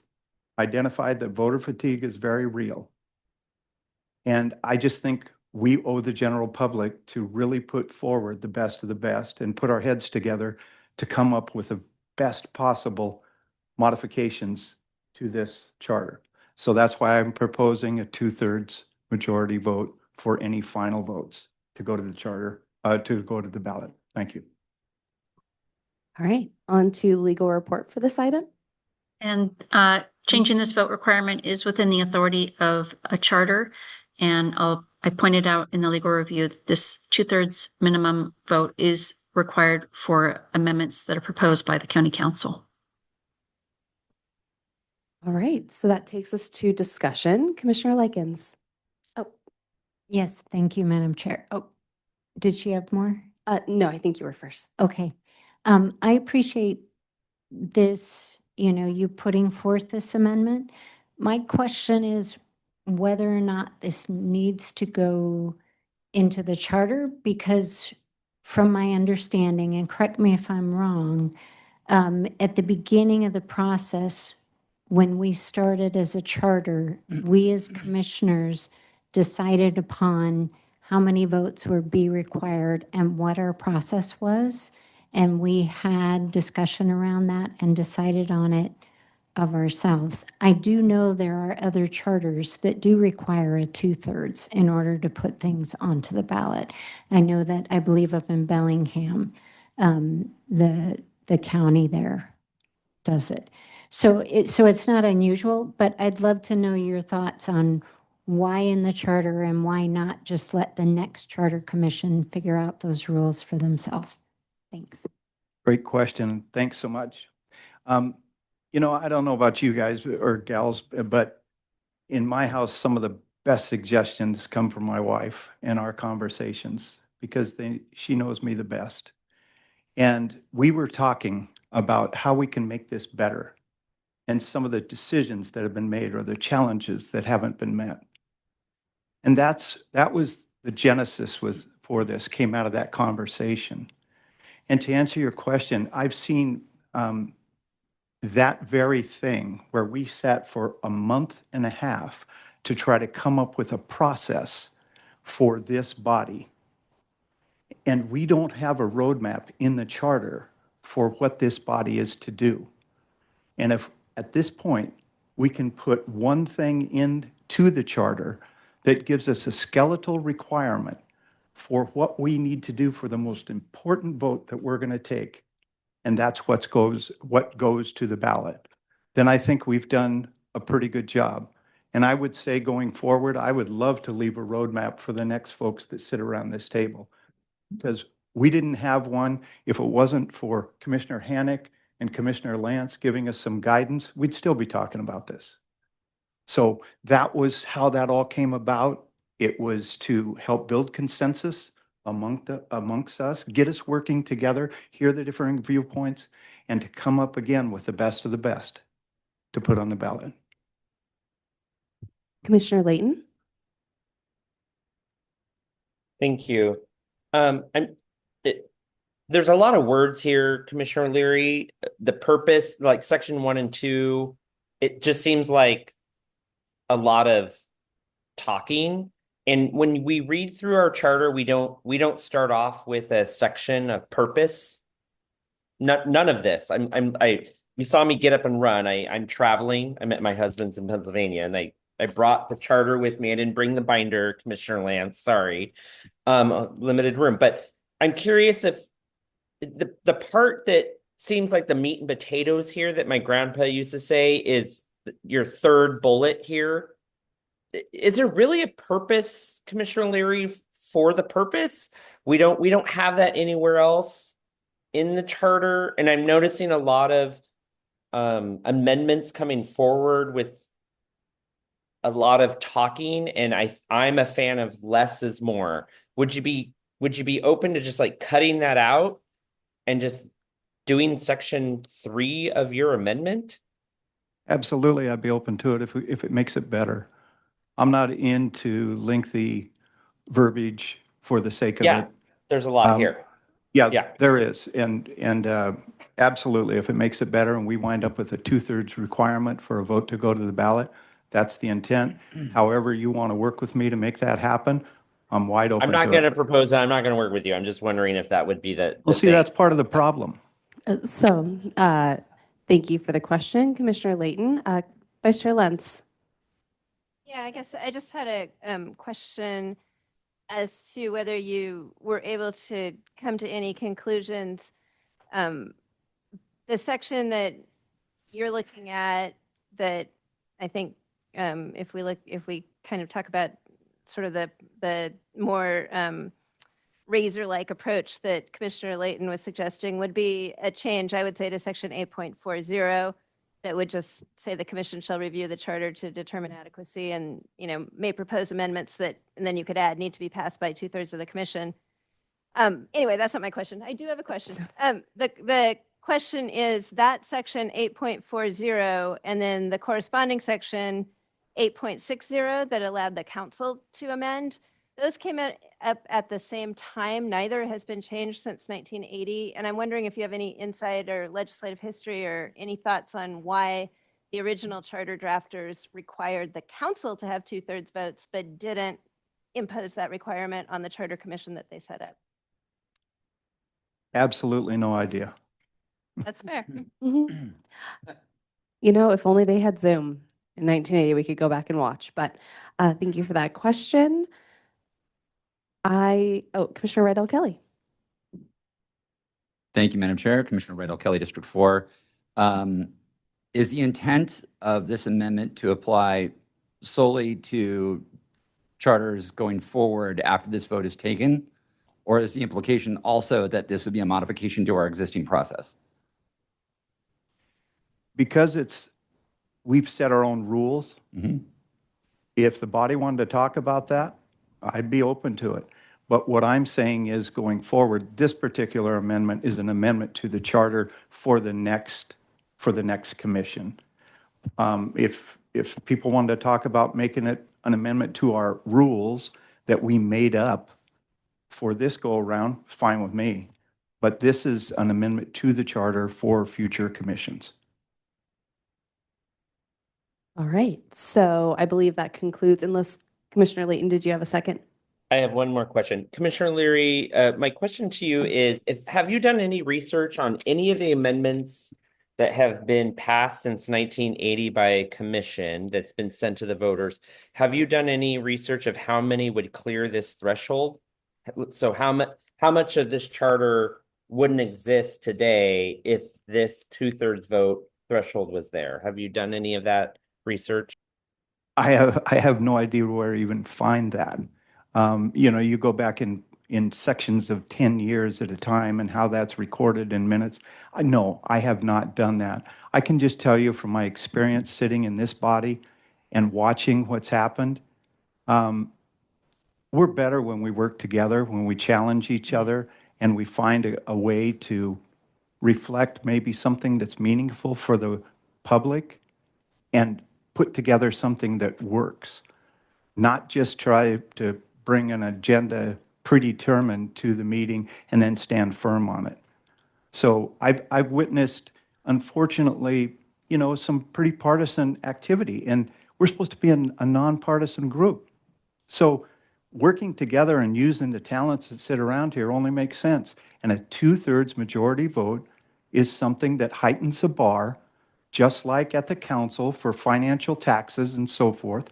identified that voter fatigue is very real. And I just think we owe the general public to really put forward the best of the best and put our heads together to come up with the best possible modifications to this charter. So that's why I'm proposing a 2/3 majority vote for any final votes to go to the charter, to go to the ballot. Thank you. All right, on to legal report for this item. And changing this vote requirement is within the authority of a charter. And I pointed out in the legal review that this 2/3 minimum vote is required for amendments that are proposed by the county council. All right, so that takes us to discussion. Commissioner Likens. Oh, Yes, thank you, Madam Chair. Oh, did she have more? no, I think you were first. Okay. I appreciate this, you putting forth this amendment. My question is whether or not this needs to go into the charter, because from my understanding, and correct me if I'm wrong, at the beginning of the process, when we started as a charter, we as commissioners decided upon how many votes would be required and what our process was. And we had discussion around that and decided on it of ourselves. I do know there are other charters that do require a 2/3 in order to put things onto the ballot. I know that, I believe up in Bellingham, the county there does it. So it's not unusual, but I'd love to know your thoughts on why in the charter and why not just let the next charter commission figure out those rules for themselves. Thanks. Great question. Thanks so much. You know, I don't know about you guys or gals, but in my house, some of the best suggestions come from my wife in our conversations because she knows me the best. And we were talking about how we can make this better and some of the decisions that have been made or the challenges that haven't been met. And that was the genesis for this, came out of that conversation. And to answer your question, I've seen that very thing where we sat for a month and a half to try to come up with a process for this body. And we don't have a roadmap in the charter for what this body is to do. And if at this point we can put one thing into the charter that gives us a skeletal requirement for what we need to do for the most important vote that we're going to take, and that's what goes to the ballot, then I think we've done a pretty good job. And I would say going forward, I would love to leave a roadmap for the next folks that sit around this table, because we didn't have one. If it wasn't for Commissioner Hannick and Commissioner Lance giving us some guidance, we'd still be talking about this. So that was how that all came about. It was to help build consensus amongst us, get us working together, hear the differing viewpoints, and to come up again with the best of the best to put on the ballot. Commissioner Layton? Thank you. There's a lot of words here, Commissioner Leary. The purpose, like section 1 and 2, it just seems like a lot of talking. And when we read through our charter, we don't start off with a section of purpose. None of this. You saw me get up and run. I'm traveling. I'm at my husband's in Pennsylvania, and I brought the charter with me. I didn't bring the binder, Commissioner Lance. Sorry. A limited room. But I'm curious if the part that seems like the meat and potatoes here that my grandpa used to say is your third bullet here. Is there really a purpose, Commissioner Leary, for the purpose? We don't have that anywhere else in the charter, and I'm noticing a lot of amendments coming forward with a lot of talking, and I'm a fan of less is more. Would you be open to just like cutting that out and just doing section 3 of your amendment? Absolutely, I'd be open to it if it makes it better. I'm not into lengthy verbiage for the sake of it. There's a lot here. Yeah, there is. And absolutely, if it makes it better and we wind up with a 2/3 requirement for a vote to go to the ballot, that's the intent. However you want to work with me to make that happen, I'm wide open I'm to not it. going to propose that. I'm not going to work with you. I'm just wondering if that would be the Well, see, thing. that's part of the problem. Thank you for the question, Commissioner Layton. Vice Chair Lentz. Yeah, I guess I just had a question as to whether you were able to come to any conclusions. The section that you're looking at that I think if we kind of talk about sort of the more razor-like approach that Commissioner Layton was suggesting would be a change, I would say, to section 8.40 that would just say the commission shall review the charter to determine adequacy and, may propose amendments that, and then you could add, need to be passed by 2/3 of the commission. Anyway, that's not my question. I do have a question. The question is that section 8.40 and then the corresponding section 8.60 that allowed the council to amend, those came up at the same time. Neither has been changed since 1980. And I'm wondering if you have any insight or legislative history or any thoughts on why the original charter drafters required the council to have 2/3 votes, but didn't impose that requirement on the charter commission that they set up. Absolutely no idea. That's fair. You know, if only they had Zoom in 1980, we could go back and watch. But thank you for that question. Commissioner Rydell Kelly. Thank you, Madam Chair. Commissioner Rydell Kelly, District 4. Is the intent of this amendment to apply solely to charters going forward after this vote is taken? Or is the implication also that this would be a modification to our existing process? Because we've set our own rules. Mm-hmm. If the body wanted to talk about that, I'd be open to it. But what I'm saying is going forward, this particular amendment is an amendment to the charter for the next commission. If people wanted to talk about making it an amendment to our rules that we made up for this go around, fine with me. But this is an amendment to the charter for future commissions. All right. So I believe that concludes, unless Commissioner Layton, did you have a second? I have one more question. Commissioner Leary, my question to you is, have you done any research on any of the amendments that have been passed since 1980 by a commission that's been sent to the voters? Have you done any research of how many would clear this threshold? So how much of this charter wouldn't exist today if this 2/3 vote threshold was there? Have you done any of that research? I have no idea where to even find that. You go back in sections of 10 years at a time and how that's recorded in minutes. No, I have not done that. I can just tell you from my experience sitting in this body and watching what's happened, we're better when we work together, when we challenge each other, and we find a way to reflect maybe something that's meaningful for the public and put together something that works, not just try to bring an agenda predetermined to the meeting and then stand firm on it. So I've witnessed, unfortunately, some pretty partisan activity, and we're supposed to be a nonpartisan group. So working together and using the talents that sit around here only makes sense. And a 2/3 majority vote is something that heightens the bar, just like at the council for financial taxes and so forth,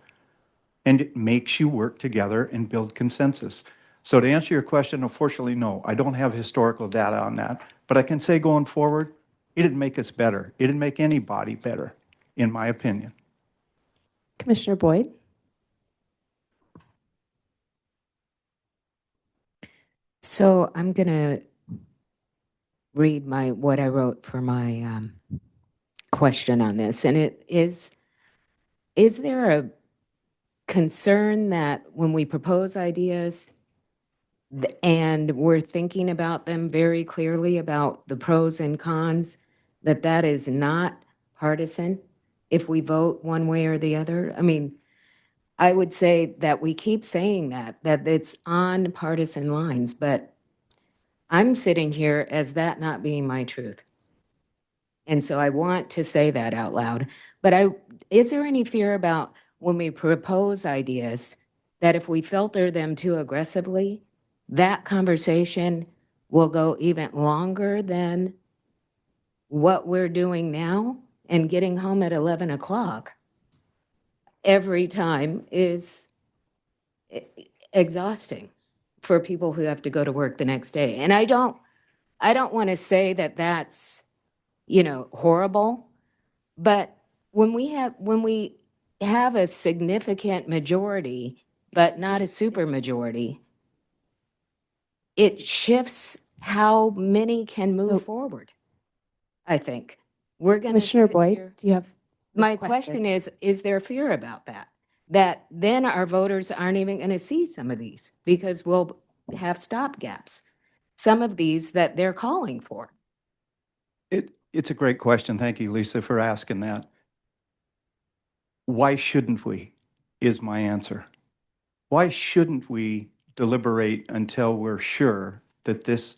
and it makes you work together and build consensus. So to answer your question, unfortunately, no, I don't have historical data on that, but I can say going forward, it'd make us better. It'd make anybody better, in my opinion. Commissioner Boyd? So I'm going to read what I wrote for my question on this. And it is there a concern that when we propose ideas and we're thinking about them very clearly about the pros and cons, that is not partisan if we vote one way or the other? I mean, I would say that we keep saying that it's on partisan lines, but I'm sitting here as that not being my truth. And so I want to say that out loud. But is there any fear about when we propose ideas that if we filter them too aggressively, that conversation will go even longer than what we're doing now? And getting home at 11 o'clock every time is exhausting for people who have to go to work the next day. And I don't want to say that that's, horrible, but when we have a significant majority, but not a super majority, it shifts how many can move forward. I think we're going to. Commissioner Boyd, do you have? My question is there fear about that? That then our voters aren't even going to see some of these because we'll have stopgaps, some of these that they're calling for. It's a great question. Thank you, Lisa, for asking that. Why shouldn't we, is my answer. Why shouldn't we deliberate until we're sure that this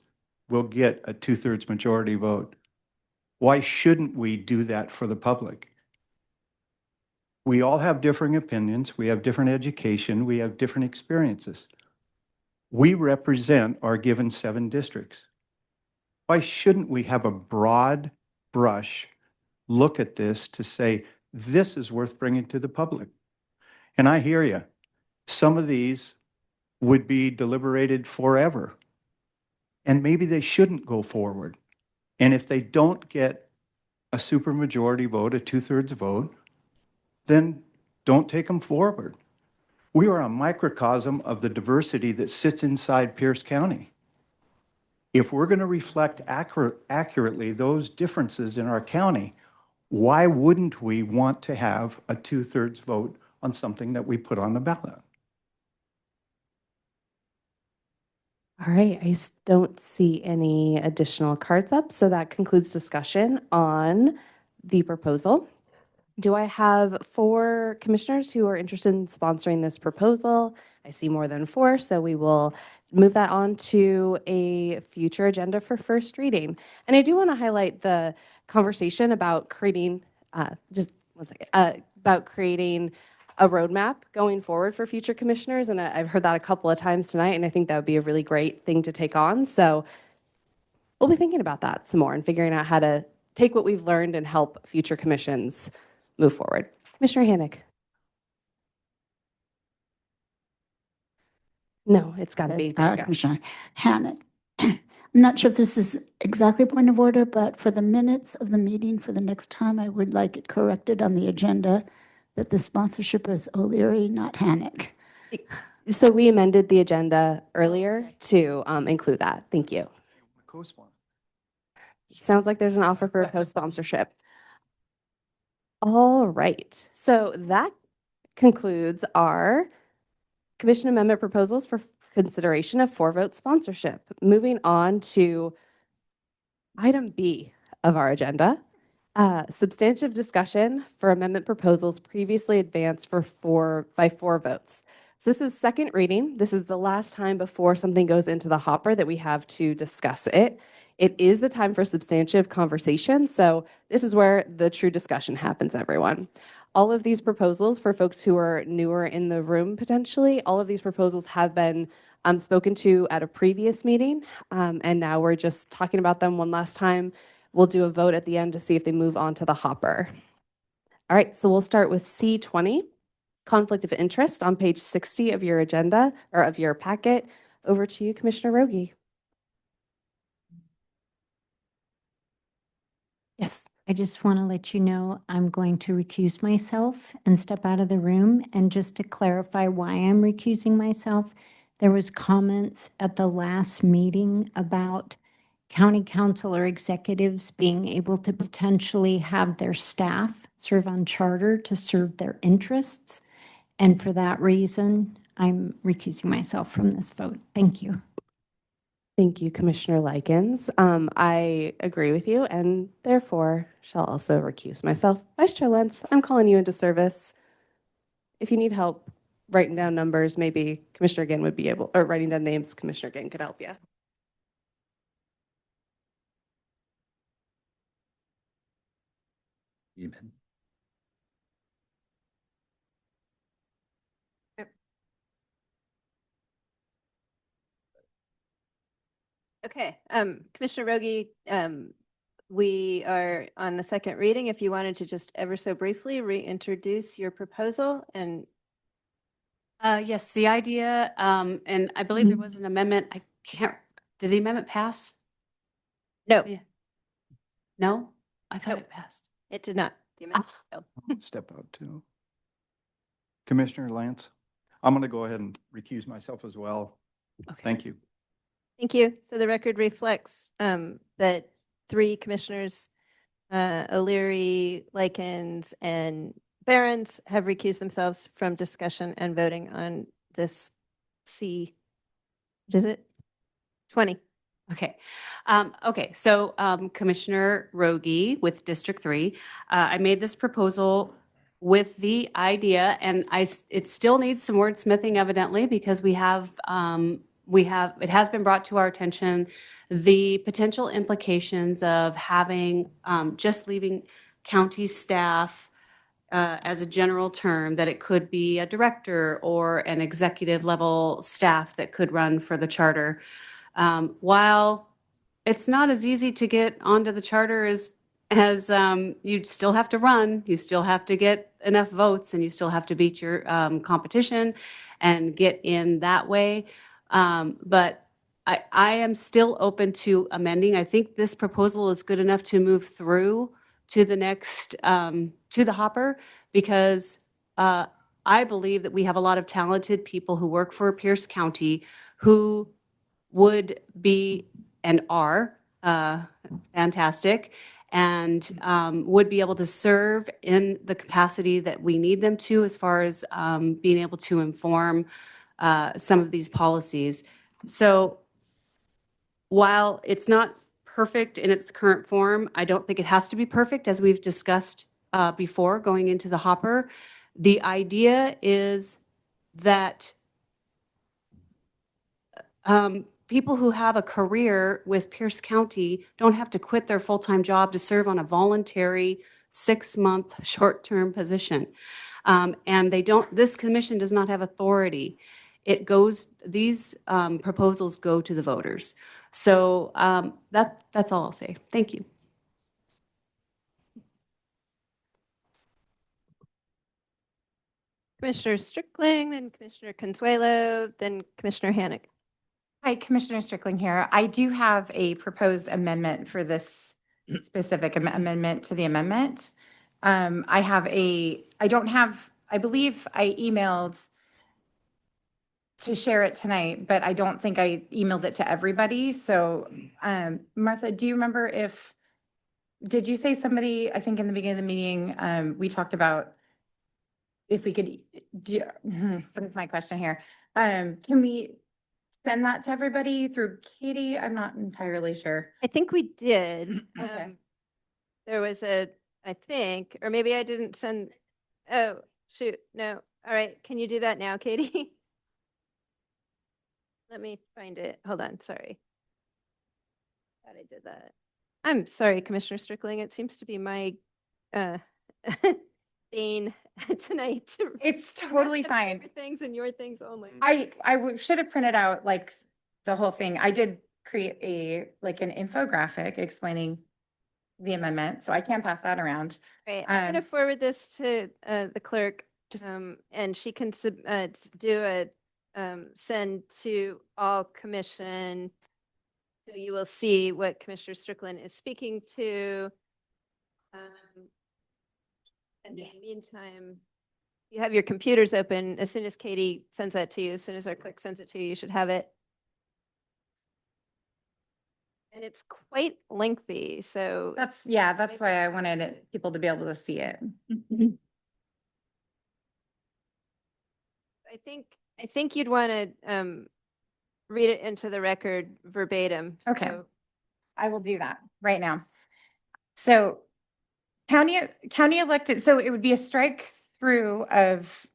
will get a 2/3 majority vote? Why shouldn't we do that for the public? We all have differing opinions. We have different education. We have different experiences. We represent our given 7 districts. Why shouldn't we have a broad brush look at this to say, this is worth bringing to the public. And I hear you. Some of these would be deliberated forever. And maybe they shouldn't go forward. And if they don't get a supermajority vote, a 2/3 vote, then don't take them forward. We are a microcosm of the diversity that sits inside Pierce County. If we're going to reflect accurately those differences in our county, why wouldn't we want to have a 2/3 vote on something that we put on the ballot? All right, don't see any additional cards up, so that concludes discussion on the proposal. Do I have 4 commissioners who are interested in sponsoring this proposal? I see more than 4, so we will move that on to a future agenda for first reading. And I do want to highlight the conversation about creating, just one second, about creating a roadmap going forward for future commissioners. And I've heard that a couple of times tonight, and I think that would be a really great thing to take on. So we'll be thinking about that some more and figuring out how to take what we've learned and help future commissions move forward. Commissioner Hannick. No, it's got to be. There you go. Commissioner Hannick. I'm not sure if this is exactly a point of order, but for the minutes of the meeting for the next time, I would like it corrected on the agenda that the sponsorship is O'Leary, not Hannick. So we amended the agenda earlier to include that. Thank you. Sounds like there's an offer for a co-sponsorship. All right. So that concludes our commission amendment proposals for consideration of 4-vote sponsorship. Moving on to item B of our agenda, substantive discussion for amendment proposals previously advanced by 4 votes. So this is second reading. This is the last time before something goes into the hopper that we have to discuss it. It is the time for substantive conversation. So this is where the true discussion happens, everyone. All of these proposals, for folks who are newer in the room potentially, all of these proposals have been spoken to at a previous meeting, and now we're just talking about them one last time. We'll do a vote at the end to see if they move on to the hopper. All right, so we'll start with C20, conflict of interest on page 60 of your agenda or of your packet. Over to you, Commissioner Rogie. Yes. I just want to let you know I'm going to recuse myself and step out of the room. And just to clarify why I'm recusing myself, there was comments at the last meeting about county council or executives being able to potentially have their staff serve on charter to serve their interests. And for that reason, I'm recusing myself from this vote. Thank you. Thank you, Commissioner Likens. I agree with you and therefore shall also recuse myself. Vice Chair Lentz, I'm calling you into service. If you need help writing down numbers, maybe Commissioner Ginn would be able, or writing down names, Commissioner Ginn could help you. Amen. Okay, Commissioner Rogie, we are on the second reading. If you wanted to just ever so briefly reintroduce your proposal and. Yes, the idea, and I believe there was an amendment. I can't, did the amendment pass? No. Yeah. No? I thought Nope. it passed. It did not. The amendment failed. Step out too. Commissioner Lance, I'm going to go ahead and recuse myself as well. Okay. Thank you. Thank you. So the record reflects that 3 commissioners, O'Leary, Likens, and Barron's, have recused themselves from discussion and voting on this what is it? 20. Okay. Okay. So Commissioner Rogie with District 3, I made this proposal with the idea, and it still needs some wordsmithing evidently because it has been brought to our attention the potential implications of having just leaving county staff as a general term, that it could be a director or an executive level staff that could run for the charter. While it's not as easy to get onto the charter as as you still have to run, you still have to get enough votes, and you still have to beat your competition and get in that way. But I am still open to amending. I think this proposal is good enough to move through to the next, to the hopper, because I believe that we have a lot of talented people who work for Pierce County who would be and are fantastic, and would be able to serve in the capacity that we need them to, as far as being able to inform some of these policies. So while it's not perfect in its current form, I don't think it has to be perfect, as we've discussed before going into the hopper. The idea is that people who have a career with Pierce County don't have to quit their full-time job to serve on a voluntary 6-month short-term position. And they don't, this commission does not have authority. It goes, these proposals go to the voters. So that's all I'll say. Thank you. Commissioner Strickling, then Commissioner Consuelo, then Commissioner Hannick. Hi, Commissioner Strickling here. I do have a proposed amendment for this specific amendment to the amendment. I don't have, I believe I emailed to share it tonight, but I don't think I emailed it to everybody. So, Martha, do you remember did you say somebody, I think in the beginning of the meeting, we talked about if we could what is my question here? Can we send that to everybody through Katie? I'm not entirely sure. I think we did. Okay. There was I think, or maybe I didn't send, oh, shoot, no. All right, can you do that now, Katie? Let me find it. Hold on, sorry. Thought I did that. I'm sorry, Commissioner Strickling. It seems to be my bane tonight. It's totally fine. Things and your things only. I should have printed out like the whole thing. I did create an infographic explaining the amendment, so I can pass that around. Right, I'm going to forward this to the clerk, and she can do a send to all commission. So you will see what Commissioner Strickland is speaking to. In the meantime, you have your computers open. As soon as Katie sends that to you, as soon as our clerk sends it to you, you should have it. And it's quite lengthy, so. That's why I wanted people to be able to see it. I think you'd want to read it into the record verbatim. Okay. So I will do that right now. So county elected, so it would be a strike through of,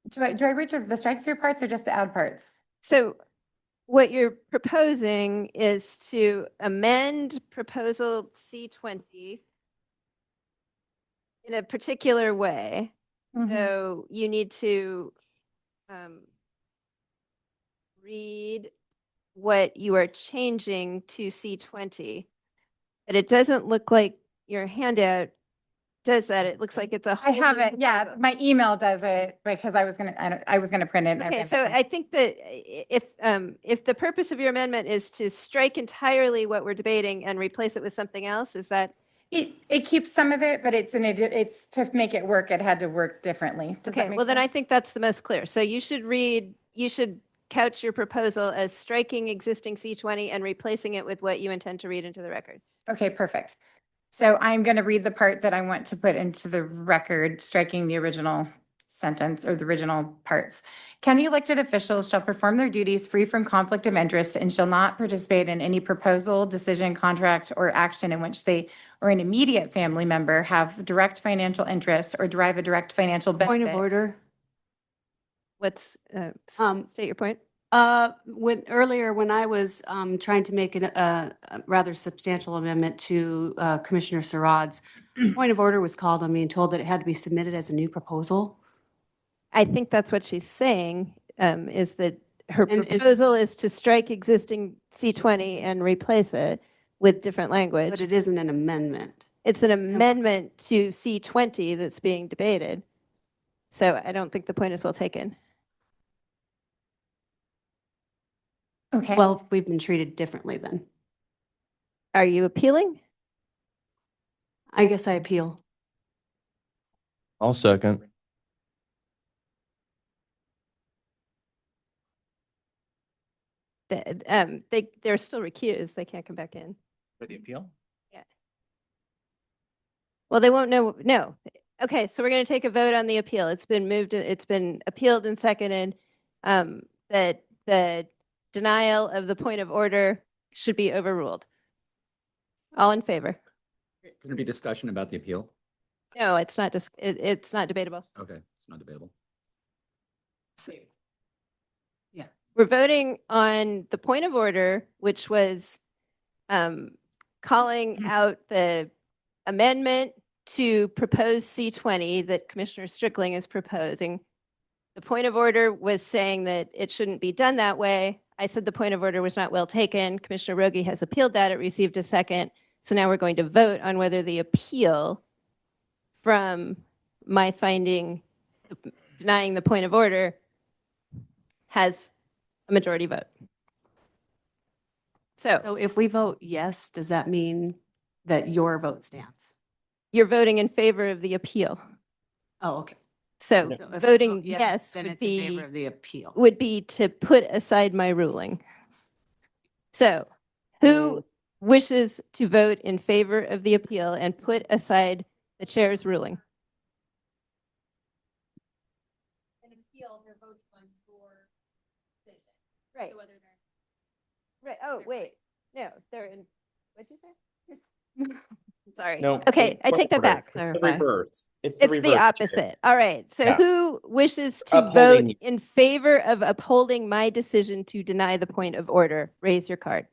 do I read the strike through parts or just the add parts? So what you're proposing is to amend proposal C20 in a particular way. So you need to read what you are changing to C20, but it doesn't look like your handout does that. It looks like it's a I whole have new it. Yeah, proposal. my email does it because I was gonna print it. And I Okay, read so it. I think that if the purpose of your amendment is to strike entirely what we're debating and replace it with something else, is that? It keeps some of it, but it's to make it work, it had to work differently. Does that Okay, make well then I sense? think that's the most clear. So you should couch your proposal as striking existing C20 and replacing it with what you intend to read into the record. Okay, perfect. So I'm going to read the part that I want to put into the record, striking the original sentence or the original parts. County elected officials shall perform their duties free from conflict of interest and shall not participate in any proposal, decision, contract, or action in which they or an immediate family member have direct financial interest or derive a direct financial benefit. Point of order. What's, state your point? When I was trying to make a rather substantial amendment to Commissioner Sarad's, point of order was called on me and told that it had to be submitted as a new proposal. I think that's what she's saying, is that her And proposal is to strike existing C20 and replace it with different language. But it isn't an amendment. It's an amendment to C20 that's being debated. So I don't think the point is well taken. Okay. Well, we've been treated differently then. Are you appealing? I guess I appeal. I'll second. They're still recused. They can't come back in. For the appeal? Yeah. Well, they won't know. No. Okay, so we're going to take a vote on the appeal. It's been moved. It's been appealed and seconded. That the denial of the point of order should be overruled. All in favor? Can there be discussion about the appeal? No, it's not just. It's not debatable. Okay, it's not debatable. Yeah. We're voting on the point of order, which was calling out the amendment to propose C20 that Commissioner Strickling is proposing. The point of order was saying that it shouldn't be done that way. I said the point of order was not well taken. Commissioner Rogi has appealed that. It received a second. So now we're going to vote on whether the appeal from my finding denying the point of order has a majority vote. So if we vote yes, does that mean that your vote stands? You're voting in favor of the appeal. Oh, okay. So So if we voting vote yes then would it's in favor be of the appeal. to put aside my ruling. So who wishes to vote in favor of the appeal and put aside the chair's ruling? Right. Right. Oh, wait. No, they're in. What'd you say? Sorry. No. Okay, I take that back. It's the reverse. It's the It's the reverse. Chair. opposite. All right. So Yeah. who wishes to Upholding. vote in favor of upholding my decision to deny the point of order? Raise your card.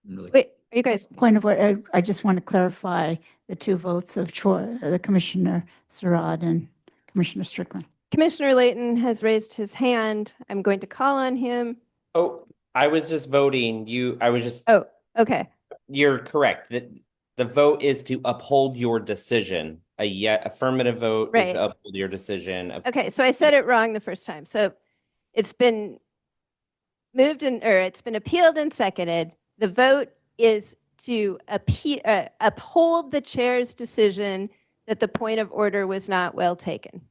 Really. Wait, are you guys? Point of order, I just want to clarify the two votes of the Commissioner Surratt and Commissioner Strickland. Commissioner Layton has raised his hand. I'm going to call on him. Oh, I was just voting. Oh, okay. You're correct. The vote is to uphold your decision. Affirmative vote is Right. to uphold your decision. Okay, so I said it wrong the first time. So it's been moved it's been appealed and seconded. The vote is to uphold the chair's decision that the point of order was not well taken.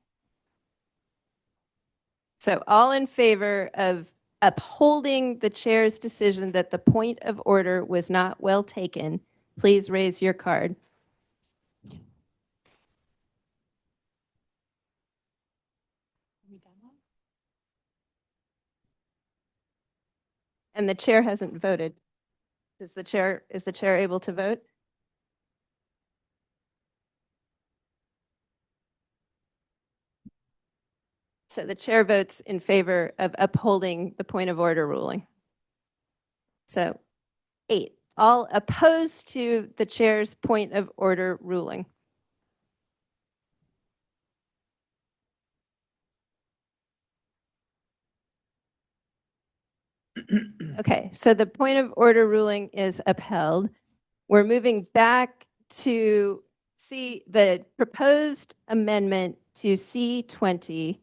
So all in favor of upholding the chair's decision that the point of order was not well taken, please raise your card. And the chair hasn't voted. Is the chair able to vote? So the chair votes in favor of upholding the point of order ruling. So 8, all opposed to the chair's point of order ruling. Okay, so the point of order ruling is upheld. We're moving back to see the proposed amendment to C20,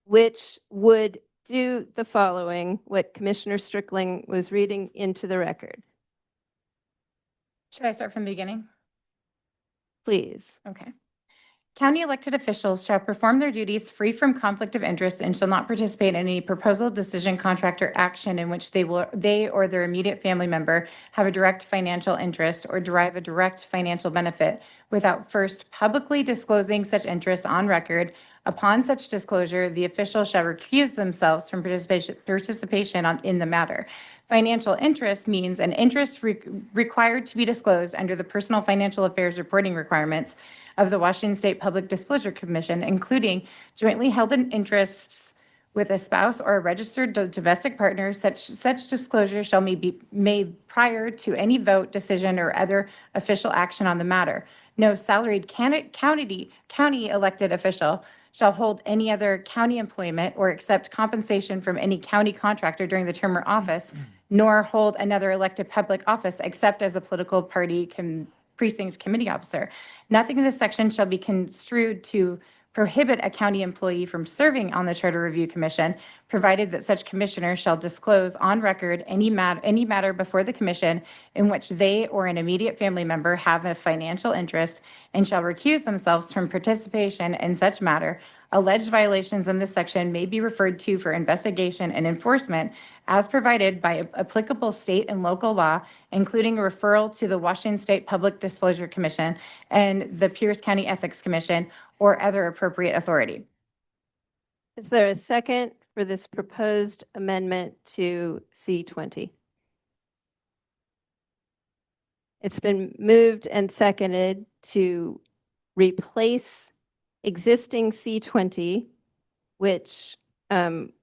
which would do the following, what Commissioner Strickling was reading into the record. Should I start from the beginning? Please. Okay. County elected officials shall perform their duties free from conflict of interest and shall not participate in any proposal, decision, contract, or action in which they or their immediate family member have a direct financial interest or derive a direct financial benefit without first publicly disclosing such interest on record. Upon such disclosure, the official shall recuse themselves from participation in the matter. Financial interest means an interest required to be disclosed under the personal financial affairs reporting requirements of the Washington State Public Disclosure Commission, including jointly held interests with a spouse or a registered domestic partner. Such disclosure shall be made prior to any vote, decision, or other official action on the matter. No salaried county elected official shall hold any other county employment or accept compensation from any county contractor during the term of office, nor hold another elected public office except as a political party precinct committee officer. Nothing in this section shall be construed to prohibit a county employee from serving on the Charter Review Commission, provided that such commissioner shall disclose on record any matter before the commission in which they or an immediate family member have a financial interest and shall recuse themselves from participation in such matter. Alleged violations in this section may be referred to for investigation and enforcement as provided by applicable state and local law, including a referral to the Washington State Public Disclosure Commission and the Pierce County Ethics Commission or other appropriate authority. Is there a second for this proposed amendment to C20? It's been moved and seconded to replace existing C20, which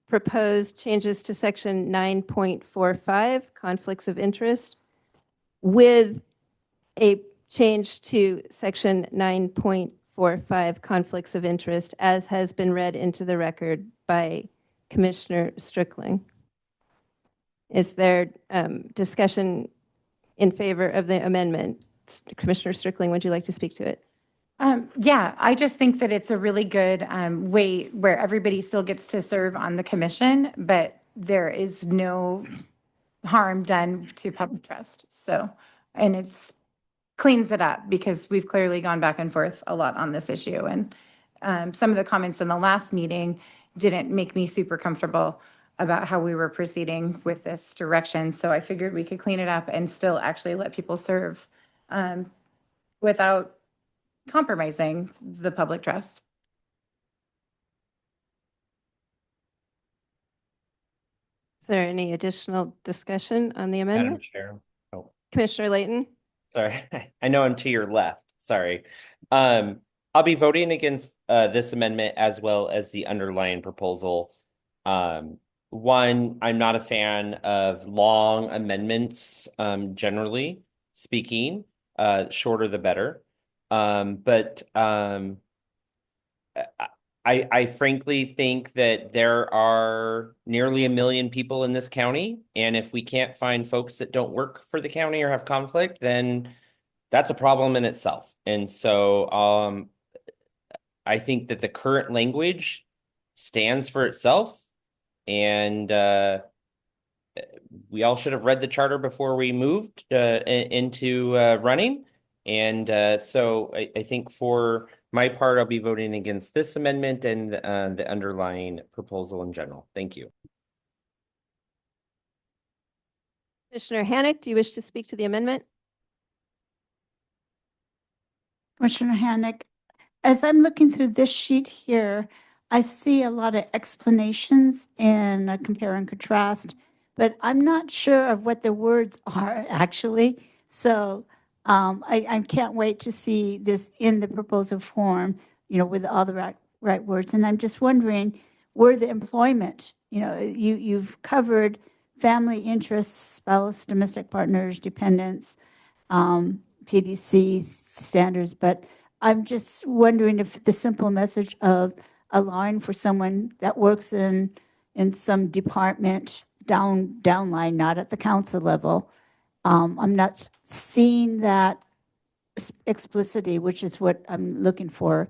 proposed changes to section 9.45, conflicts of interest, with a change to section 9.45, conflicts of interest, as has been read into the record by Commissioner Strickling. Is there discussion in favor of the amendment? Commissioner Strickling, would you like to speak to it? Yeah, I just think that it's a really good way where everybody still gets to serve on the commission, but there is no harm done to public trust. So, and it's cleans it up because we've clearly gone back and forth a lot on this issue. And some of the comments in the last meeting didn't make me super comfortable about how we were proceeding with this direction. So I figured we could clean it up and still actually let people serve without compromising the public trust. Is there any additional discussion on the amendment? Madam Chair. Oh, Commissioner Layton? sorry. I know I'm to your left. Sorry. I'll be voting against this amendment as well as the underlying proposal. One, I'm not a fan of long amendments, generally speaking. Shorter the better. But I frankly think that there are nearly 1 million people in this county, and if we can't find folks that don't work for the county or have conflict, then that's a problem in itself. And so I think that the current language stands for itself, and we all should have read the charter before we moved into running. And so I think for my part, I'll be voting against this amendment and the underlying proposal in general. Thank you. Commissioner Hannick, do you wish to speak to the amendment? Commissioner Hannick, as I'm looking through this sheet here, I see a lot of explanations and compare and contrast, but I'm not sure of what the words are actually. So I can't wait to see this in the proposal form, you know, with all the right words. And I'm just wondering where the employment, you know, you've covered family interests, spouse, domestic partners, dependents, PDC standards, but I'm just wondering if the simple message of allowing for someone that works in some department downline, not at the council level, I'm not seeing that explicitly, which is what I'm looking for.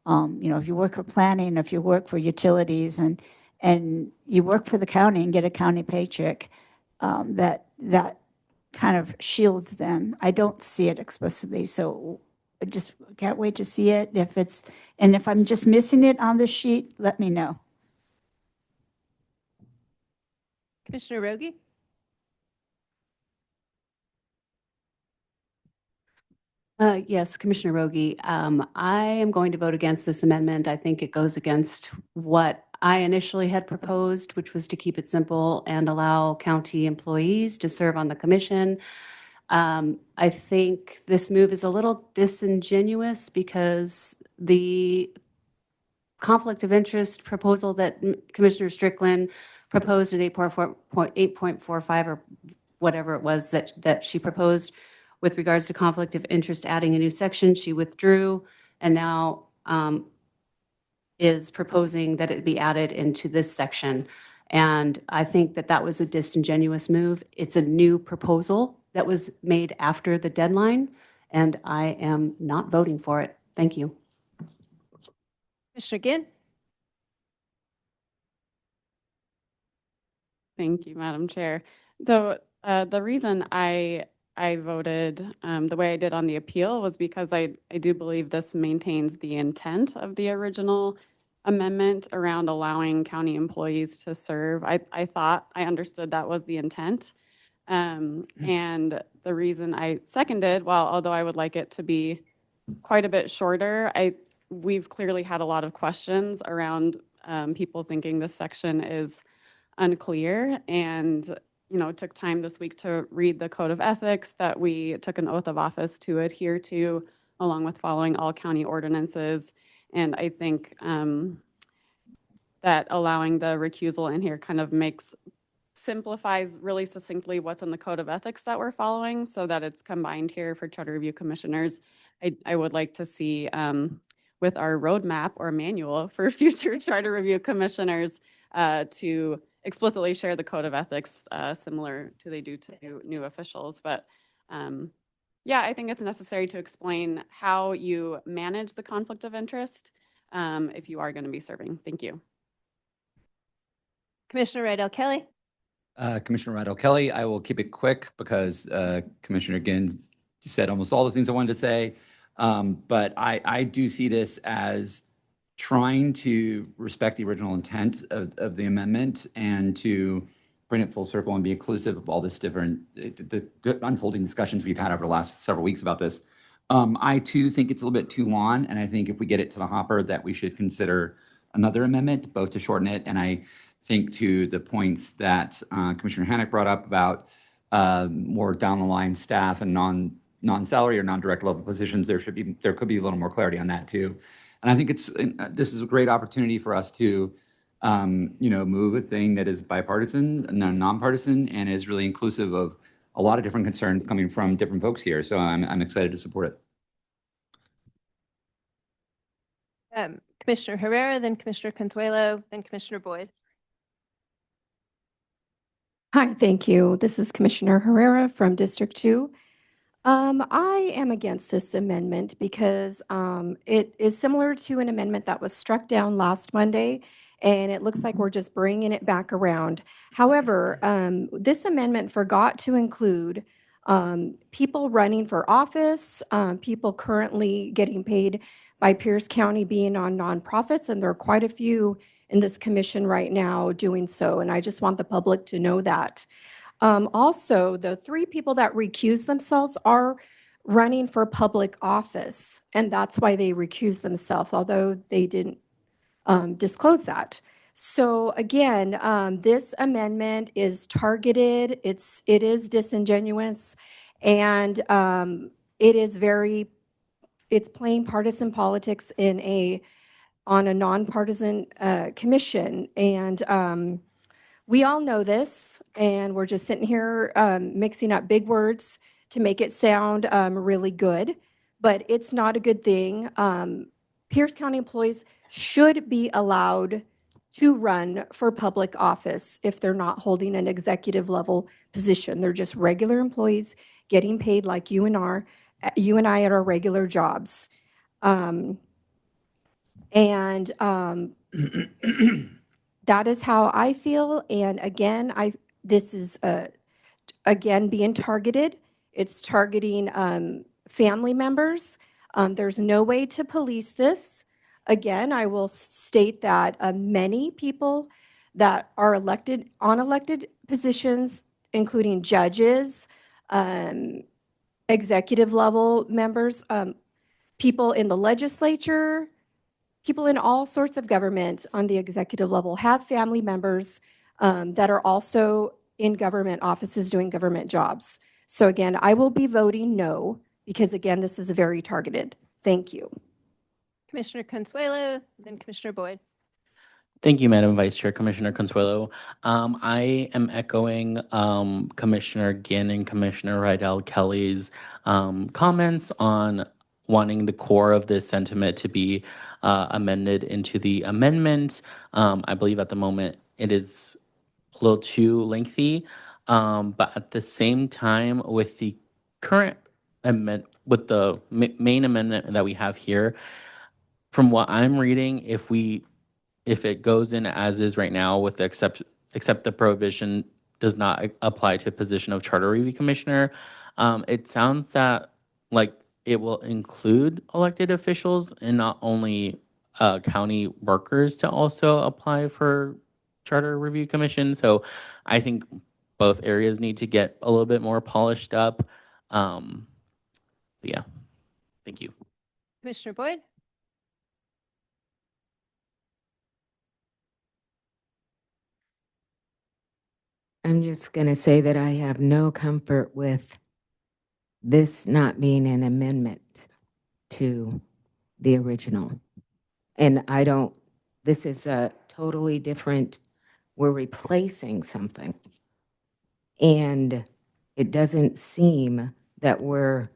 You know, if you work for planning, if you work for utilities, and you work for the county and get a county paycheck, that kind of shields them. I don't see it explicitly, so I just can't wait to see it. And if I'm just missing it on the sheet, let me know. Commissioner Rogie? Yes, Commissioner Rogie, I am going to vote against this amendment. I think it goes against what I initially had proposed, which was to keep it simple and allow county employees to serve on the commission. I think this move is a little disingenuous because the conflict of interest proposal that Commissioner Strickland proposed in 8.45 or whatever it was that she proposed with regards to conflict of interest, adding a new section. She withdrew and now is proposing that it be added into this section. And I think that that was a disingenuous move. It's a new proposal that was made after the deadline, and I am not voting for it. Thank you. Commissioner Ginn? Thank you, Madam Chair. So the reason I voted the way I did on the appeal was because I do believe this maintains the intent of the original amendment around allowing county employees to serve. I thought I understood that was the intent. And the reason I seconded, well, although I would like it to be quite a bit shorter, we've clearly had a lot of questions around people thinking this section is unclear, and took time this week to read the code of ethics that we took an oath of office to adhere to, along with following all county ordinances. And I think that allowing the recusal in here kind of simplifies really succinctly what's in the code of ethics that we're following, so that it's combined here for charter review commissioners. I would like to see with our roadmap or manual for future charter review commissioners to explicitly share the code of ethics similar to they do to new officials. But yeah, I think it's necessary to explain how you manage the conflict of interest if you are going to be serving. Thank you. Commissioner Rydell Kelly? Commissioner Rydell Kelly, I will keep it quick because Commissioner Ginn said almost all the things I wanted to say. But I do see this as trying to respect the original intent of the amendment and to bring it full circle and be inclusive of all this different the unfolding discussions we've had over the last several weeks about this. I too think it's a little bit too long, and I think if we get it to the hopper that we should consider another amendment, both to shorten it. And I think to the points that Commissioner Hannock brought up about more down the line staff and non-salary or non-direct level positions, there could be a little more clarity on that too. And I think this is a great opportunity for us to move a thing that is bipartisan, nonpartisan, and is really inclusive of a lot of different concerns coming from different folks here. So I'm excited to support it. Commissioner Herrera, then Commissioner Consuelo, then Commissioner Boyd. Hi, thank you. This is Commissioner Herrera from District 2. I am against this amendment because it is similar to an amendment that was struck down last Monday, and it looks like we're just bringing it back around. However, this amendment forgot to include people running for office, people currently getting paid by Pierce County being on nonprofits, and there are quite a few in this commission right now doing so, and I just want the public to know that. Also, the 3 people that recuse themselves are running for public office, and that's why they recuse themselves, although they didn't disclose that. So again, this amendment is targeted, it is disingenuous, and it's playing partisan politics on a nonpartisan commission. And we all know this, and we're just sitting here mixing up big words to make it sound really good, but it's not a good thing. Pierce County employees should be allowed to run for public office if they're not holding an executive level position. They're just regular employees getting paid like you and I at our regular jobs. That is how I feel. And again, this is again being targeted. It's targeting family members. There's no way to police this. Again, I will state that many people that are elected on elected positions, including judges, executive level members, people in the legislature, people in all sorts of government on the executive level have family members that are also in government offices doing government jobs. So again, I will be voting no, because again, this is very targeted. Thank you. Commissioner Consuelo, then Commissioner Boyd. Thank you, Madam Vice Chair, Commissioner Consuelo. I am echoing Commissioner Ginn and Commissioner Rydell Kelly's comments on wanting the core of this sentiment to be amended into the amendment. I believe at the moment it is a little too lengthy, but at the same time, with the current amendment, with the main amendment that we have here, from what I'm reading, if it goes in as is right now with the except the prohibition does not apply to a position of charter review commissioner, it sounds that like it will include elected officials and not only county workers to also apply for charter review commission. So I think both areas need to get a little bit more polished up. Yeah, thank you. Commissioner Boyd. I'm just going to say that I have no comfort with this not being an amendment to the original. And this is a totally different, we're replacing something. And it doesn't seem that we're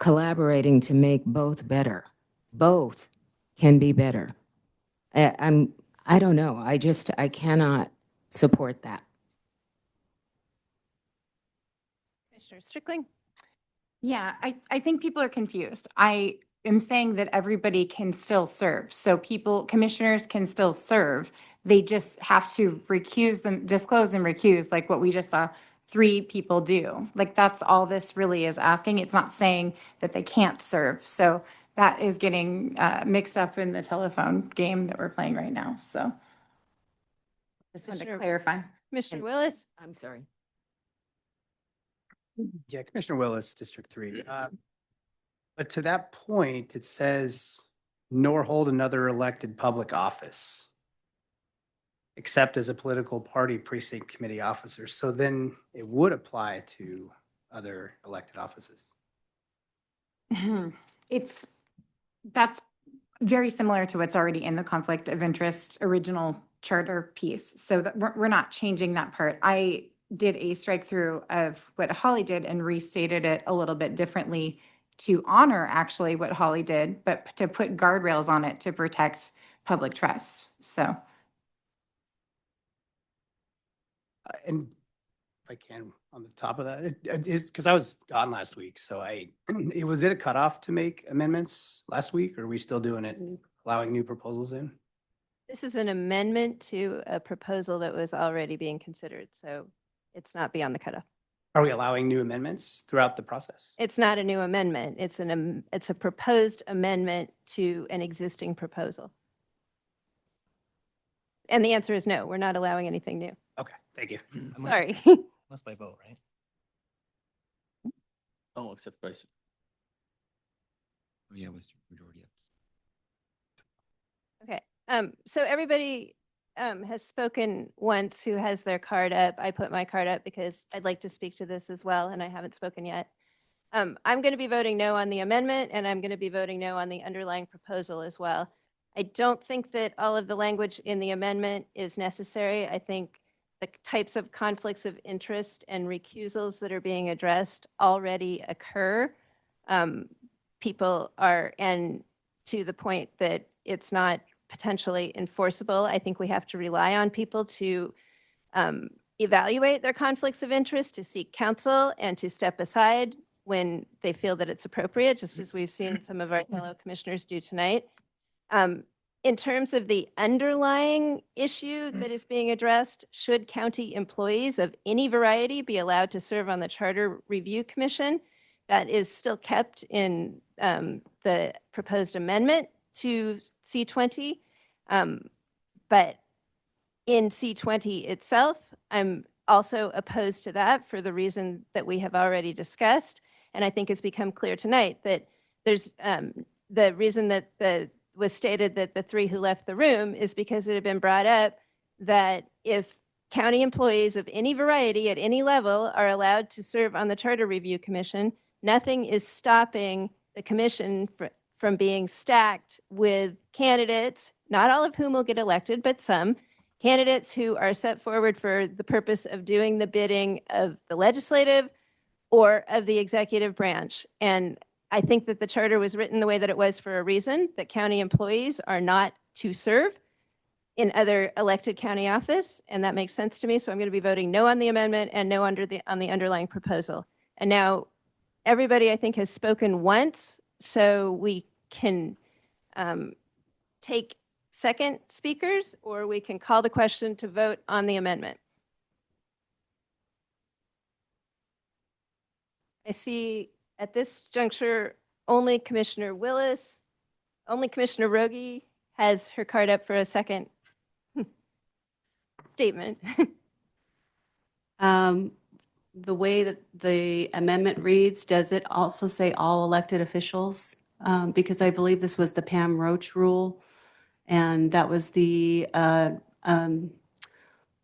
collaborating to make both better. Both can be better. I don't know. I cannot support that. Commissioner Strickling. Yeah, I think people are confused. I am saying that everybody can still serve. So commissioners can still serve. They just have to disclose and recuse, like what we just saw 3 people do. Like that's all this really is asking. It's not saying that they can't serve. So that is getting mixed up in the telephone game that we're playing right now. So just wanted to clarify. Commissioner Willis. I'm sorry. Yeah, Commissioner Willis, District 3. But to that point, it says, nor hold another elected public office, except as a political party precinct committee officer. So then it would apply to other elected offices. That's very similar to what's already in the conflict of interest original charter piece. So that we're not changing that part. I did a strike through of what Holly did and restated it a little bit differently to honor actually what Holly did, but to put guardrails on it to protect public trust. So. And if I can, on the top of that, it is because I was gone last week. So was it a cutoff to make amendments last week? Or are we still doing it, allowing new proposals in? This is an amendment to a proposal that was already being considered. So it's not beyond the cutoff. Are we allowing new amendments throughout the process? It's not a new amendment. It's a proposed amendment to an existing proposal. And the answer is no, we're not allowing anything new. Okay, thank you. Sorry. Unless by vote, right? Oh, except by. Oh, yeah, it was majority. Okay, so everybody has spoken once who has their card up. I put my card up because I'd like to speak to this as well, and I haven't spoken yet. I'm going to be voting no on the amendment, and I'm going to be voting no on the underlying proposal as well. I don't think that all of the language in the amendment is necessary. I think the types of conflicts of interest and recusals that are being addressed already occur. People are, and to the point that it's not potentially enforceable, I think we have to rely on people to evaluate their conflicts of interest, to seek counsel, and to step aside when they feel that it's appropriate, just as we've seen some of our fellow commissioners do tonight. In terms of the underlying issue that is being addressed, should county employees of any variety be allowed to serve on the Charter Review Commission? That is still kept in the proposed amendment to C20. But in C20 itself, I'm also opposed to that for the reason that we have already discussed. And I think it's become clear tonight that there's the reason that was stated that the 3 who left the room is because it had been brought up that if county employees of any variety at any level are allowed to serve on the Charter Review Commission, nothing is stopping the commission from being stacked with candidates, not all of whom will get elected, but some candidates who are set forward for the purpose of doing the bidding of the legislative or of the executive branch. And I think that the charter was written the way that it was for a reason, that county employees are not to serve in other elected county office, and that makes sense to me. So I'm going to be voting no on the amendment and no on the underlying proposal. And now everybody, I think, has spoken once, so we can take second speakers, or we can call the question to vote on the amendment. I see at this juncture only Commissioner Willis, only Commissioner Rogie has her card up for a second statement. The way that the amendment reads, does it also say all elected officials? Because I believe this was the Pam Roach rule, and that was the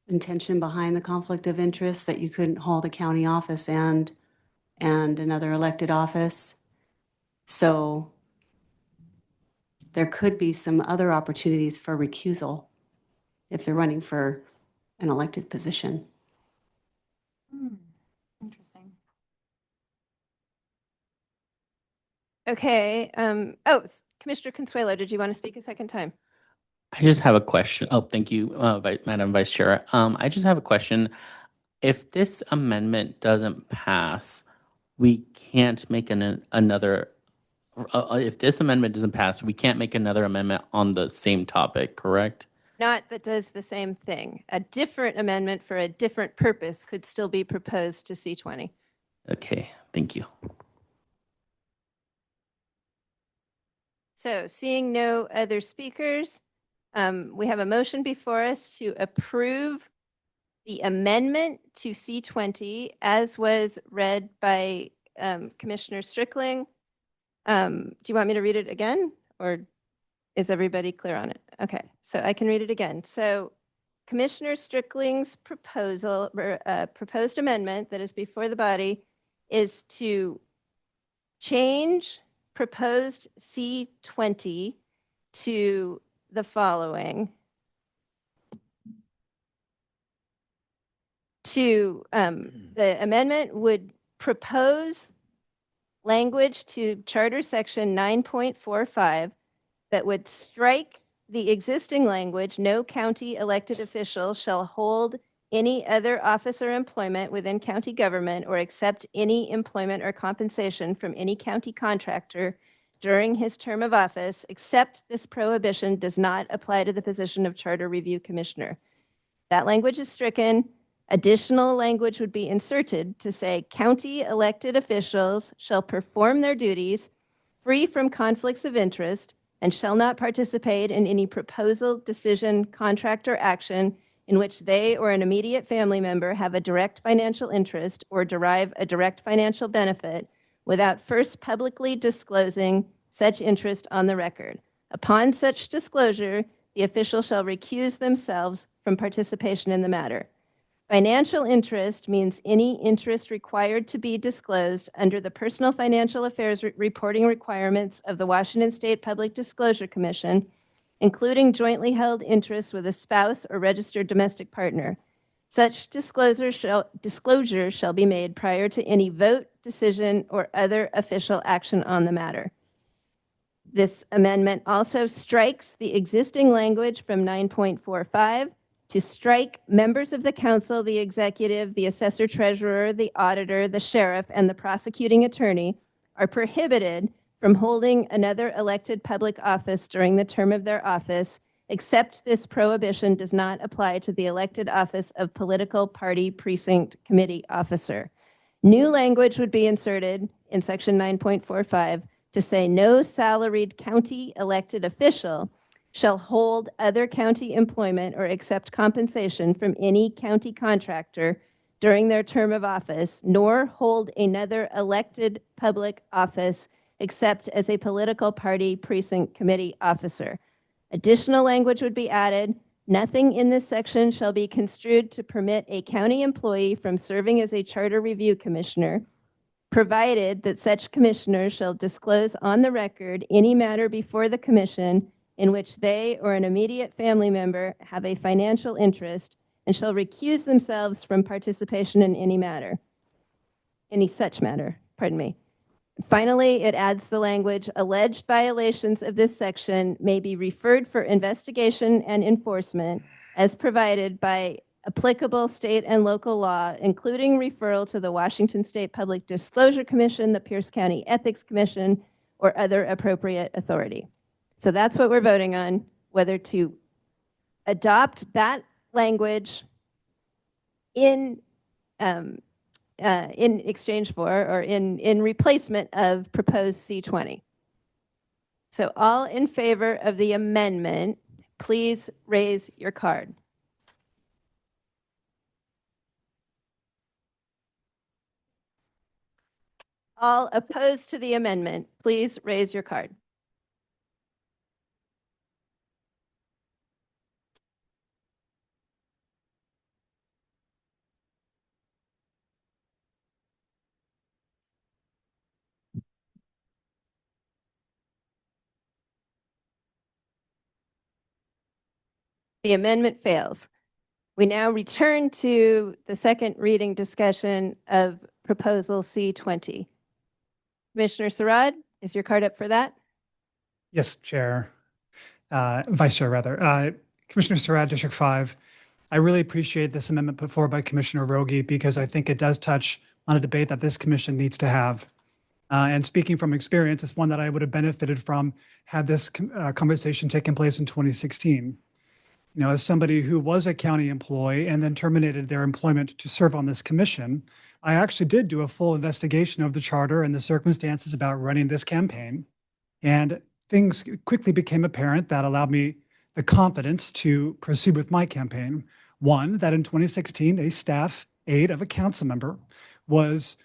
intention behind the conflict of interest, that you couldn't hold a county office and another elected office. So there could be some other opportunities for recusal if they're running for an elected position. Interesting. Okay. Commissioner Consuelo, did you want to speak a second time? I just have a question. Oh, thank you, Madam Vice Chair. I just have a question. If this amendment doesn't pass, we can't make another. If this amendment doesn't pass, we can't make another amendment on the same topic, correct? Not that does the same thing. A different amendment for a different purpose could still be proposed to C20. Okay, thank you. So seeing no other speakers, we have a motion before us to approve the amendment to C20 as was read by Commissioner Strickling. Do you want me to read it again, or is everybody clear on it? Okay, so I can read it again. So Commissioner Strickling's proposal, proposed amendment that is before the body is to change proposed C20 to the following. The amendment would propose language to Charter Section 9.45 that would strike the existing language, no county elected official shall hold any other office or employment within county government or accept any employment or compensation from any county contractor during his term of office, except this prohibition does not apply to the position of Charter Review Commissioner. That language is stricken. Additional language would be inserted to say county elected officials shall perform their duties free from conflicts of interest and shall not participate in any proposal, decision, contract, or action in which they or an immediate family member have a direct financial interest or derive a direct financial benefit without first publicly disclosing such interest on the record. Upon such disclosure, the official shall recuse themselves from participation in the matter. Financial interest means any interest required to be disclosed under the personal financial affairs reporting requirements of the Washington State Public Disclosure Commission, including jointly held interests with a spouse or registered domestic partner. Such disclosure shall be made prior to any vote, decision, or other official action on the matter. This amendment also strikes the existing language from 9.45 to strike members of the council, the executive, the assessor treasurer, the auditor, the sheriff, and the prosecuting attorney are prohibited from holding another elected public office during the term of their office, except this prohibition does not apply to the elected office of political party precinct committee officer. New language would be inserted in section 9.45 to say no salaried county elected official shall hold other county employment or accept compensation from any county contractor during their term of office, nor hold another elected public office except as a political party precinct committee officer. Additional language would be added. Nothing in this section shall be construed to permit a county employee from serving as a charter review commissioner, provided that such commissioner shall disclose on the record any matter before the commission in which they or an immediate family member have a financial interest and shall recuse themselves from participation in any such matter, pardon me. Finally, it adds the language, alleged violations of this section may be referred for investigation and enforcement as provided by applicable state and local law, including referral to the Washington State Public Disclosure Commission, the Pierce County Ethics Commission, or other appropriate authority. So that's what we're voting on, whether to adopt that language in exchange for or in replacement of proposed C20. So all in favor of the amendment, please raise your card. All opposed to the amendment, please raise your card. The amendment fails. We now return to the second reading discussion of proposal C20. Commissioner Sarad, is your card up for that? Yes, Chair, Vice Chair rather. Commissioner Surratt, District 5, I really appreciate this amendment put forward by Commissioner Rogi because I think it does touch on a debate that this commission needs to have. And speaking from experience, it's one that I would have benefited from had this conversation taken place in 2016. You know, as somebody who was a county employee and then terminated their employment to serve on this commission, I actually did do a full investigation of the charter and the circumstances about running this campaign. And things quickly became apparent that allowed me the confidence to proceed with my campaign. One, that in 2016, a staff aide of a council member was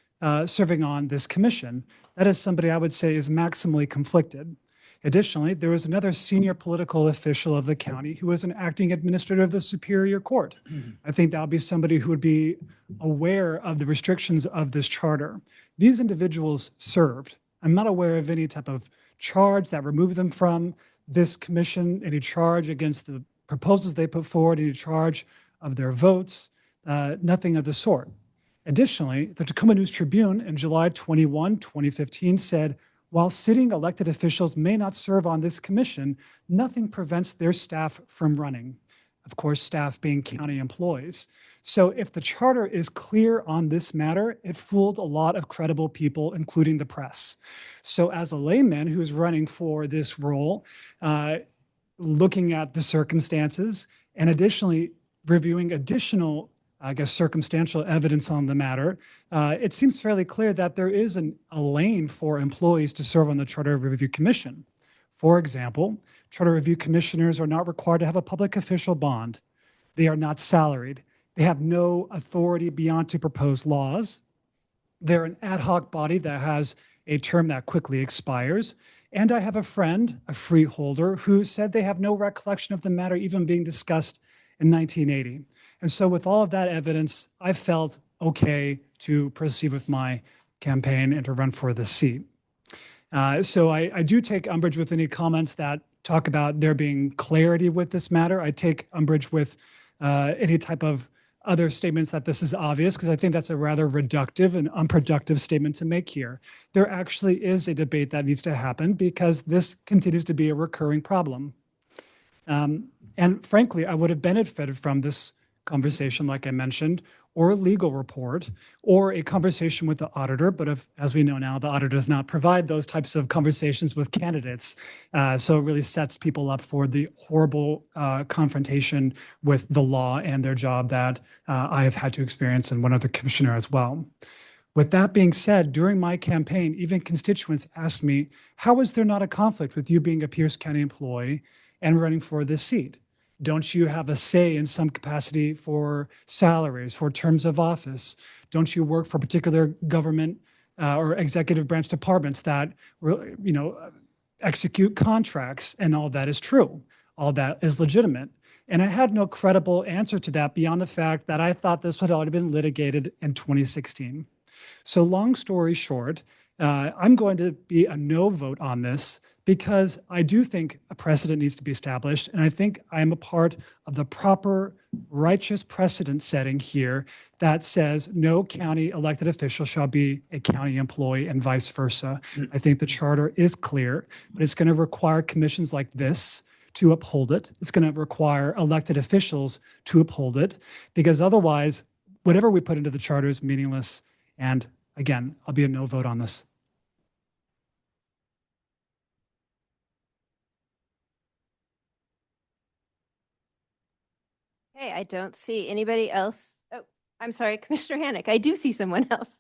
serving on this commission. That is somebody I would say is maximally conflicted. Additionally, there was another senior political official of the county who was an acting administrator of the Superior Court. I think that would be somebody who would be aware of the restrictions of this charter. These individuals served. I'm not aware of any type of charge that removed them from this commission, any charge against the proposals they put forward, any charge of their votes, nothing of the sort. Additionally, the Tacoma News Tribune in July 21, 2015 said, while sitting elected officials may not serve on this commission, nothing prevents their staff from running. Of course, staff being county employees. So if the charter is clear on this matter, it fooled a lot of credible people, including the press. So as a layman who's running for this role, looking at the circumstances and additionally reviewing additional circumstantial evidence on the matter, it seems fairly clear that there is a lane for employees to serve on the Charter Review Commission. For example, Charter Review Commissioners are not required to have a public official bond. They are not salaried. They have no authority beyond to propose laws. They're an ad hoc body that has a term that quickly expires. And I have a friend, a freeholder, who said they have no recollection of the matter even being discussed in 1980. And so with all of that evidence, I felt okay to proceed with my campaign and to run for the seat. So I do take umbrage with any comments that talk about there being clarity with this matter. I take umbrage with any type of other statements that this is obvious, because I think that's a rather reductive and unproductive statement to make here. There actually is a debate that needs to happen because this continues to be a recurring problem. And frankly, I would have benefited from this conversation, like I mentioned, or a legal report, or a conversation with the auditor. But as we know now, the auditor does not provide those types of conversations with candidates. So it really sets people up for the horrible confrontation with the law and their job that I have had to experience, and one other commissioner as well. With that being said, during my campaign, even constituents asked me, how is there not a conflict with you being a Pierce County employee and running for this seat? Don't you have a say in some capacity for salaries, for terms of office? Don't you work for particular government or executive branch departments that, execute contracts? And all that is true. All that is legitimate. And I had no credible answer to that beyond the fact that I thought this had already been litigated in 2016. So long story short, I'm going to be a no vote on this because I do think a precedent needs to be established. And I think I'm a part of the proper righteous precedent setting here that says no county elected official shall be a county employee and vice versa. I think the charter is clear, but it's going to require commissions like this to uphold it. It's going to require elected officials to uphold it, because otherwise, whatever we put into the charter is meaningless. And again, I'll be a no vote on this. Hey, I don't see anybody else. Oh, I'm sorry, Commissioner Hannick. I do see someone else.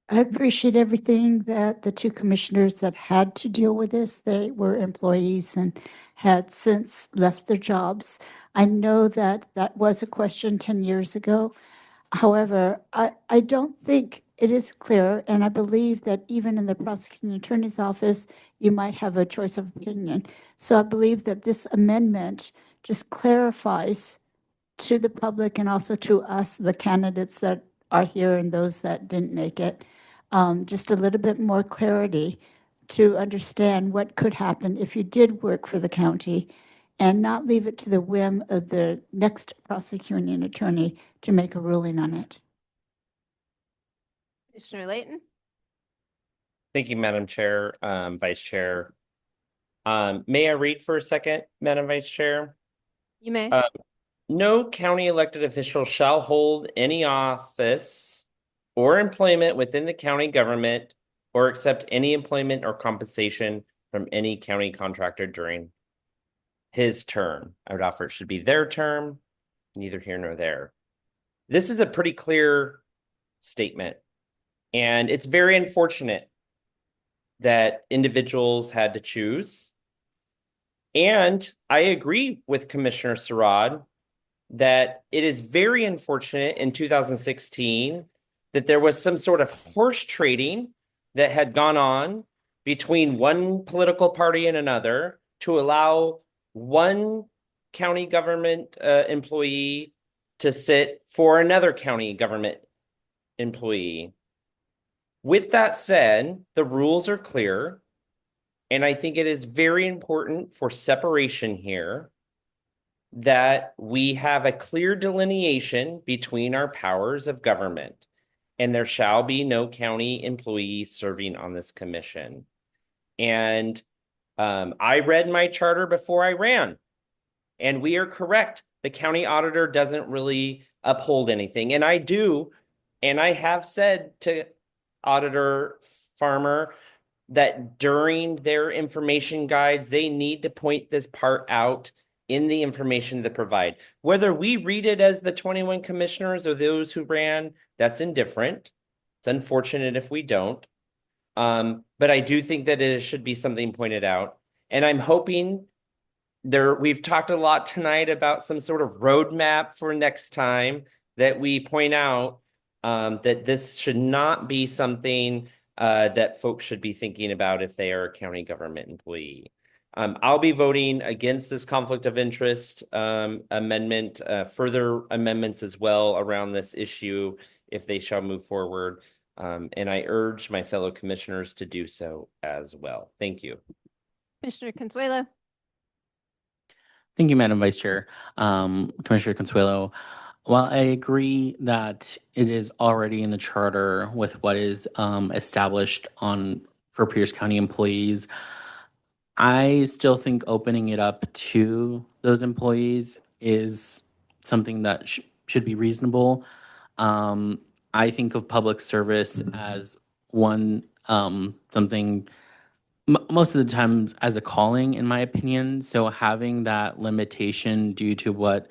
I appreciate everything that the two commissioners that had to deal with this, they were employees and had since left their jobs. I know that that was a question 10 years ago. However, I don't think it is clear, and I believe that even in the prosecuting attorney's office, you might have a choice of opinion. So I believe that this amendment just clarifies to the public and also to us, the candidates that are here and those that didn't make it, just a little bit more clarity to understand what could happen if you did work for the county and not leave it to the whim of the next prosecuting attorney to make a ruling on it. Commissioner Layton? Thank you, Madam Chair, Vice Chair. May I read for a second, Madam Vice Chair? You may. No county elected official shall hold any office or employment within the county government or accept any employment or compensation from any county contractor during his term. I would offer it should be their term, neither here nor there. This is a pretty clear statement, and it's very unfortunate that individuals had to choose. And I agree with Commissioner Sarad that it is very unfortunate in 2016 that there was some sort of horse trading that had gone on between one political party and another to allow one county government employee to sit for another county government employee. With that said, the rules are clear, and I think it is very important for separation here that we have a clear delineation between our powers of government, and there shall be no county employee serving on this commission. And I read my charter before I ran, and we are correct. The county auditor doesn't really uphold anything. And I do, and I have said to Auditor Farmer that during their information guides, they need to point this part out in the information they provide. Whether we read it as the 21 commissioners or those who ran, that's indifferent. It's unfortunate if we don't. But I do think that it should be something pointed out. And I'm hoping we've talked a lot tonight about some sort of roadmap for next time that we point out that this should not be something that folks should be thinking about if they are a county government employee. I'll be voting against this conflict of interest amendment, further amendments as well around this issue if they shall move forward. And I urge my fellow commissioners to do so as well. Thank you. Commissioner Consuelo? Thank you, Madam Vice Chair. Commissioner Consuelo, while I agree that it is already in the charter with what is established for Pierce County employees, I still think opening it up to those employees is something that should be reasonable. I think of public service as one something most of the times as a calling, in my opinion. So having that limitation due to what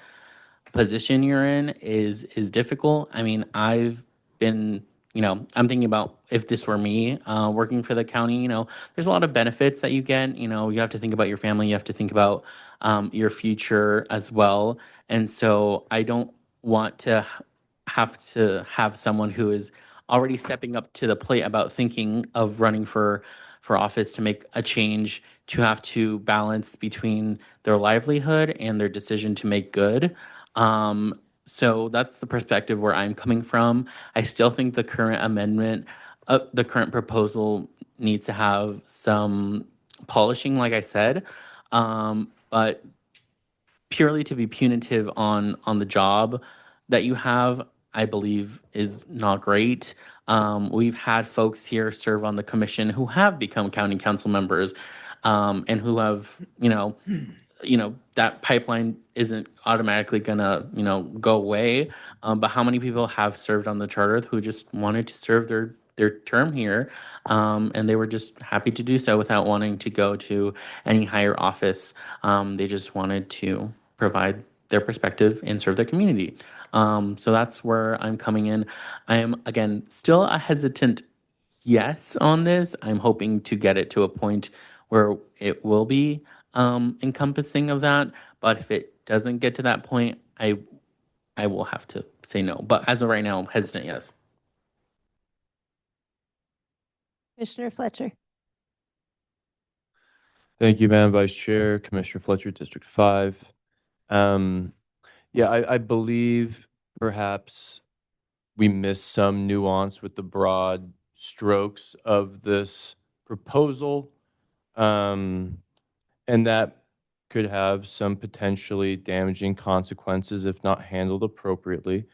position you're in is difficult. I mean, I've been, I'm thinking about if this were me working for the county, there's a lot of benefits that you get. You have to think about your family, you have to think about your future as well. And so I don't want to have someone who is already stepping up to the plate about thinking of running for office to make a change to have to balance between their livelihood and their decision to make good. So that's the perspective where I'm coming from. I still think the current amendment, the current proposal needs to have some polishing, like I said. But purely to be punitive on the job that you have, I believe is not great. We've had folks here serve on the commission who have become county council members, and who have, that pipeline isn't automatically gonna, go away. But how many people have served on the charter who just wanted to serve their term here, and they were just happy to do so without wanting to go to any higher office. They just wanted to provide their perspective and serve their community. So that's where I'm coming in. I am, again, still a hesitant yes on this. I'm hoping to get it to a point where it will be encompassing of that. But if it doesn't get to that point, I will have to say no. But as of right now, I'm hesitant yes. Commissioner Fletcher. Thank you, Madam Vice Chair, Commissioner Fletcher, District 5. Yeah, I believe perhaps we missed some nuance with the broad strokes of this proposal, and that could have some potentially damaging consequences if not handled appropriately.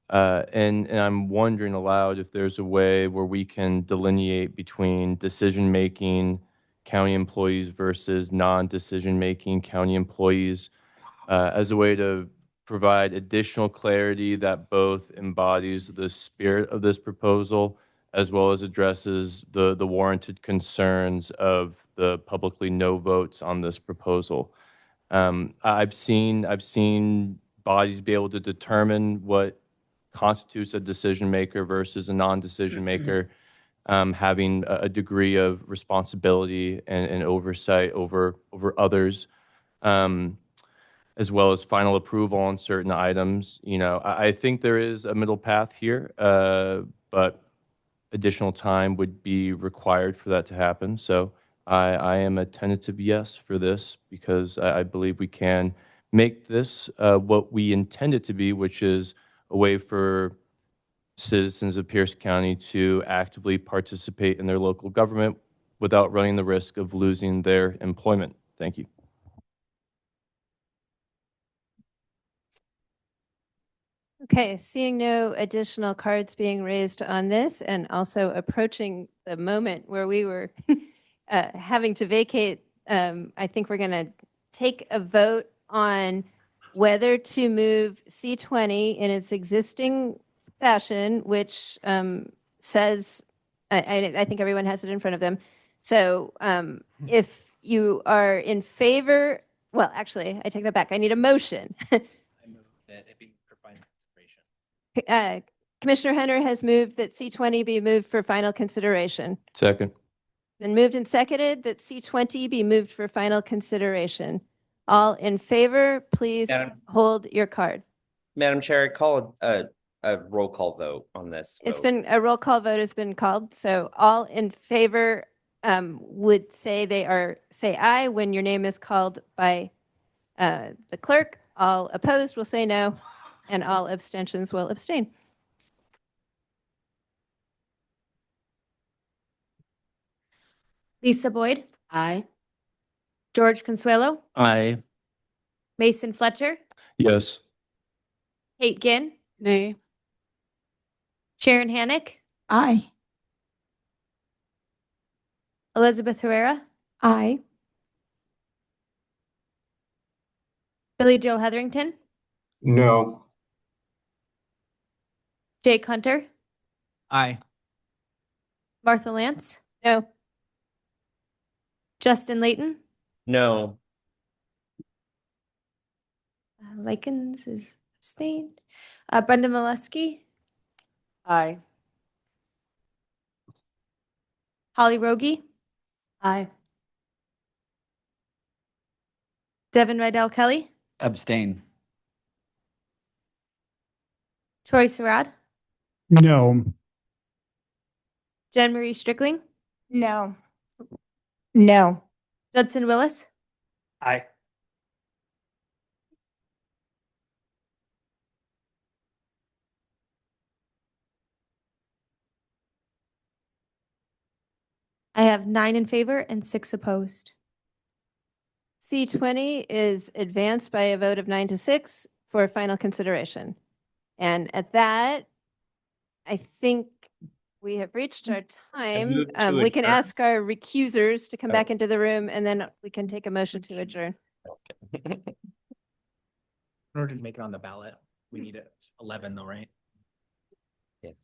And I'm wondering aloud if there's a way where we can delineate between decision-making county employees versus non-decision-making county employees, as a way to provide additional clarity that both embodies the spirit of this proposal as well as addresses the warranted concerns of the publicly no votes on this proposal. I've seen bodies be able to determine what constitutes a decision maker versus a non-decision maker, having a degree of responsibility and oversight over others, as well as final approval on certain items. I think there is a middle path here, but additional time would be required for that to happen. So I am a tentative yes for this because I believe we can make this what we intend it to be, which is a way for citizens of Pierce County to actively participate in their local government without running the risk of losing their employment. Thank you. Okay, seeing no additional cards being raised on this and also approaching the moment where we were having to vacate, I think we're going to take a vote on whether to move C20 in its existing fashion, which says, I think everyone has it in front of them. So if you are in favor, well, actually, I take that back. I need a motion. Commissioner Henner has moved that C20 be moved for final consideration. Second. Been moved and seconded that C20 be moved for final consideration. All in favor, please hold your card. Madam Chair, I call a roll call vote on this. It's been a roll call vote has been called. So all in favor would say aye when your name is called by the clerk. All opposed will say no, and all abstentions will abstain. Lisa Boyd. Aye. George Consuelo. Aye. Mason Fletcher. Yes. Kate Ginn. Nay. Sharon Hannick. Aye. Elizabeth Herrera. Aye. Billy Joe Hetherington. No. Jake Hunter. Aye. Martha Lance. No. Justin Layton. No. Likens is abstained. Brenda Molesky. Aye. Holly Rogie. Aye. Devin Rydell Kelly. Abstain. Troy Surratt. No. Jen Marie Strickling. No. No. Judson Willis. Aye. I have 9 in favor and 6 opposed. C20 is advanced by a vote of 9 to 6 for final consideration. And at that, I think we have reached our time. move to We can adjourn. ask our recusers to come Oh. back into the room, and then we can take a motion to adjourn. In order to make it on the ballot, we need 11 though, right? Yes.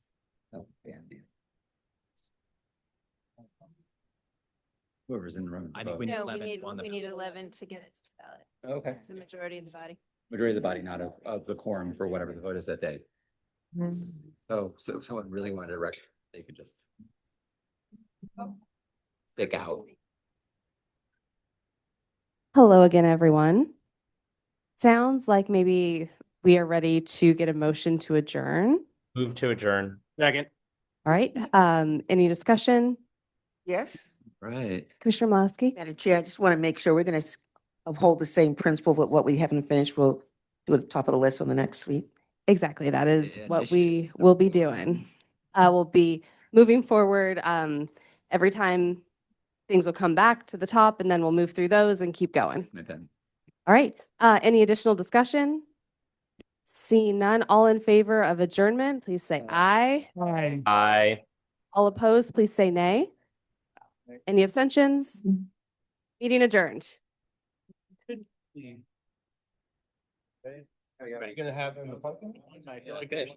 Oh, yeah. Whoever's in the room. I think we need No, we 11 need, on the we ballot. need 11 to get it to the ballot. Okay. It's the majority of the body. Majority of the body, not of the quorum for whatever the vote is that day. So if someone really wanted to wreck, they could just stick out. Hello again, everyone. Sounds like maybe we are ready to get a motion to adjourn. Move to adjourn. Second. All right, any discussion? Yes, Right. Commissioner Mosky? Madam Chair, I just want to make sure we're going to uphold the same principle of what we haven't finished. We'll do at the top of the list on the next week. Exactly, that is Yeah, what we will be doing. We'll be moving forward. Every time things will come back to the top and then we'll move through those and keep going. My pen. All right, any additional discussion? Seeing none, all in favor of adjournment, please say aye. Aye. Aye. All opposed, please say nay. Any abstentions? Meeting adjourned. Are you gonna have him? Okay.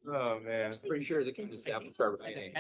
Oh, man. Pretty sure the staff will start writing.